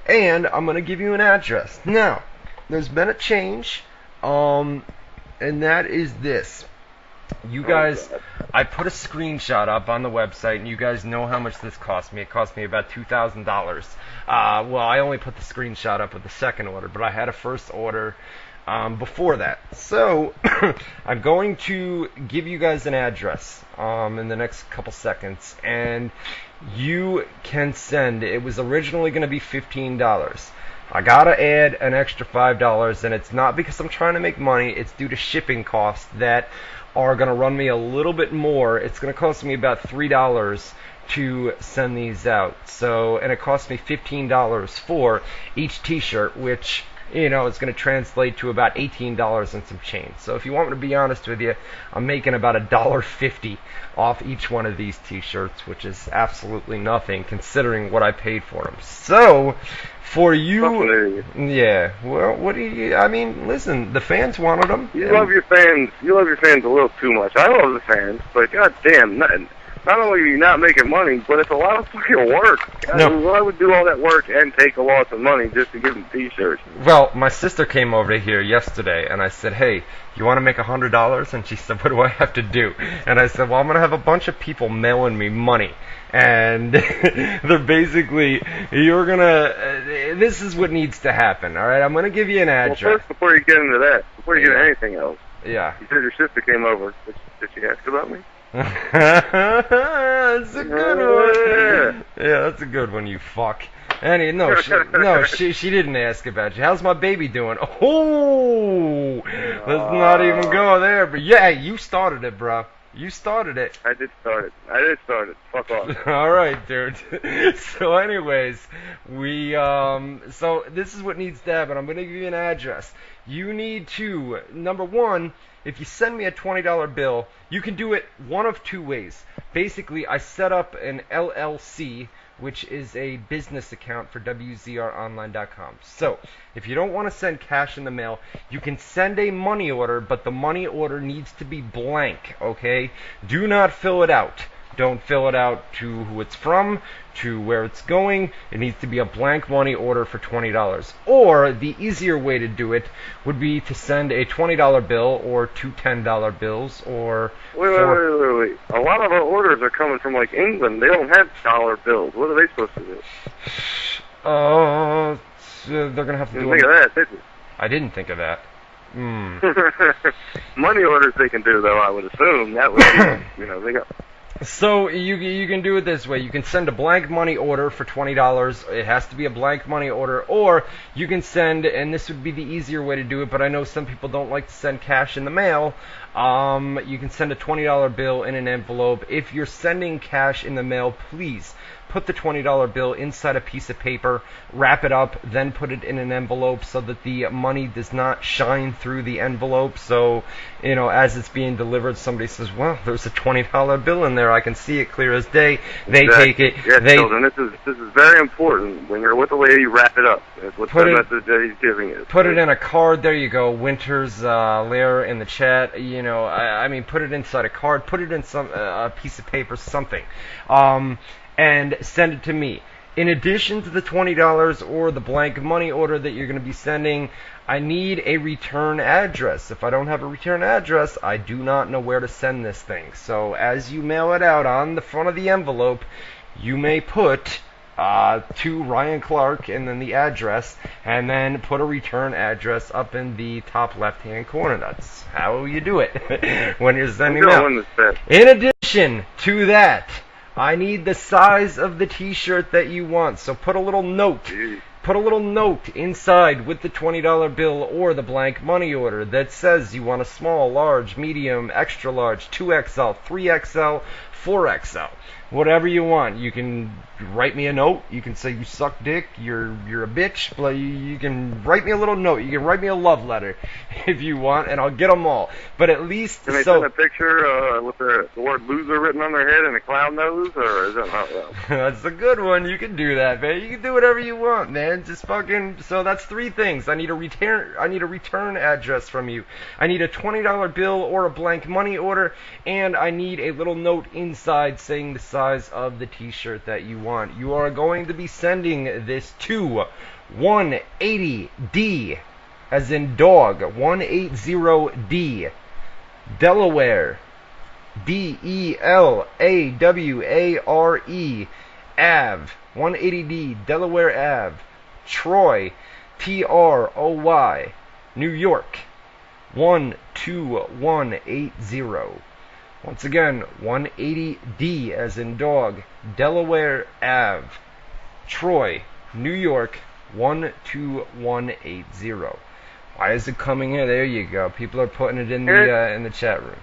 and I'm going to give you an address. Now, there's been a change, and that is this. You guys, I put a screenshot up on the website, and you guys know how much this cost me. It cost me about $2,000. Well, I only put the screenshot up with the second order, but I had a first order before that. So, I'm going to give you guys an address in the next couple seconds, and you can send. It was originally going to be $15. I gotta add an extra $5, and it's not because I'm trying to make money. It's due to shipping costs that are going to run me a little bit more. It's going to cost me about $3 to send these out. So, and it costs me $15 for each T-shirt, which, is going to translate to about $18 and some change. So if you want me to be honest with you, I'm making about $1.50 off each one of these T-shirts, which is absolutely nothing considering what I paid for them. So, for you, yeah. Well, what do you? I mean, listen, the fans wanted them. You love your fans. You love your fans a little too much. I love the fans, but goddamn, not only are you not making money, but it's a lot of fucking work. No. I would do all that work and take a loss of money just to give them T-shirts. Well, my sister came over here yesterday, and I said, "Hey, you want to make $100?" And she said, "What do I have to do?" And I said, "Well, I'm going to have a bunch of people mailing me money." And they're basically, this is what needs to happen, all right? I'm going to give you an address. Well, first, before you get into that, before you get into anything else, yeah. You said your sister came over. Did she ask about me? That's a good one. Yeah, that's a good one, you fuck. She didn't ask about you. How's my baby doing? Oh, let's not even go there. But yeah, you started it, bro. You started it. I did start it. Fuck off. All right, dude. So anyways, so this is what needs to happen. I'm going to give you an address. You need to, number one, if you send me a $20 bill, you can do it one of two ways. Basically, I set up an LLC, which is a business account for WZROnline.com. So, if you don't want to send cash in the mail, you can send a money order, but the money order needs to be blank, okay? Do not fill it out. Don't fill it out to who it's from, to where it's going. It needs to be a blank money order for $20. Or the easier way to do it would be to send a $20 bill or two $10 bills or... Wait. A lot of our orders are coming from, like, England. They don't have dollar bills. What are they supposed to do? So they're going to have to do... Think of that, didn't you? I didn't think of that. Money orders they can do, though, I would assume. That would be, they got... So you can do it this way. You can send a blank money order for $20. It has to be a blank money order. Or you can send, and this would be the easier way to do it, but I know some people don't like to send cash in the mail. You can send a $20 bill in an envelope. If you're sending cash in the mail, please put the $20 bill inside a piece of paper, wrap it up, then put it in an envelope so that the money does not shine through the envelope. So, as it's being delivered, somebody says, well, there's a $20 bill in there. I can see it clear as day. They take it. Yes, children, this is very important. When you're with a lady, wrap it up. That's what the message that he's giving is. Put it in a card. There you go. Winter's lair in the chat. I mean, put it inside a card. Put it in a piece of paper, something. And send it to me. In addition to the $20 or the blank money order that you're going to be sending, I need a return address. If I don't have a return address, I do not know where to send this thing. So as you mail it out on the front of the envelope, you may put to Ryan Clark and then the address, and then put a return address up in the top left-hand corner. That's how you do it when you're sending mail. In addition to that, I need the size of the t-shirt that you want. So put a little note. Put a little note inside with the $20 bill or the blank money order that says you want a small, large, medium, extra large, 2XL, 3XL, 4XL. Whatever you want. You can write me a note. You can say you suck dick, you're a bitch. But you can write me a little note. You can write me a love letter if you want, and I'll get them all. But at least... Can they send a picture with the word loser written on their head and a clown nose, or is that not well? That's a good one. You can do that, man. You can do whatever you want, man. Just fucking... So that's three things. I need a return address from you. I need a $20 bill or a blank money order, and I need a little note inside saying the size of the t-shirt that you want. You are going to be sending this to 180D, as in dog, 180D, Delaware, Delaware, Ave, 180D, Delaware Ave, Troy, Troy, New York, 12180. Once again, 180D as in dog, Delaware Ave, Troy, New York, 12180. Why is it coming in? There you go. People are putting it in the chat room.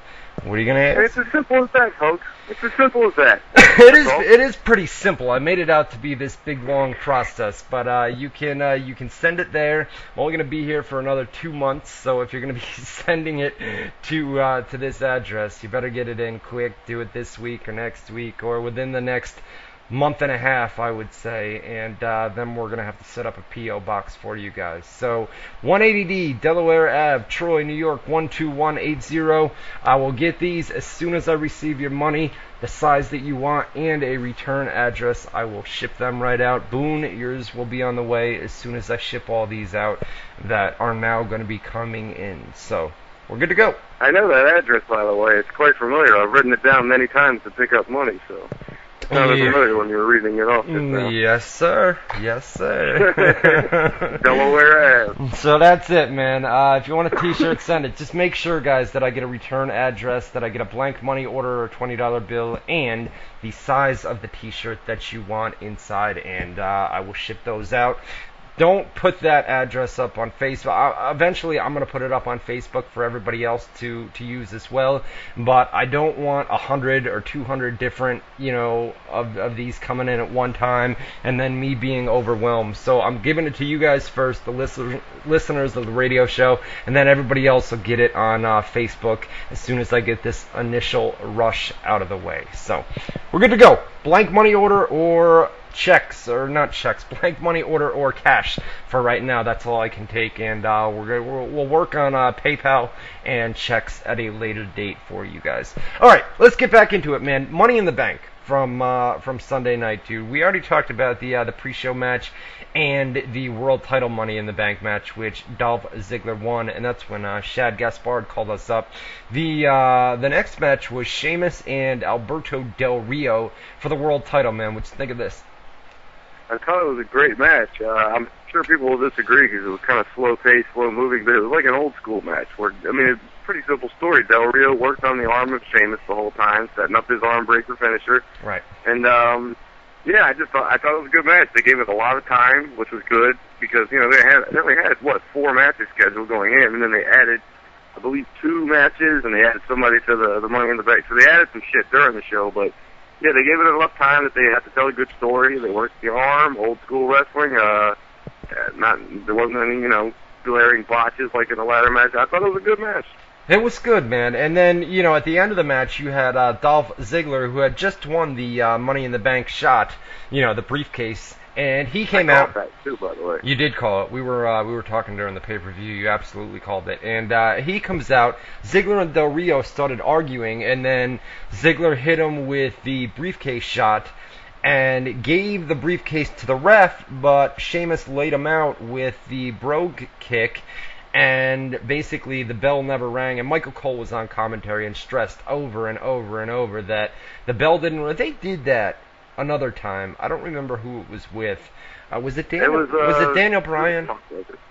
What are you gonna ask? It's as simple as that, folks. It's as simple as that. It is pretty simple. I made it out to be this big long process, but you can send it there. I'm only gonna be here for another 2 months, so if you're gonna be sending it to this address, you better get it in quick. Do it this week or next week or within the next month and a half, I would say, and then we're going to have to set up a P.O. box for you guys. So 180D, Delaware Ave, Troy, New York, 12180. I will get these as soon as I receive your money, the size that you want, and a return address. I will ship them right out. Boone, yours will be on the way as soon as I ship all these out that are now going to be coming in. So we're good to go. I know that address, by the way. It's quite familiar. I've written it down many times to pick up money, so... Sounded familiar when you were reading it off just now. Yes, sir. Yes, sir. Delaware Ave. So that's it, man. If you want a t-shirt, send it. Just make sure, guys, that I get a return address, that I get a blank money order or $20 bill, and the size of the t-shirt that you want inside, and I will ship those out. Don't put that address up on Facebook. Eventually, I'm going to put it up on Facebook for everybody else to use as well. But I don't want 100 or 200 different, of these coming in at one time, and then me being overwhelmed. So I'm giving it to you guys first, the listeners of the radio show, and then everybody else will get it on Facebook as soon as I get this initial rush out of the way. So we're good to go. Blank money order or checks, or not checks, blank money order or cash for right now. That's all I can take, and we'll work on PayPal and checks at a later date for you guys. All right, let's get back into it, man. Money in the Bank from Sunday night, dude. We already talked about the pre-show match and the world title Money in the Bank match, which Dolph Ziggler won, and that's when Shad Gaspard called us up. The next match was Sheamus and Alberto Del Rio for the world title, man. What you think of this? I thought it was a great match. I'm sure people will disagree because it was kind of slow-paced, slow-moving, but it was like an old-school match. Where, I mean, it's a pretty simple story. Del Rio worked on the arm of Sheamus the whole time, setting up his arm breaker finisher. Right. And, yeah, I thought it was a good match. They gave it a lot of time, which was good, because, you know, they only had, 4 matches scheduled going in, and then they added, I believe, 2 matches, and they added somebody to the Money in the Bank. So they added some shit during the show, but yeah, they gave it enough time that they had to tell a good story. They worked the arm, old school wrestling. There wasn't any, you know, glaring botches like in the ladder match. I thought it was a good match. It was good, man. And then, you know, at the end of the match, you had Dolph Ziggler, who had just won the Money in the Bank shot, you know, the briefcase. And he came out. I called that too, by the way. You did call it. We were talking during the pay-per-view. You absolutely called it. And he comes out. Ziggler and Del Rio started arguing, and then Ziggler hit him with the briefcase shot and gave the briefcase to the ref, but Sheamus laid him out with the brogue kick, and basically the bell never rang. And Michael Cole was on commentary and stressed over and over and over that the bell didn't ring. They did that another time. I don't remember who it was with. Was it Daniel? Was it Daniel Bryan? I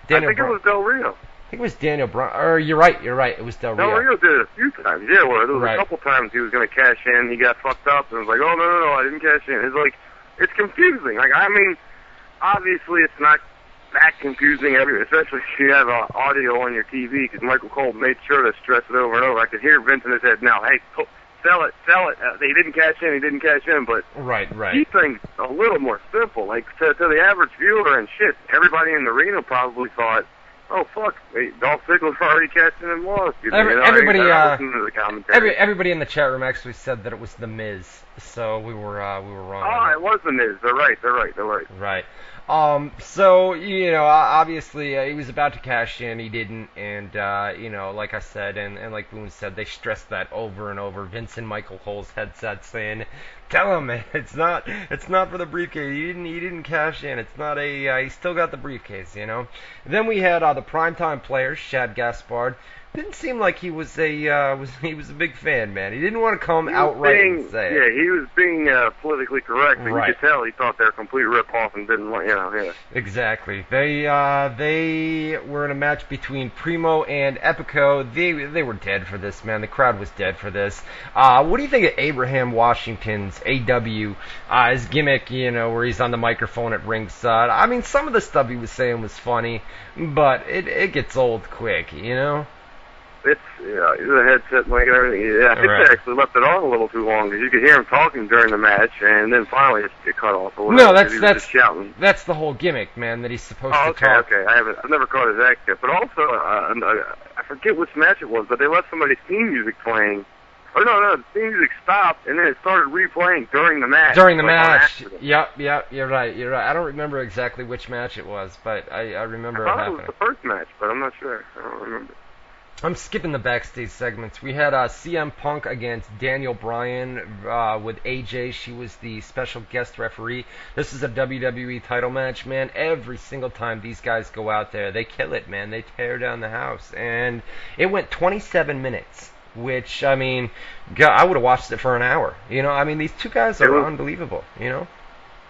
think it was Del Rio. I think it was Daniel Bryan. Or you're right. It was Del Rio. Del Rio did it a few times. Yeah, where there was a couple times he was going to cash in. He got fucked up and was like, "Oh no, I didn't cash in." It's like, it's confusing. Like, I mean, obviously it's not that confusing, especially if you have audio on your TV, because Michael Cole made sure to stress it over and over. I could hear Vince in his head now, "Hey, sell it. He didn't cash in, but right. Keep things a little more simple. Like, to the average viewer and shit, everybody in the arena probably thought, oh, fuck, Dolph Ziggler already cashed in and lost. Everybody in the chat room actually said that it was The Miz, so we were wrong. Oh, it was The Miz. They're right. Right. So, you know, obviously he was about to cash in, he didn't, and, you know, like I said, and like Boone said, they stressed that over and over. Vince and Michael Cole's headset saying, tell him, it's not for the briefcase, he didn't cash in, it's not he still got the briefcase, you know. And then we had the primetime players, Shad Gaspard. Didn't seem like he was a big fan, man. He didn't want to come outright and say it. Yeah, he was being politically correct, but you could tell he thought they were a complete rip-off and didn't want, yeah. Exactly. They were in a match between Primo and Epico. They were dead for this, man. The crowd was dead for this. What do you think of Abraham Washington's AW, his gimmick, you know, where he's on the microphone at ringside? I mean, some of the stuff he was saying was funny, but it gets old quick, you know? It's, the headset mic and everything. Yeah, I think they actually left it on a little too long, because you could hear him talking during the match, and then finally it cut off. Or whatever, that's shouting. That's the whole gimmick, man, that he's supposed to talk. Okay. I've never caught his act yet. But also, I forget which match it was, but they left somebody's theme music playing. Oh, no, the theme music stopped, and then it started replaying during the match. During the match. Yep, you're right. I don't remember exactly which match it was, but I remember it happening. I thought it was the first match, but I'm not sure. I don't remember. I'm skipping the backstage segments. We had CM Punk against Daniel Bryan with AJ. She was the special guest referee. This is a WWE title match, man. Every single time these guys go out there, they kill it, man. They tear down the house. And it went 27 minutes, which, I mean, God, I would have watched it for an hour. You know, I mean, these two guys are unbelievable, you know?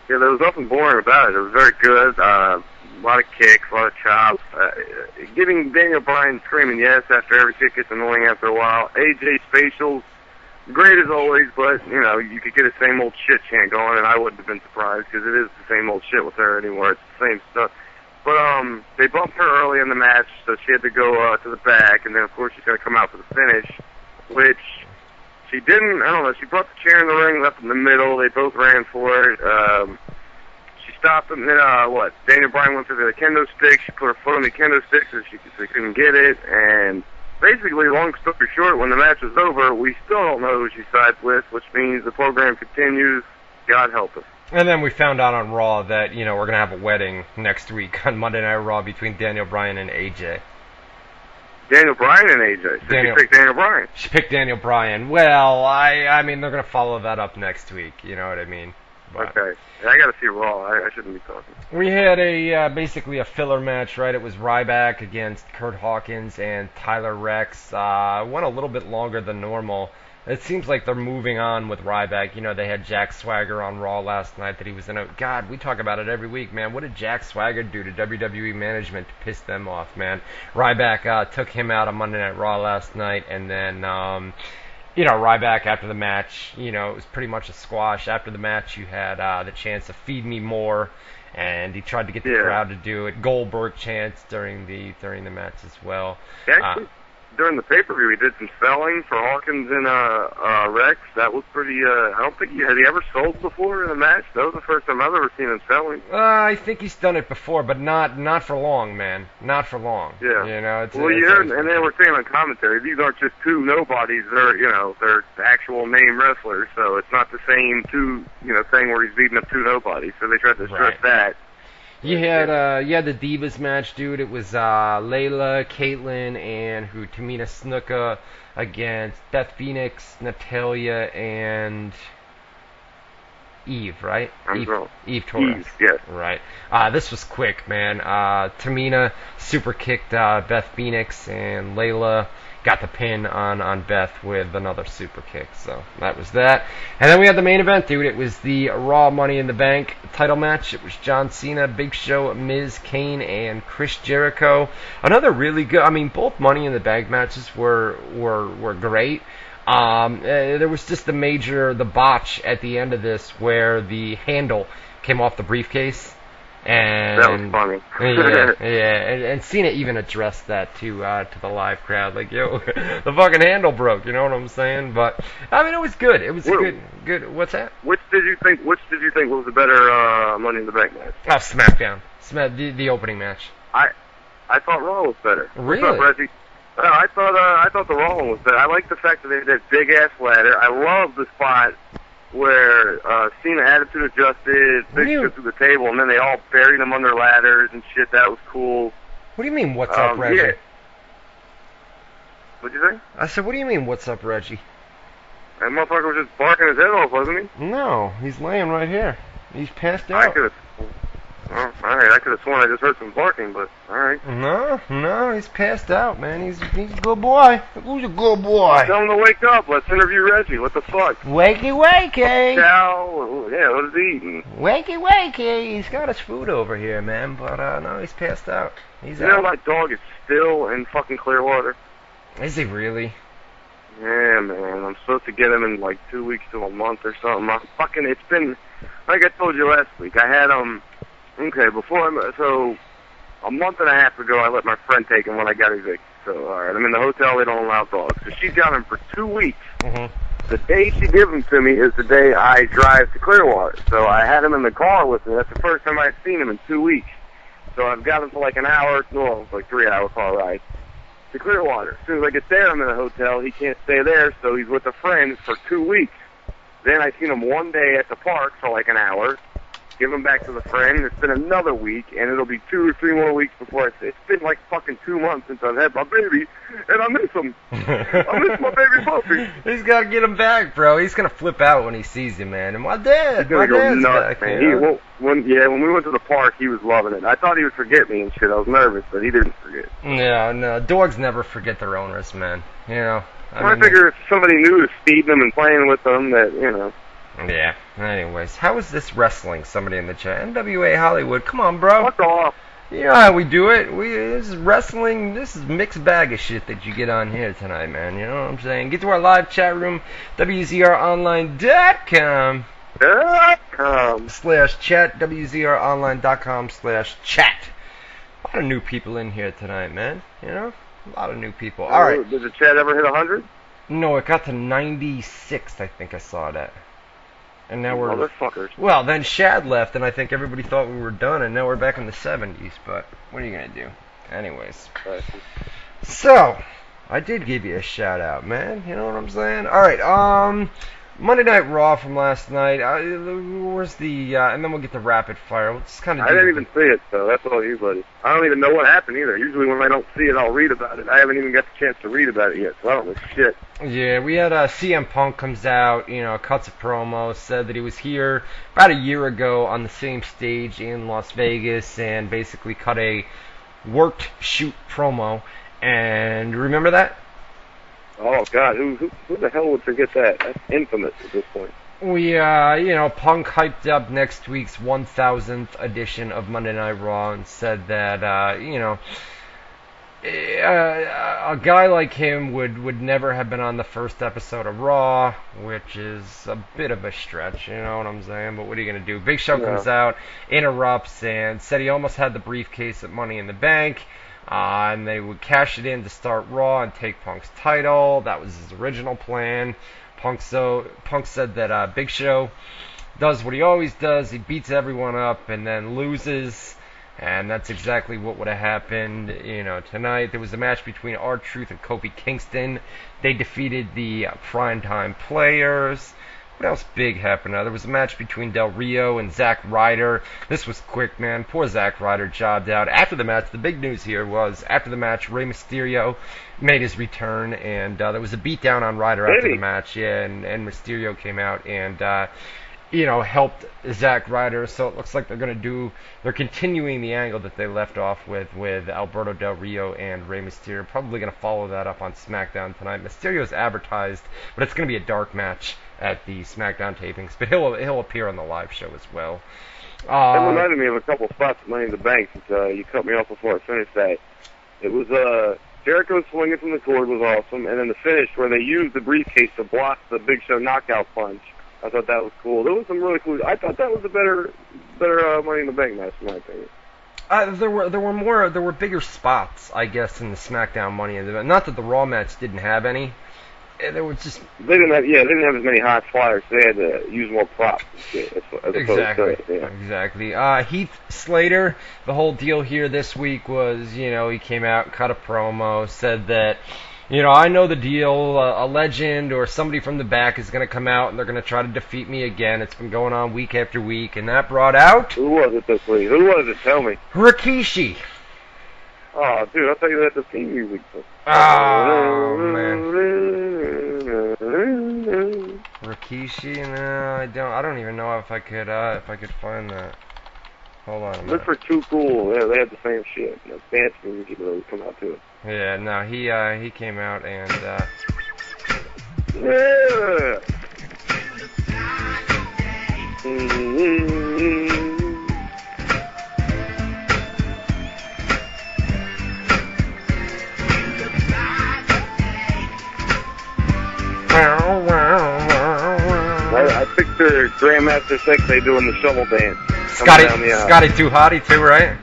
Yeah, there was nothing boring about it. It was very good. A lot of kicks, a lot of chops. Giving Daniel Bryan screaming yes after every kick gets annoying after a while. AJ's facials, great as always, but, you know, you could get the same old shit chant going, and I wouldn't have been surprised, because it is the same old shit with her anymore. It's the same stuff. But they bumped her early in the match, so she had to go to the back, and then, of course, she's going to come out for the finish, which she didn't. I don't know. She brought the chair in the ring, left in the middle. They both ran for it. She stopped him, and then, Daniel Bryan went for the kendo stick. She put her foot on the kendo stick so she couldn't get it, and basically, long story short, when the match was over, we still don't know who she sides with, which means the program continues. God help us. And then we found out on Raw that, we're going to have a wedding next week on Monday Night Raw between Daniel Bryan and AJ. Daniel Bryan and AJ. So she picked Daniel Bryan. She picked Daniel Bryan. Well, I mean, they're going to follow that up next week. You know what I mean? But okay. I got to see Raw. I shouldn't be talking. We had basically a filler match, right? It was Ryback against Kurt Hawkins and Tyler Rex. Went a little bit longer than normal. It seems like they're moving on with Ryback. They had Jack Swagger on Raw last night that he was in a... God, we talk about it every week, man. What did Jack Swagger do to WWE management to piss them off, man? Ryback took him out on Monday Night Raw last night, and then, Ryback after the match, it was pretty much a squash. After the match, you had the chance to feed me more, and he tried to get the crowd to do it. Goldberg chants during the match as well. Actually, during the pay-per-view, he did some selling for Hawkins and Rex. That was pretty... I don't think had he ever sold before in a match? That was the first time I've ever seen him selling. I think he's done it before, but not for long, man. Not for long. Yeah. You heard, and they were saying on commentary, these aren't just two nobodies. They're actual name wrestlers. So it's not the same thing where he's beating up two nobodies. So they tried to stress that. You had the Divas match, dude. It was Layla, Caitlyn, and Tamina Snuka against Beth Phoenix, Natalya, and Eve, right? Eve Torres. Eve, yes. Right. This was quick, man. Tamina super kicked Beth Phoenix, and Layla got the pin on Beth with another super kick. So that was that. And then we had the main event, dude. It was the Raw Money in the Bank title match. It was John Cena, Big Show, Miz, Kane, and Chris Jericho. Another really good... I mean, both Money in the Bank matches were great. There was just the botch at the end of this where the handle came off the briefcase. And that was funny. and Cena even addressed that to the live crowd, like, yo, the fucking handle broke, you know what I'm saying? But I mean, it was good. It was good. What's that? Which did you think was the better Money in the Bank match? Oh, SmackDown. The opening match. I thought Raw was better. Really? What's up, Reggie? I thought the Raw one was better. I like the fact that they had that big ass ladder. I love the spot where Cena attitude adjusted, Big Show through the table, and then they all buried him under ladders and shit. That was cool. What do you mean, what's up, Reggie? Yeah. What'd you say? I said, what do you mean, what's up, Reggie? That motherfucker was just barking his head off, wasn't he? No, he's laying right here. He's passed out. Alright, I could have sworn I just heard some barking, but alright. No, he's passed out, man. He's a good boy. Who's a good boy? Tell him to wake up. Let's interview Reggie. What the fuck? Wakey. Cow. Yeah, what is he eating? Wakey. He's got his food over here, man, but no, he's passed out. He's out. My dog is still in fucking Clearwater. Is he really? Yeah, man. I'm supposed to get him in like 2 weeks to a month or something. It's been, like I told you last week, I had so a month and a half ago, I let my friend take him when I got evicted. So, alright, I'm in the hotel, they don't allow dogs. So she's got him for 2 weeks. Mm-hmm. The day she gives him to me is the day I drive to Clearwater. So I had him in the car with me. That's the first time I've seen him in 2 weeks. So I've got him for like an hour, it's like 3 hour car ride to Clearwater. As soon as I get there, I'm in the hotel. He can't stay there, so he's with a friend for 2 weeks. Then I seen him one day at the park for like an hour. Give him back to the friend. It's been another week, and it'll be 2 or 3 more weeks before it's been like fucking 2 months since I've had my baby, and I miss him. I miss my baby puppy. He's got to get him back, bro. He's gonna flip out when he sees him, man. And my dad's nuts, back, man. When we went to the park, he was loving it. I thought he would forget me and shit. I was nervous, but he didn't forget. Yeah, no, dogs never forget their owners, man. I figure if somebody new is feeding them and playing with them, that Yeah. Anyways, how is this wrestling? Somebody in the chat. NWA Hollywood. Come on, bro. Fuck off. You know how we do it. This is wrestling. This is mixed bag of shit that you get on here tonight, man. You know what I'm saying? Get to our live chat room, WZROnline.com. /chat, WZROnline.com/chat. A lot of new people in here tonight, man. A lot of new people. All right. Did the chat ever hit 100? No, it got to 96. I think I saw that. And now we're... Motherfuckers. Well, then Shad left, and I think everybody thought we were done, and now we're back in the 70s, but what are you going to do? Anyways. So, I did give you a shout-out, man. You know what I'm saying? Alright, Monday Night Raw from last night. Where's the? And then we'll get the rapid fire. We'll just kind of. I didn't even see it, so that's all you, buddy. I don't even know what happened either. Usually when I don't see it, I'll read about it. I haven't even got the chance to read about it yet, so I don't know shit. Yeah, we had CM Punk comes out, cuts a promo, said that he was here about a year ago on the same stage in Las Vegas, and basically cut a worked shoot promo. And remember that? Oh, God, who the hell would forget that? That's infamous at this point. We, Punk hyped up next week's 1000th edition of Monday Night Raw and said that, a guy like him would never have been on the first episode of Raw, which is a bit of a stretch, you know what I'm saying? But what are you going to do? Big Show comes out, interrupts, and said he almost had the briefcase at Money in the Bank. And they would cash it in to start Raw and take Punk's title. That was his original plan. Punk said that Big Show does what he always does. He beats everyone up and then loses. And that's exactly what would have happened, tonight. There was a match between R-Truth and Kofi Kingston. They defeated the Primetime Players. What else big happened? There was a match between Del Rio and Zack Ryder. This was quick, man. Poor Zack Ryder jobbed out. After the match, the big news here was, after the match, Rey Mysterio made his return, and there was a beatdown on Ryder after the match, and Mysterio came out and, helped Zack Ryder. So it looks like they're continuing the angle that they left off with Alberto Del Rio and Rey Mysterio. Probably going to follow that up on SmackDown tonight. Mysterio's advertised, but it's going to be a dark match at the SmackDown tapings, but he'll appear on the live show as well. That reminded me of a couple spots at Money in the Bank. You cut me off before I finished that. It was Jericho swinging from the cord was awesome, and then the finish where they used the briefcase to block the Big Show knockout punch. I thought that was cool. There was some really cool. I thought that was a better Money in the Bank match, in my opinion. There were bigger spots, I guess, in the SmackDown Money in the Bank. Not that the Raw match didn't have any. There was just they didn't have as many high flyers. They had to use more props as exactly. Heath Slater, the whole deal here this week was, he came out, cut a promo, said that, I know the deal. A legend or somebody from the back is going to come out and they're going to try to defeat me again. It's been going on week after week, and that brought out. Who was it this week? Who was it? Tell me. Rikishi. Oh, dude, I thought you had the theme music. Oh, man. Rikishi? No, I don't even know if I could find that. Hold on a minute. Look for Too Cool. Yeah, they had the same shit. Dance music would come out to it. Yeah, no, he came out and yeah. I picture Grandmaster Sexay doing the shovel dance. Scotty Too Hottie too, right?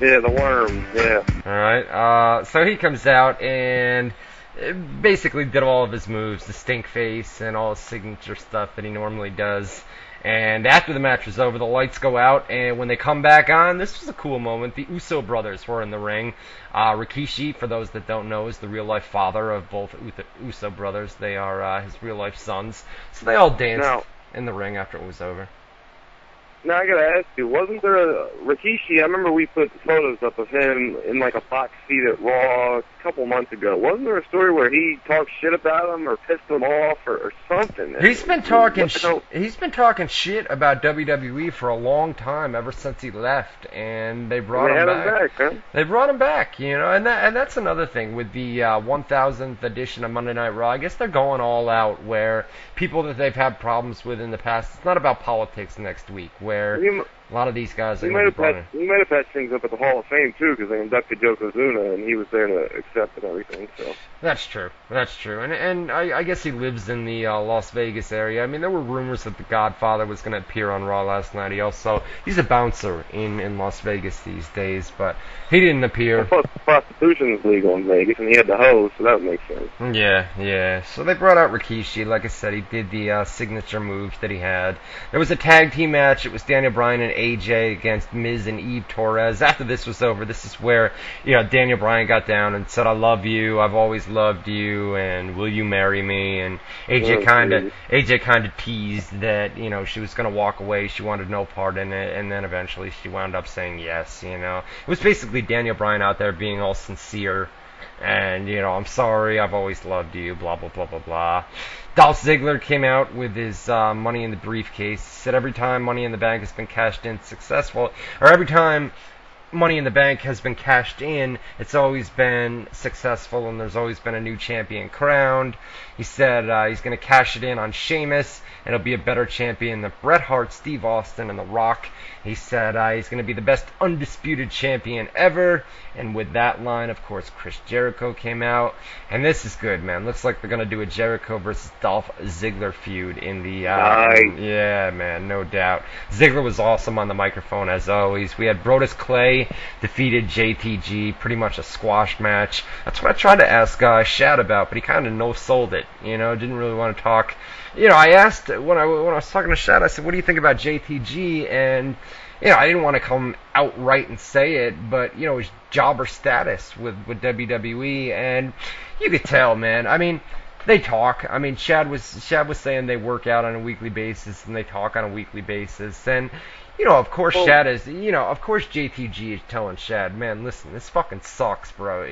Yeah, the worm, yeah. Alright, so he comes out and basically did all of his moves, the stink face and all his signature stuff that he normally does. And after the match was over, the lights go out, and when they come back on, this was a cool moment. The Uso brothers were in the ring. Rikishi, for those that don't know, is the real-life father of both Uso brothers. They are his real-life sons. So they all danced in the ring after it was over. Now, I gotta ask you, wasn't there a Rikishi? I remember we put photos up of him in like a box seat at Raw a couple months ago. Wasn't there a story where he talked shit about him or pissed him off or something? He's been talking shit about WWE for a long time, ever since he left, and they brought him back. They brought him back, and that's another thing with the 1000th edition of Monday Night Raw. I guess they're going all out where people that they've had problems with in the past. It's not about politics next week. Where a lot of these guys are going to be brought in. We might have patched things up at the Hall of Fame, too, because they inducted Yokozuna, and he was there to accept and everything. So That's true. And I guess he lives in the Las Vegas area. I mean, there were rumors that the Godfather was going to appear on Raw last night. He's a bouncer in Las Vegas these days, but he didn't appear. Well, plus, prostitution is legal in Vegas, and he had the hose, so that would make sense. Yeah. So they brought out Rikishi. Like I said, he did the signature moves that he had. There was a tag team match. It was Daniel Bryan and AJ against Miz and Eve Torres. After this was over, this is where, Daniel Bryan got down and said, I love you, I've always loved you, and will you marry me? And AJ kind of teased that, she was going to walk away, she wanted no part in it, and then eventually she wound up saying yes, It was basically Daniel Bryan out there being all sincere, and, I'm sorry, I've always loved you, blah, blah, blah, blah, blah. Dolph Ziggler came out with his Money in the Briefcase. He said every time Money in the Bank has been cashed in successful, or every time Money in the Bank has been cashed in, it's always been successful, and there's always been a new champion crowned. He said he's going to cash it in on Sheamus, and he'll be a better champion than Bret Hart, Steve Austin, and The Rock. He said he's going to be the best undisputed champion ever. And with that line, of course, Chris Jericho came out. And this is good, man. Looks like they're going to do a Jericho versus Dolph Ziggler feud in the... Yeah, man, no doubt. Ziggler was awesome on the microphone, as always. We had Brodus Clay defeated JTG, pretty much a squash match. That's what I tried to ask Shad about, but he kind of no-sold it, didn't really want to talk. I asked, when I was talking to Shad, I said, what do you think about JTG? And, I didn't want to come outright and say it, but, his jobber status with WWE, and you could tell, man. I mean, they talk. I mean, Shad was saying they work out on a weekly basis, and they talk on a weekly basis, and, of course Shad is, of course JTG is telling Shad, man, listen, this fucking sucks, bro,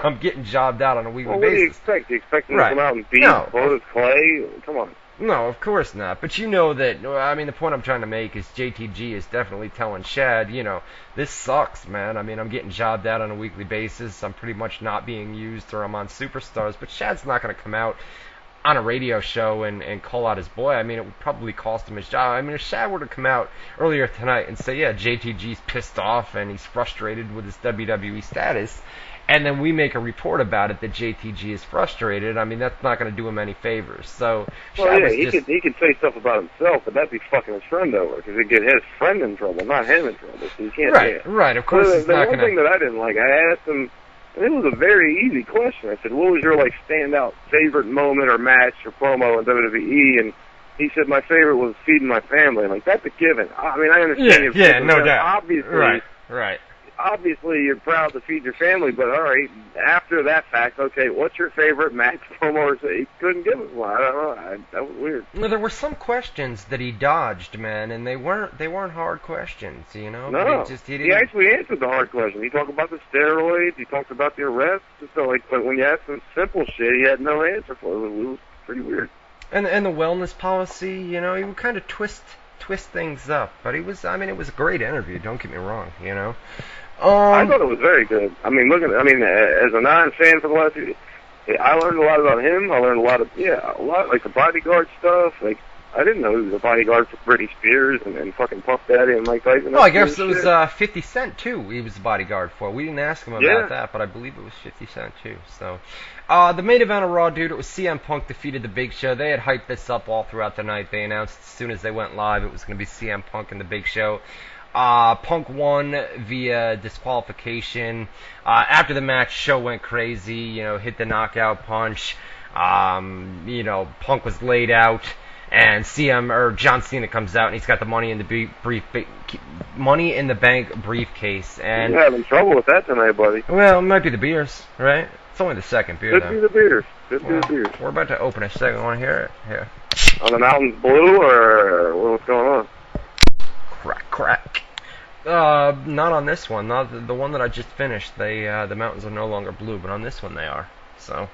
I'm getting jobbed out on a weekly basis. What do you expect? Do you expect him to come out and beat Brodus Clay? Come on. No, of course not. But the point I'm trying to make is JTG is definitely telling Shad, this sucks, man. I mean, I'm getting jobbed out on a weekly basis. I'm pretty much not being used, or I'm on Superstars. But Shad's not going to come out on a radio show and call out his boy. I mean, it would probably cost him his job. I mean, if Shad were to come out earlier tonight and say, yeah, JTG's pissed off and he's frustrated with his WWE status, and then we make a report about it that JTG is frustrated, I mean, that's not going to do him any favors. So, he could say stuff about himself, but that'd be fucking his friend over, because it'd get his friend in trouble, not him in trouble. So you can't say it. Right, of course it's not going to... The one thing that I didn't like, I asked him, and it was a very easy question. I said, what was your, standout favorite moment or match or promo in WWE? And he said, my favorite was feeding my family. I'm like, that's a given. I mean, I understand. Yeah, no doubt. Obviously, right. Obviously, you're proud to feed your family, but all right, after that fact, okay, what's your favorite match promo? He couldn't give us one. I don't know. That was weird. Well, there were some questions that he dodged, man, and they weren't hard questions, No, he actually answered the hard questions. He talked about the steroids. He talked about the arrests. So, but when you asked him simple shit, he had no answer for it. It was pretty weird. And the wellness policy, he would kind of twist things up, but it was a great interview. Don't get me wrong, I thought it was very good. I mean, as a non-fan for the last few, I learned a lot about him. I learned a lot like the bodyguard stuff. Like, I didn't know he was a bodyguard for Britney Spears and fucking Puff Daddy and Mike Tyson. Well, I guess it was 50 Cent, too, he was a bodyguard for. We didn't ask him about that, but I believe it was 50 Cent, too. So, the main event of Raw, dude, it was CM Punk defeated The Big Show. They had hyped this up all throughout the night. They announced as soon as they went live it was going to be CM Punk and The Big Show. Punk won via disqualification. After the match, Show went crazy, hit the knockout punch. Punk was laid out, and John Cena comes out, and he's got the Money in the Bank briefcase. And you're having trouble with that tonight, buddy. Well, it might be the beers, right? It's only the second beer, Could be the beers. We're about to open a second one here. Here. On the Mountain's Blue, or what's going on? Crack. Not on this one. Not the one that I just finished. The mountains are no longer blue, but on this one they are. So,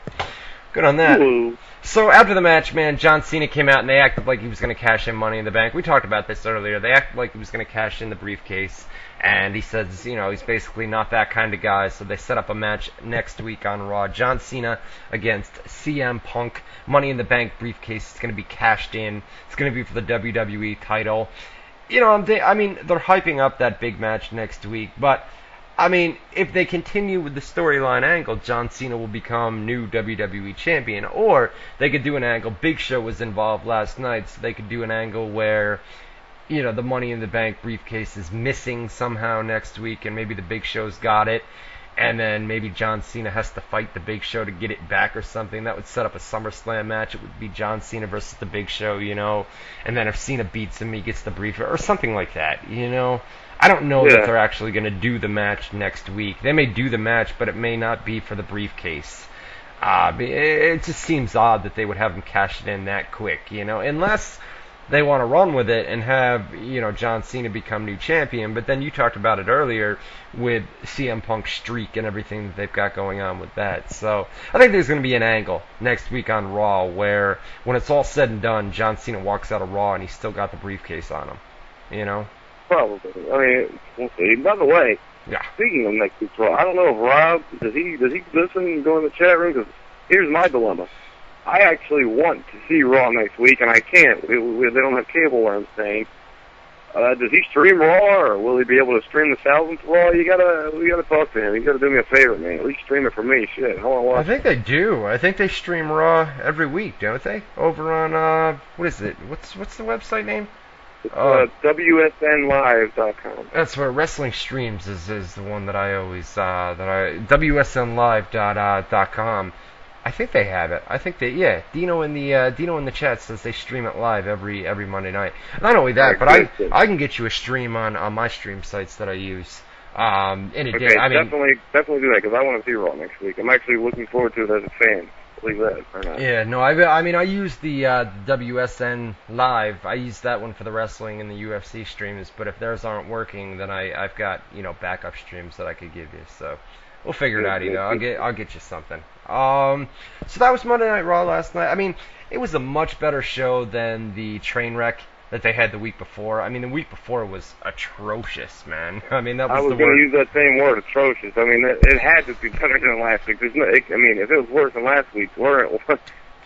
good on that. Ooh. So after the match, man, John Cena came out and they acted like he was going to cash in Money in the Bank. We talked about this earlier. They acted like he was going to cash in the briefcase, and he says, he's basically not that kind of guy. So they set up a match next week on Raw. John Cena against CM Punk. Money in the Bank briefcase is going to be cashed in. It's going to be for the WWE title. They're hyping up that big match next week, but, if they continue with the storyline angle, John Cena will become new WWE champion, or they could do an angle, Big Show was involved last night, so they could do an angle where, the Money in the Bank briefcase is missing somehow next week, and maybe the Big Show's got it, and then maybe John Cena has to fight the Big Show to get it back or something. That would set up a SummerSlam match. It would be John Cena versus the Big Show, and then if Cena beats him, he gets the brief, or something like that, I don't know that they're actually going to do the match next week. They may do the match, but it may not be for the briefcase. It just seems odd that they would have him cash it in that quick, unless they want to run with it and have, John Cena become new champion. But then you talked about it earlier with CM Punk's streak and everything that they've got going on with that. So I think there's going to be an angle next week on Raw where, when it's all said and done, John Cena walks out of Raw and he's still got the briefcase on him, Probably. I mean, we'll see. By the way, speaking of next week's Raw, I don't know if Rob, does he listen and go in the chat room? Because here's my dilemma. I actually want to see Raw next week, and I can't. They don't have cable where I'm staying. Does he stream Raw, or will he be able to stream the 1000th Raw? We gotta talk to him. You gotta do me a favor, man. At least stream it for me. Shit, I want to watch. I think they do. I think they stream Raw every week, don't they? Over on what is it? What's the website name? WSNLive.com. That's where Wrestling Streams is the one that I always WSNLive.com. I think they have it. I think Dino in the chat says they stream it live every Monday night. Not only that, but I can get you a stream on my stream sites that I use. In a day. I mean, definitely do that, because I want to see Raw next week. I'm actually looking forward to it as a fan. Believe that or not. Yeah, no, I mean I use the WSN Live. I use that one for the wrestling and the UFC streams. But if theirs aren't working, then I've got backup streams that I could give you. So we'll figure it out. I'll get you something. So that was Monday Night Raw last night. I mean, it was a much better show than the train wreck that they had the week before. I mean, the week before was atrocious, man. I mean, that was the word. I was going to use that same word, atrocious. I mean, it had to be better than last week. If it was worse than last week,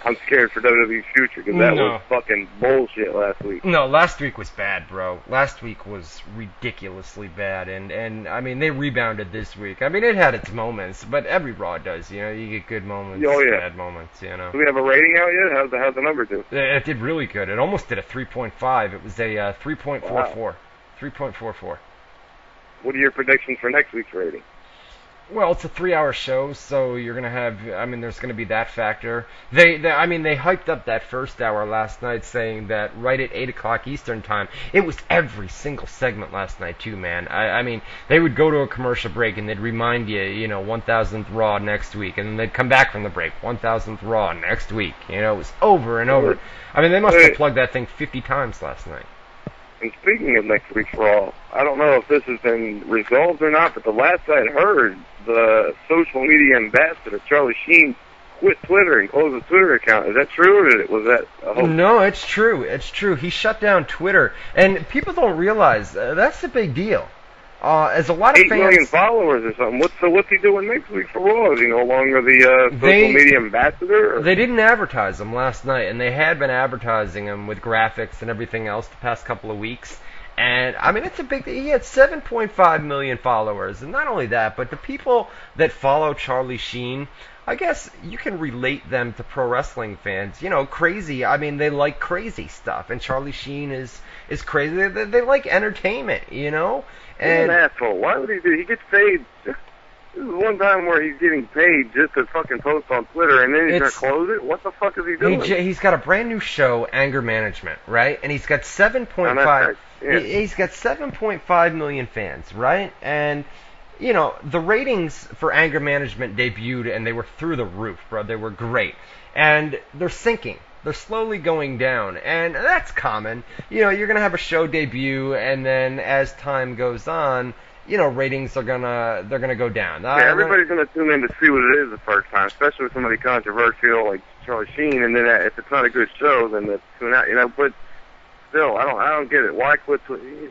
I'm scared for WWE's future, because that was fucking bullshit last week. No, last week was bad, bro. Last week was ridiculously bad, and I mean, they rebounded this week. I mean, it had its moments, but every Raw does, you get good moments, bad moments, Do we have a rating out yet? How's the number do? It did really good. It almost did a 3.5. It was a 3.44. Wow. 3.44. What are your predictions for next week's rating? Well, it's a 3-hour show, so you're going to have, there's going to be that factor. They hyped up that first hour last night, saying that right at 8 o'clock Eastern time, it was every single segment last night, too, man. I mean, they would go to a commercial break, and they'd remind you, 1000th Raw next week, and then they'd come back from the break, 1000th Raw next week. It was over and over. I mean, they must have plugged that thing 50 times last night. And speaking of next week's Raw, I don't know if this has been resolved or not, but the last I'd heard, the social media ambassador, Charlie Sheen, quit Twitter and closed his Twitter account. Is that true, or was that a hoax? No, it's true. It's true. He shut down Twitter, and people don't realize that's a big deal. As a lot of 8 fans, million followers or something. What's he doing next week for Raw? Is he no longer the social media ambassador? Or? They didn't advertise him last night, and they had been advertising him with graphics and everything else the past couple of weeks. And, I mean, it's a big thing. He had 7.5 million followers. And not only that, but the people that follow Charlie Sheen, I guess you can relate them to pro wrestling fans. Crazy. I mean, they like crazy stuff. And Charlie Sheen is crazy. They like entertainment, And, an asshole. Why would he do? He gets paid. This is one time where he's getting paid just to fucking post on Twitter, and then he's going to close it? What the fuck is he doing? He's got a brand new show, Anger Management, right? And he's got 7.5... He's got 7.5 million fans, right? And, the ratings for Anger Management debuted, and they were through the roof, bro. They were great. And they're sinking. They're slowly going down, and that's common. You're going to have a show debut, and then as time goes on, ratings are they're gonna go down. Everybody's going to tune in to see what it is the first time, especially with somebody controversial like Charlie Sheen, and then if it's not a good show, then they tune out, but still, I don't get it. Why quit?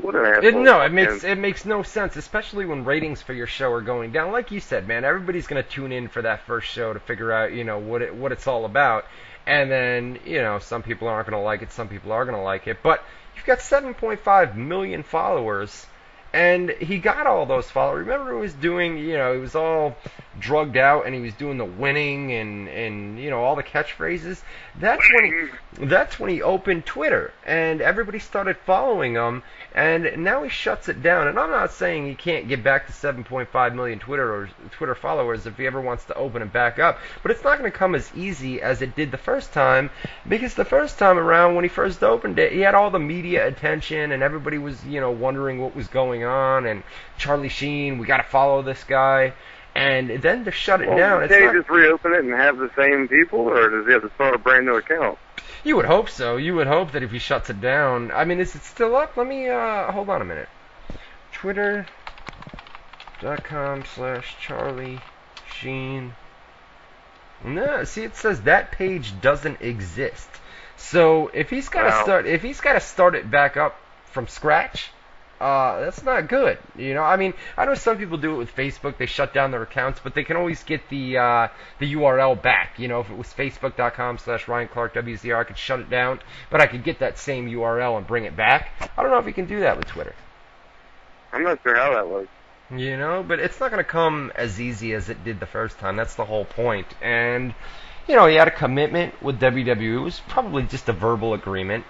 What an asshole! It makes no sense, especially when ratings for your show are going down. Like you said, man, everybody's going to tune in for that first show to figure out, what it's all about. And then, some people aren't going to like it, some people are going to like it. But you've got 7.5 million followers, And he got all those followers. Remember, he was doing, he was all drugged out, and he was doing the winning and all the catchphrases. That's when he opened Twitter, and everybody started following him. And now he shuts it down. And I'm not saying he can't get back to 7.5 million Twitter followers if he ever wants to open it back up. But it's not going to come as easy as it did the first time, because the first time around when he first opened it, he had all the media attention, and everybody was wondering what was going on. And Charlie Sheen, we got to follow this guy. And then to shut it down, can he just reopen it and have the same people, or does he have to start a brand new account? You would hope so. You would hope that if he shuts it down. I mean, is it still up? Let me, hold on a minute. Twitter.com/Charlie Sheen. No, see, it says that page doesn't exist. So if he's got to start it back up from scratch, that's not good. I mean, I know some people do it with Facebook. They shut down their accounts, but they can always get the URL back. If it was facebook.com/Ryan Clark WZR, I could shut it down, but I could get that same URL and bring it back. I don't know if you can do that with Twitter. I'm not sure how that works. But it's not going to come as easy as it did the first time. That's the whole point. And he had a commitment with WWE. It was probably just a verbal agreement,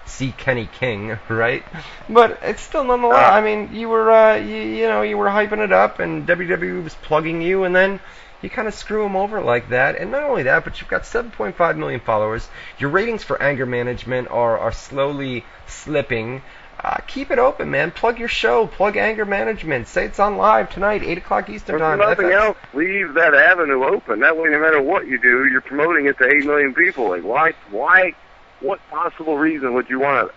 See Kenny King, right? But it's still nonetheless. I mean, you were, you were hyping it up, and WWE was plugging you, and then you kind of screw them over like that. And not only that, but you've got 7.5 million followers. Your ratings for anger management are slowly slipping. Keep it open, man. Plug your show. Plug anger management. Say it's on live tonight, 8 o'clock Eastern time. If nothing else, leave that avenue open. That way, no matter what you do, you're promoting it to 8 million people. Like, why, what possible reason would you want to,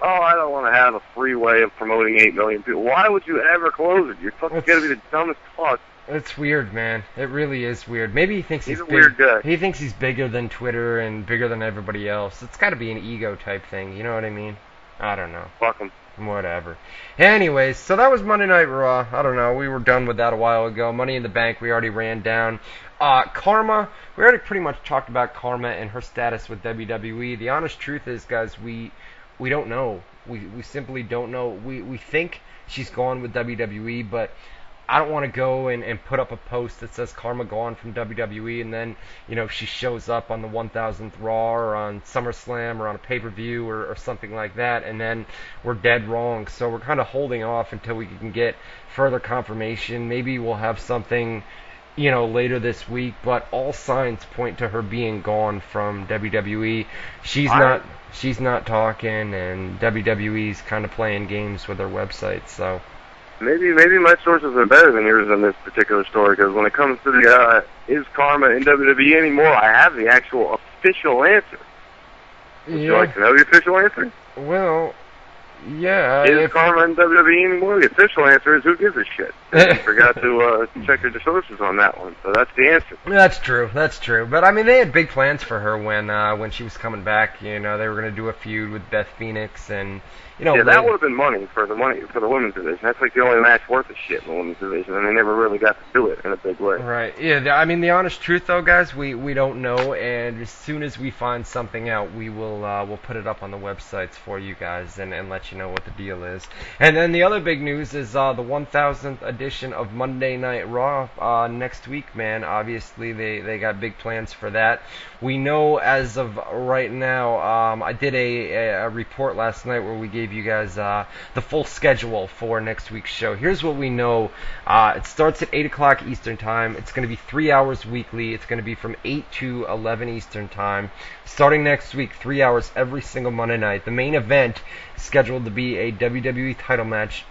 I don't want to have a free way of promoting 8 million people. Why would you ever close it? You're fucking going to be the dumbest fuck. It's weird, man. It really is weird. Maybe he thinks he's a weird guy. He thinks he's bigger than Twitter and bigger than everybody else. It's got to be an ego type thing. You know what I mean? I don't know. Fuck him. Whatever. Anyways, so that was Monday Night Raw. I don't know. We were done with that a while ago. Money in the Bank, we already ran down. Karma, we already pretty much talked about Karma and her status with WWE. The honest truth is, guys, we don't know. We simply don't know. We think she's gone with WWE, but I don't want to go and put up a post that says Karma gone from WWE, and then, she shows up on the 1000th Raw or on SummerSlam or on a pay-per-view or something like that, and then we're dead wrong. So we're kind of holding off until we can get further confirmation. Maybe we'll have something, later this week, but all signs point to her being gone from WWE. She's not talking, and WWE's kind of playing games with their website, so... Maybe my sources are better than yours on this particular story, because when it comes to the is Karma in WWE anymore, I have the actual official answer. Would you like to know the official answer? Well, yeah. Is Karma in WWE anymore? The official answer is who gives a shit. I forgot to check the sources on that one, so that's the answer. That's true. But I mean, they had big plans for her when she was coming back. They were going to do a feud with Beth Phoenix, and that would have been money for the women's division. That's like the only match worth of shit in the women's division, and they never really got to do it in a big way. Right. Yeah. I mean, the honest truth, though, guys, we don't know, and as soon as we find something out, we'll put it up on the websites for you guys and let you know what the deal is. And then the other big news is the 1000th edition of Monday Night Raw next week, man. Obviously, they got big plans for that. We know as of right now, I did a report last night where we gave you guys the full schedule for next week's show. Here's what we know. It starts at 8 o'clock Eastern Time. It's going to be 3 hours weekly. It's going to be from 8 to 11 Eastern Time. Starting next week, 3 hours every single Monday night. The main event is scheduled to be a WWE title match,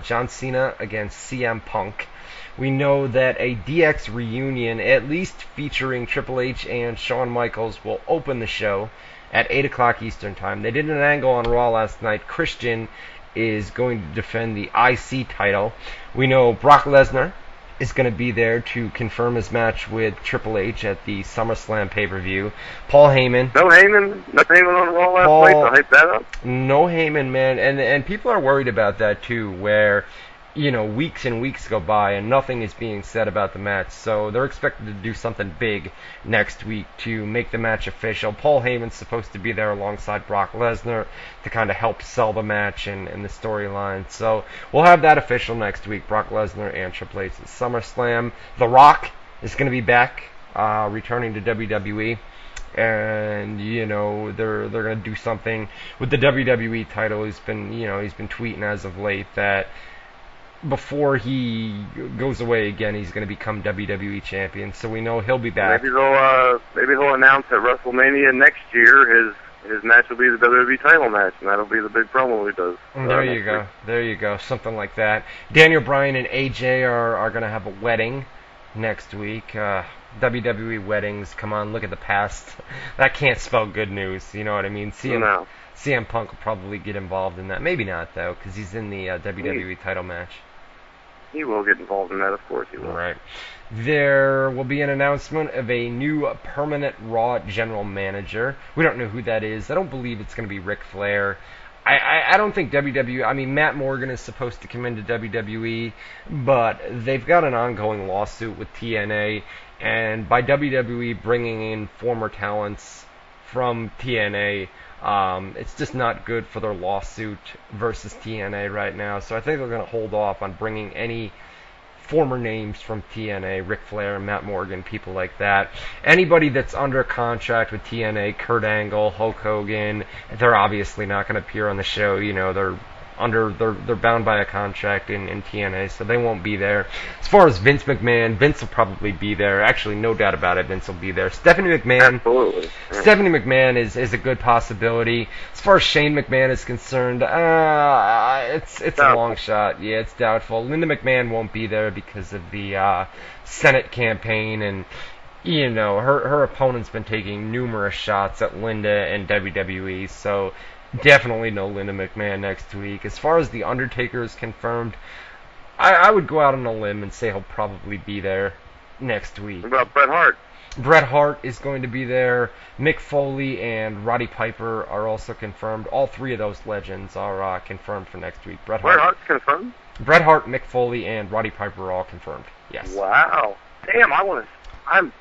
John Cena against CM Punk. We know that a DX reunion, at least featuring Triple H and Shawn Michaels, will open the show at 8 o'clock Eastern Time. They did an angle on Raw last night. Christian is going to defend the IC title. We know Brock Lesnar is going to be there to confirm his match with Triple H at the SummerSlam pay-per-view. Paul Heyman. No Heyman on Raw last night to hype that up? No Heyman, man. And people are worried about that, too, where weeks and weeks go by and nothing is being said about the match. So they're expected to do something big next week to make the match official. Paul Heyman's supposed to be there alongside Brock Lesnar to kind of help sell the match and the storyline. So we'll have that official next week, Brock Lesnar and Triple H at SummerSlam. The Rock is going to be back, returning to WWE. And they're going to do something with the WWE title. He's been tweeting as of late that before he goes away again, he's going to become WWE champion. So we know he'll be back. Maybe he'll announce at WrestleMania next year his match will be the WWE title match, and that'll be the big promo he does. There you go, something like that. Daniel Bryan and AJ are going to have a wedding next week. WWE weddings, come on, look at the past. That can't spell good news, you know what I mean? CM Punk will probably get involved in that. Maybe not, though, because he's in the WWE title match. He will get involved in that, of course he will. Right. There will be an announcement of a new permanent Raw general manager. We don't know who that is. I don't believe it's going to be Ric Flair. I don't think WWE... I mean, Matt Morgan is supposed to come into WWE, but they've got an ongoing lawsuit with TNA, and by WWE bringing in former talents from TNA, it's just not good for their lawsuit versus TNA right now. So I think they're going to hold off on bringing any former names from TNA, Ric Flair, Matt Morgan, people like that. Anybody that's under contract with TNA, Kurt Angle, Hulk Hogan, they're obviously not going to appear on the show. They're bound by a contract in TNA, so they won't be there. As far as Vince McMahon, Vince will probably be there. Actually, no doubt about it, Vince will be there. Stephanie McMahon, absolutely. Stephanie McMahon is a good possibility. As far as Shane McMahon is concerned, it's a long shot. Yeah, it's doubtful. Linda McMahon won't be there because of the Senate campaign, and her opponent's been taking numerous shots at Linda and WWE, so definitely no Linda McMahon next week. As far as The Undertaker is confirmed, I would go out on a limb and say he'll probably be there next week. What about Bret Hart? Bret Hart is going to be there. Mick Foley and Roddy Piper are also confirmed. All three of those legends are confirmed for next week. Bret Hart's confirmed? Bret Hart, Mick Foley, and Roddy Piper are all confirmed. Yes. Wow. Damn, I'm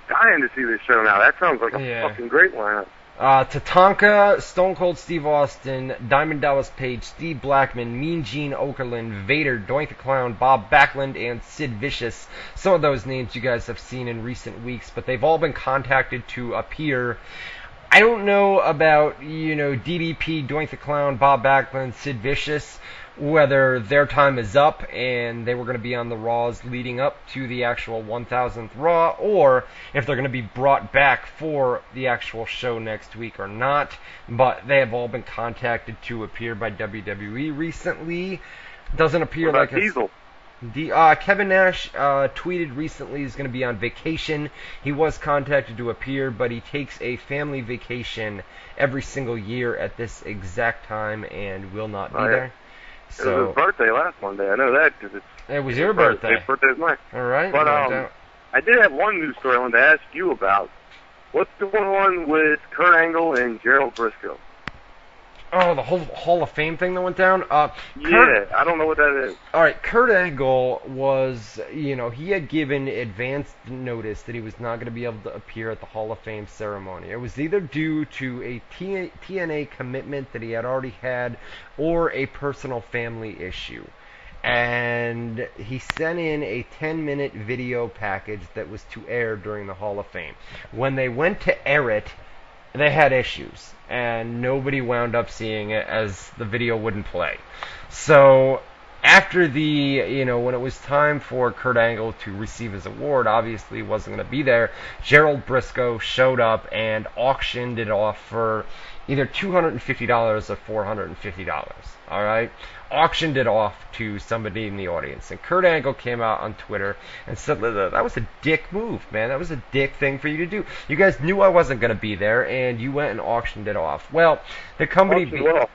dying to see this show now. That sounds like a fucking great lineup. Tatanka, Stone Cold Steve Austin, Diamond Dallas Page, Steve Blackman, Mean Gene Okerlund, Vader, Doink the Clown, Bob Backlund, and Sid Vicious. Some of those names you guys have seen in recent weeks, but they've all been contacted to appear. I don't know about, DDP, Doink the Clown, Bob Backlund, Sid Vicious, whether their time is up and they were going to be on the Raws leading up to the actual 1000th Raw, or if they're going to be brought back for the actual show next week or not. But they have all been contacted to appear by WWE recently. Doesn't appear what about like Diesel? Kevin Nash tweeted recently he's going to be on vacation. He was contacted to appear, but he takes a family vacation every single year at this exact time and will not be there. So, it was his birthday last Monday. I know that because it was your birthday. His birthday is mine. All right. But I did have one news story I wanted to ask you about. What's going on with Kurt Angle and Gerald Briscoe? Oh, the whole Hall of Fame thing that went down? I don't know what that is. All right, Kurt Angle was, he had given advance notice that he was not going to be able to appear at the Hall of Fame ceremony. It was either due to a TNA commitment that he had already had or a personal family issue. And he sent in a 10-minute video package that was to air during the Hall of Fame. When they went to air it, they had issues, and nobody wound up seeing it as the video wouldn't play. So after when it was time for Kurt Angle to receive his award, obviously he wasn't going to be there. Gerald Briscoe showed up and auctioned it off for either $250 or $450. All right? Auctioned it off to somebody in the audience. And Kurt Angle came out on Twitter and said, that was a dick move, man. That was a dick thing for you to do. You guys knew I wasn't going to be there, and you went and auctioned it off. Well, the company... You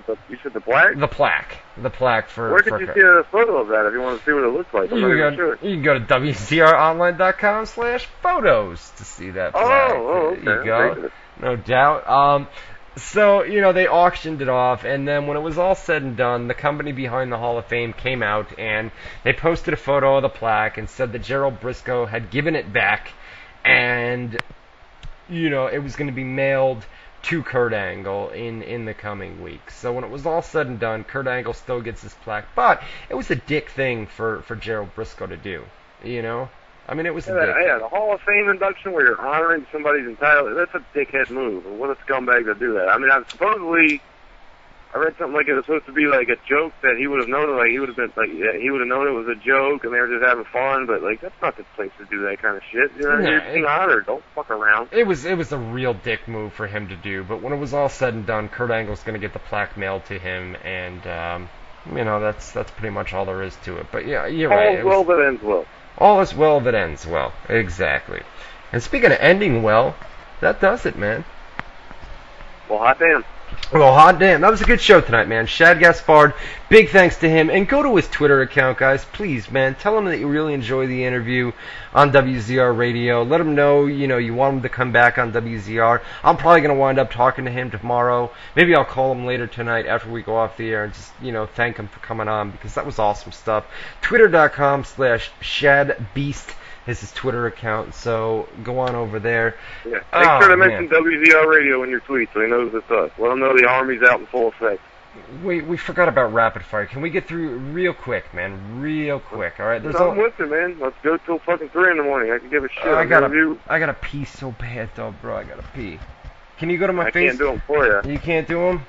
said the plaque? The plaque. The plaque for... Where could you see a photo of that if you want to see what it looks like? I'm not even sure. You can go to WZROnline.com/photos to see that plaque. Oh, okay. There you go. No doubt. So, they auctioned it off, and then when it was all said and done, the company behind the Hall of Fame came out, and they posted a photo of the plaque and said that Gerald Briscoe had given it back, and, it was going to be mailed to Kurt Angle in the coming weeks. So when it was all said and done, Kurt Angle still gets his plaque, but it was a dick thing for Gerald Briscoe to do, I mean, it was a dick. Yeah, the Hall of Fame induction where you're honoring somebody's entitlement, that's a dickhead move. And what a scumbag to do that. I mean, supposedly, I read something like it was supposed to be like a joke that he would have known, he would have known it was a joke and they were just having fun, but that's not the place to do that kind of shit. You're being honored. Don't fuck around. It was a real dick move for him to do, but when it was all said and done, Kurt Angle's going to get the plaque mailed to him, and that's pretty much all there is to it. But yeah, you're right. All is well that ends well. All is well that ends well. Exactly. And speaking of ending well, that does it, man. Well, hot damn. Well, hot damn. That was a good show tonight, man. Shad Gaspard, big thanks to him. And go to his Twitter account, guys. Please, man. Tell him that you really enjoy the interview on WZR Radio. Let him know, you want him to come back on WZR. I'm probably going to wind up talking to him tomorrow. Maybe I'll call him later tonight after we go off the air and just, thank him for coming on because that was awesome stuff. Twitter.com/ShadBeast is his Twitter account, so go on over there. Yeah. Make sure to mention WZR Radio in your tweet so he knows it's us. Let him know the Army's out in full effect. We forgot about rapid fire. Can we get through real quick, man? Real quick, all right? I'm with you, man. Let's go till fucking 3 in the morning. I can give a shit. I gotta pee so bad, though, bro. I gotta pee. Can you go to my face? I can't do them for you. You can't do them?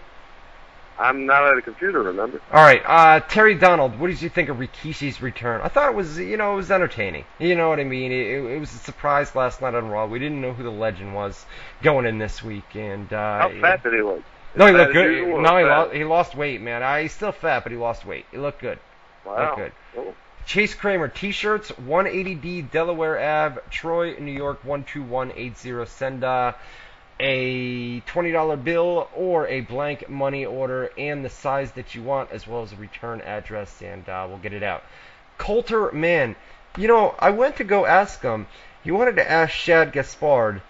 I'm not at a computer, remember? All right, Terry Donald, what did you think of Rikishi's return? I thought it was, it was entertaining. You know what I mean? It was a surprise last night on Raw. We didn't know who the legend was going in this week, and how fat did he look? No, he looked good. No, he lost weight, man. He's still fat, but he lost weight. He looked good. Wow. Looked good. Cool. Chase Kramer T-shirts, 180D Delaware Ave, Troy, New York 12180. Send a $20 bill or a blank money order and the size that you want, as well as a return address, and we'll get it out. Coulter, man, I went to go ask him. He wanted to ask Shad Gaspard,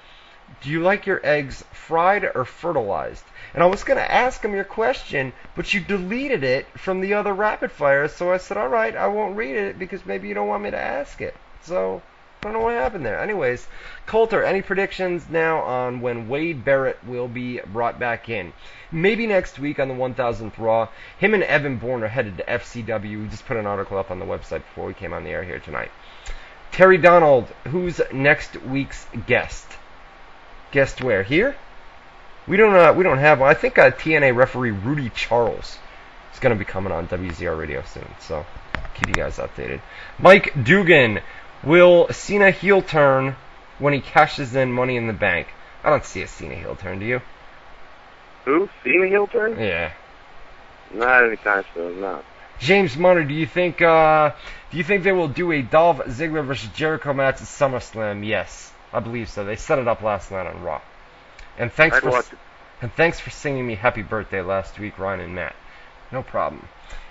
do you like your eggs fried or fertilized? And I was going to ask him your question, but you deleted it from the other rapid fire, so I said, all right, I won't read it because maybe you don't want me to ask it. So I don't know what happened there. Anyways, Coulter, any predictions now on when Wade Barrett will be brought back in? Maybe next week on the 1000th Raw. Him and Evan Bourne are headed to FCW. We just put an article up on the website before we came on the air here tonight. Terry Donald, who's next week's guest? Guest where? Here? We don't have one. I think TNA referee Rudy Charles is going to be coming on WZR Radio soon, so keep you guys updated. Mike Dugan. Will Cena heel turn when he cashes in Money in the Bank? I don't see a Cena heel turn, do you? Who? Cena heel turn? Yeah. Not anytime soon, no. James Munner, do you think they will do a Dolph Ziggler versus Jericho match at SummerSlam? Yes, I believe so. They set it up last night on Raw. And thanks for singing me happy birthday last week, Ryan and Matt. No problem.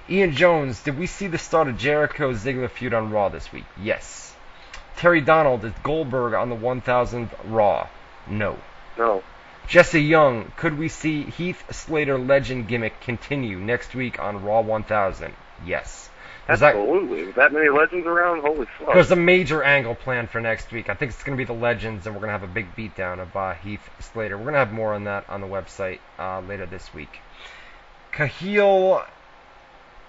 Ian Jones, did we see the start of Jericho-Ziggler feud on Raw this week? Yes. Terry Donald, is Goldberg on the 1000th Raw? No. No. Jesse Young, could we see Heath Slater legend gimmick continue next week on Raw 1000? Yes. Absolutely. With that many legends around, holy fuck. There's a major angle planned for next week. I think it's going to be the legends, and we're going to have a big beatdown of Heath Slater. We're going to have more on that on the website later this week. Cahill,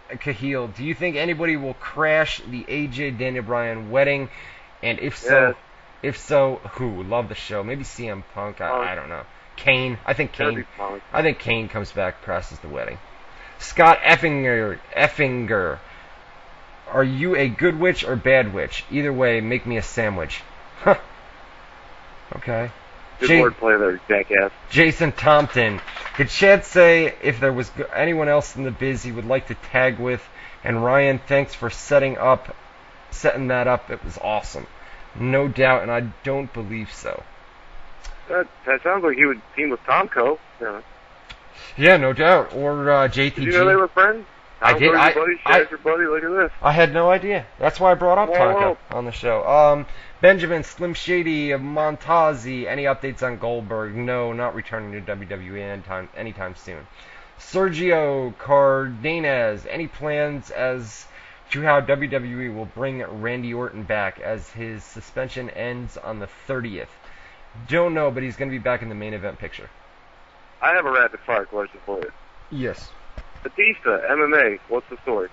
do you think anybody will crash the AJ Daniel Bryan wedding? And if so, who? Love the show. Maybe CM Punk. I don't know. Kane. I think Kane comes back, crashes the wedding. Scott Effinger. Are you a good witch or bad witch? Either way, make me a sandwich. Huh. Okay. Good wordplay there, jackass. Jason Thompson. Did Shad say if there was anyone else in the biz he would like to tag with? And Ryan, thanks for setting that up. It was awesome. No doubt, and I don't believe so. That sounds like he would team with Tomko. Yeah, no doubt. Or JTG. Did you know they were friends? I did. Shad's your buddy. Look at this. I had no idea. That's why I brought up Whoa. Tonka on the show. Benjamin Slim Shady of Montazi. Any updates on Goldberg? No, not returning to WWE anytime soon. Sergio Cardenas. Any plans as to how WWE will bring Randy Orton back as his suspension ends on the 30th? Don't know, but he's going to be back in the main event picture. I have a rapid fire question for you. Yes. Batista, MMA, what's the story?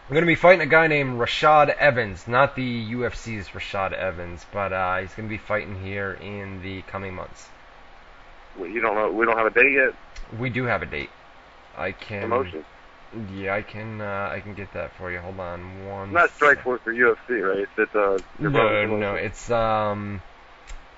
I'm going to be fighting a guy named Rashad Evans, not the UFC's Rashad Evans, but he's going to be fighting here in the coming months. Well, you don't know. We don't have a date yet. We do have a date. I can. Promotion. Yeah, I can get that for you. Hold on one. Not Strikeforce or UFC, right? It's No,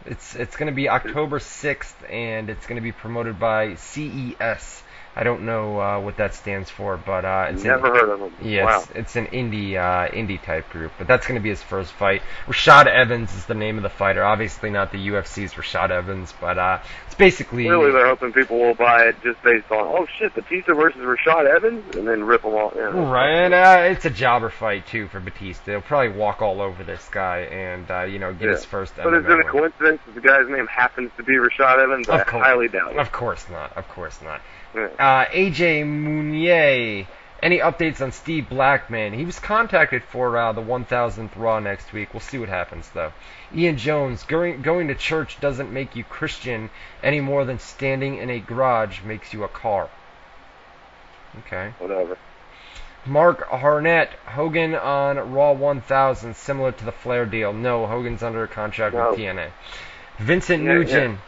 it's going to be October 6th, and it's going to be promoted by CES. I don't know what that stands for, but it's never heard of them. Yes, Wow. It's an indie type group, but that's going to be his first fight. Rashad Evans is the name of the fighter. Obviously not the UFC's Rashad Evans, but it's basically. Really, they're hoping people will buy it just based on, oh shit, Batista versus Rashad Evans, and then rip them all. Yeah. Right, and it's a jobber fight too for Batista. He'll probably walk all over this guy and get his first. But is it a coincidence that the guy's name happens to be Rashad Evans? I highly doubt it. Of course not. Yeah. AJ Mounier, any updates on Steve Blackman? He was contacted for the 1000th Raw next week. We'll see what happens, though. Ian Jones, going to church doesn't make you Christian any more than standing in a garage makes you a car. Okay. Whatever. Mark Harnett, Hogan on Raw 1000, similar to the Flair deal. No, Hogan's under contract with TNA. Vincent Nugent.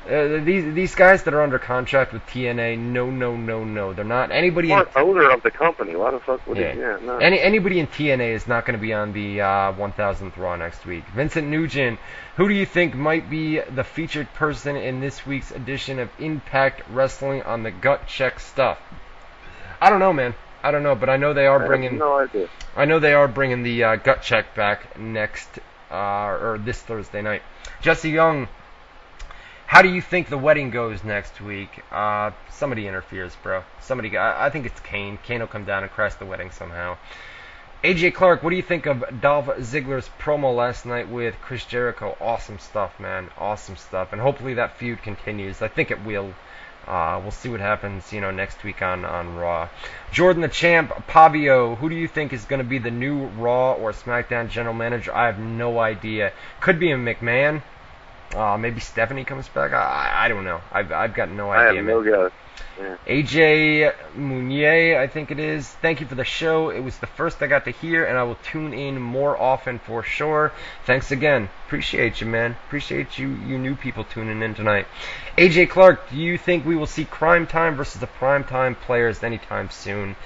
These guys that are under contract with TNA, no, they're not. Anybody owner of the company. Why the fuck would no. Anybody in TNA is not going to be on the 1000th Raw next week. Vincent Nugent, who do you think might be the featured person in this week's edition of Impact Wrestling on the Gut Check stuff? I don't know, man. I don't know, but I know they are bringing. I have no idea. I know they are bringing the Gut Check back next or this Thursday night. Jesse Young. How do you think the wedding goes next week? Somebody interferes, bro. I think it's Kane. Kane will come down and crash the wedding somehow. AJ Clark, what do you think of Dolph Ziggler's promo last night with Chris Jericho? Awesome stuff, man. Awesome stuff. And hopefully that feud continues. I think it will. We'll see what happens, next week on Raw. Jordan the Champ, Pavio, who do you think is going to be the new Raw or SmackDown general manager? I have no idea. Could be a McMahon. Maybe Stephanie comes back. I don't know. I've got no idea. I have no guess. Yeah. AJ Mounier, I think it is. Thank you for the show. It was the first I got to hear, and I will tune in more often for sure. Thanks again. Appreciate you, man. Appreciate you new people tuning in tonight. AJ Clark, do you think we will see Crime Time versus the Primetime Players anytime soon?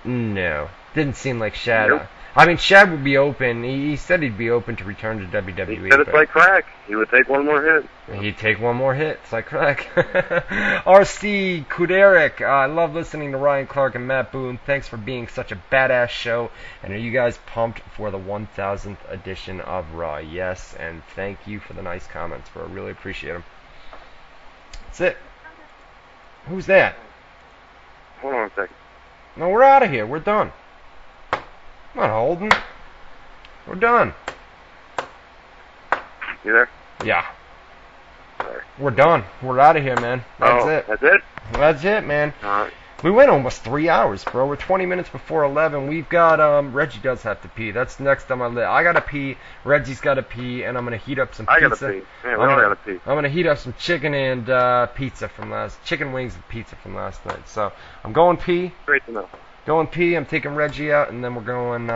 No. Didn't seem like Shad. Nope. I mean, Shad would be open. He said he'd be open to return to WWE. He said it's like crack. He would take one more hit. He'd take one more hit. It's like crack. RC Kuderik. I love listening to Ryan Clark and Matt Boone. Thanks for being such a badass show. And are you guys pumped for the 1000th edition of Raw? Yes, and thank you for the nice comments, bro. Really appreciate them. That's it. Who's that? Hold on a second. No, we're out of here. We're done. I'm not holding. We're done. You there? Yeah. Sorry. We're done. We're out of here, man. That's it. That's it? That's it, man. All right. We went almost 3 hours, bro. We're 20 minutes before 11. We've got, Reggie does have to pee. That's next on my list. I gotta pee. Reggie's gotta pee, and I'm gonna heat up some pizza. I gotta pee. Yeah, we all gotta pee. I'm gonna heat up some chicken and chicken wings and pizza from last night. So, I'm going pee. Great to know. Going pee, I'm taking Reggie out, and then we're going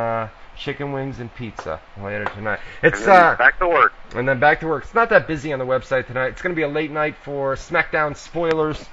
chicken wings and pizza later tonight. It's back to work. And then back to work. It's not that busy on the website tonight. It's going to be a late night for SmackDown spoilers.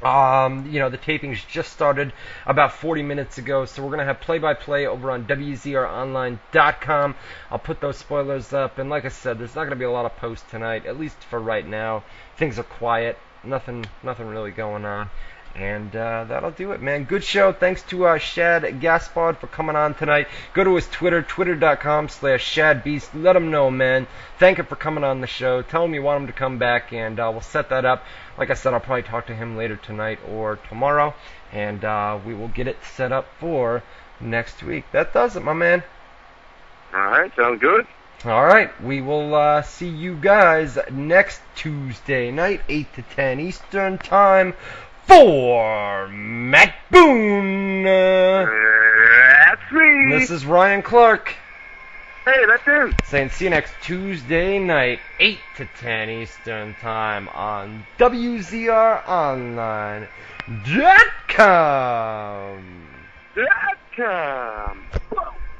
The tapings just started about 40 minutes ago, so we're going to have play-by-play over on WZROnline.com. I'll put those spoilers up, and like I said, there's not going to be a lot of posts tonight, at least for right now. Things are quiet. Nothing really going on. And that'll do it, man. Good show. Thanks to Shad Gaspard for coming on tonight. Go to his Twitter, twitter.com/ShadBeast. Let him know, man. Thank him for coming on the show. Tell him you want him to come back, and we'll set that up. Like I said, I'll probably talk to him later tonight or tomorrow, and we will get it set up for next week. That does it, my man. All right, sounds good. All right, we will see you guys next Tuesday night, 8 to 10 Eastern Time. For Matt Boone. That's me. This is Ryan Clark. Hey, that's him. Saying see you next Tuesday night, 8 to 10 Eastern Time on WZROnline.com. .com.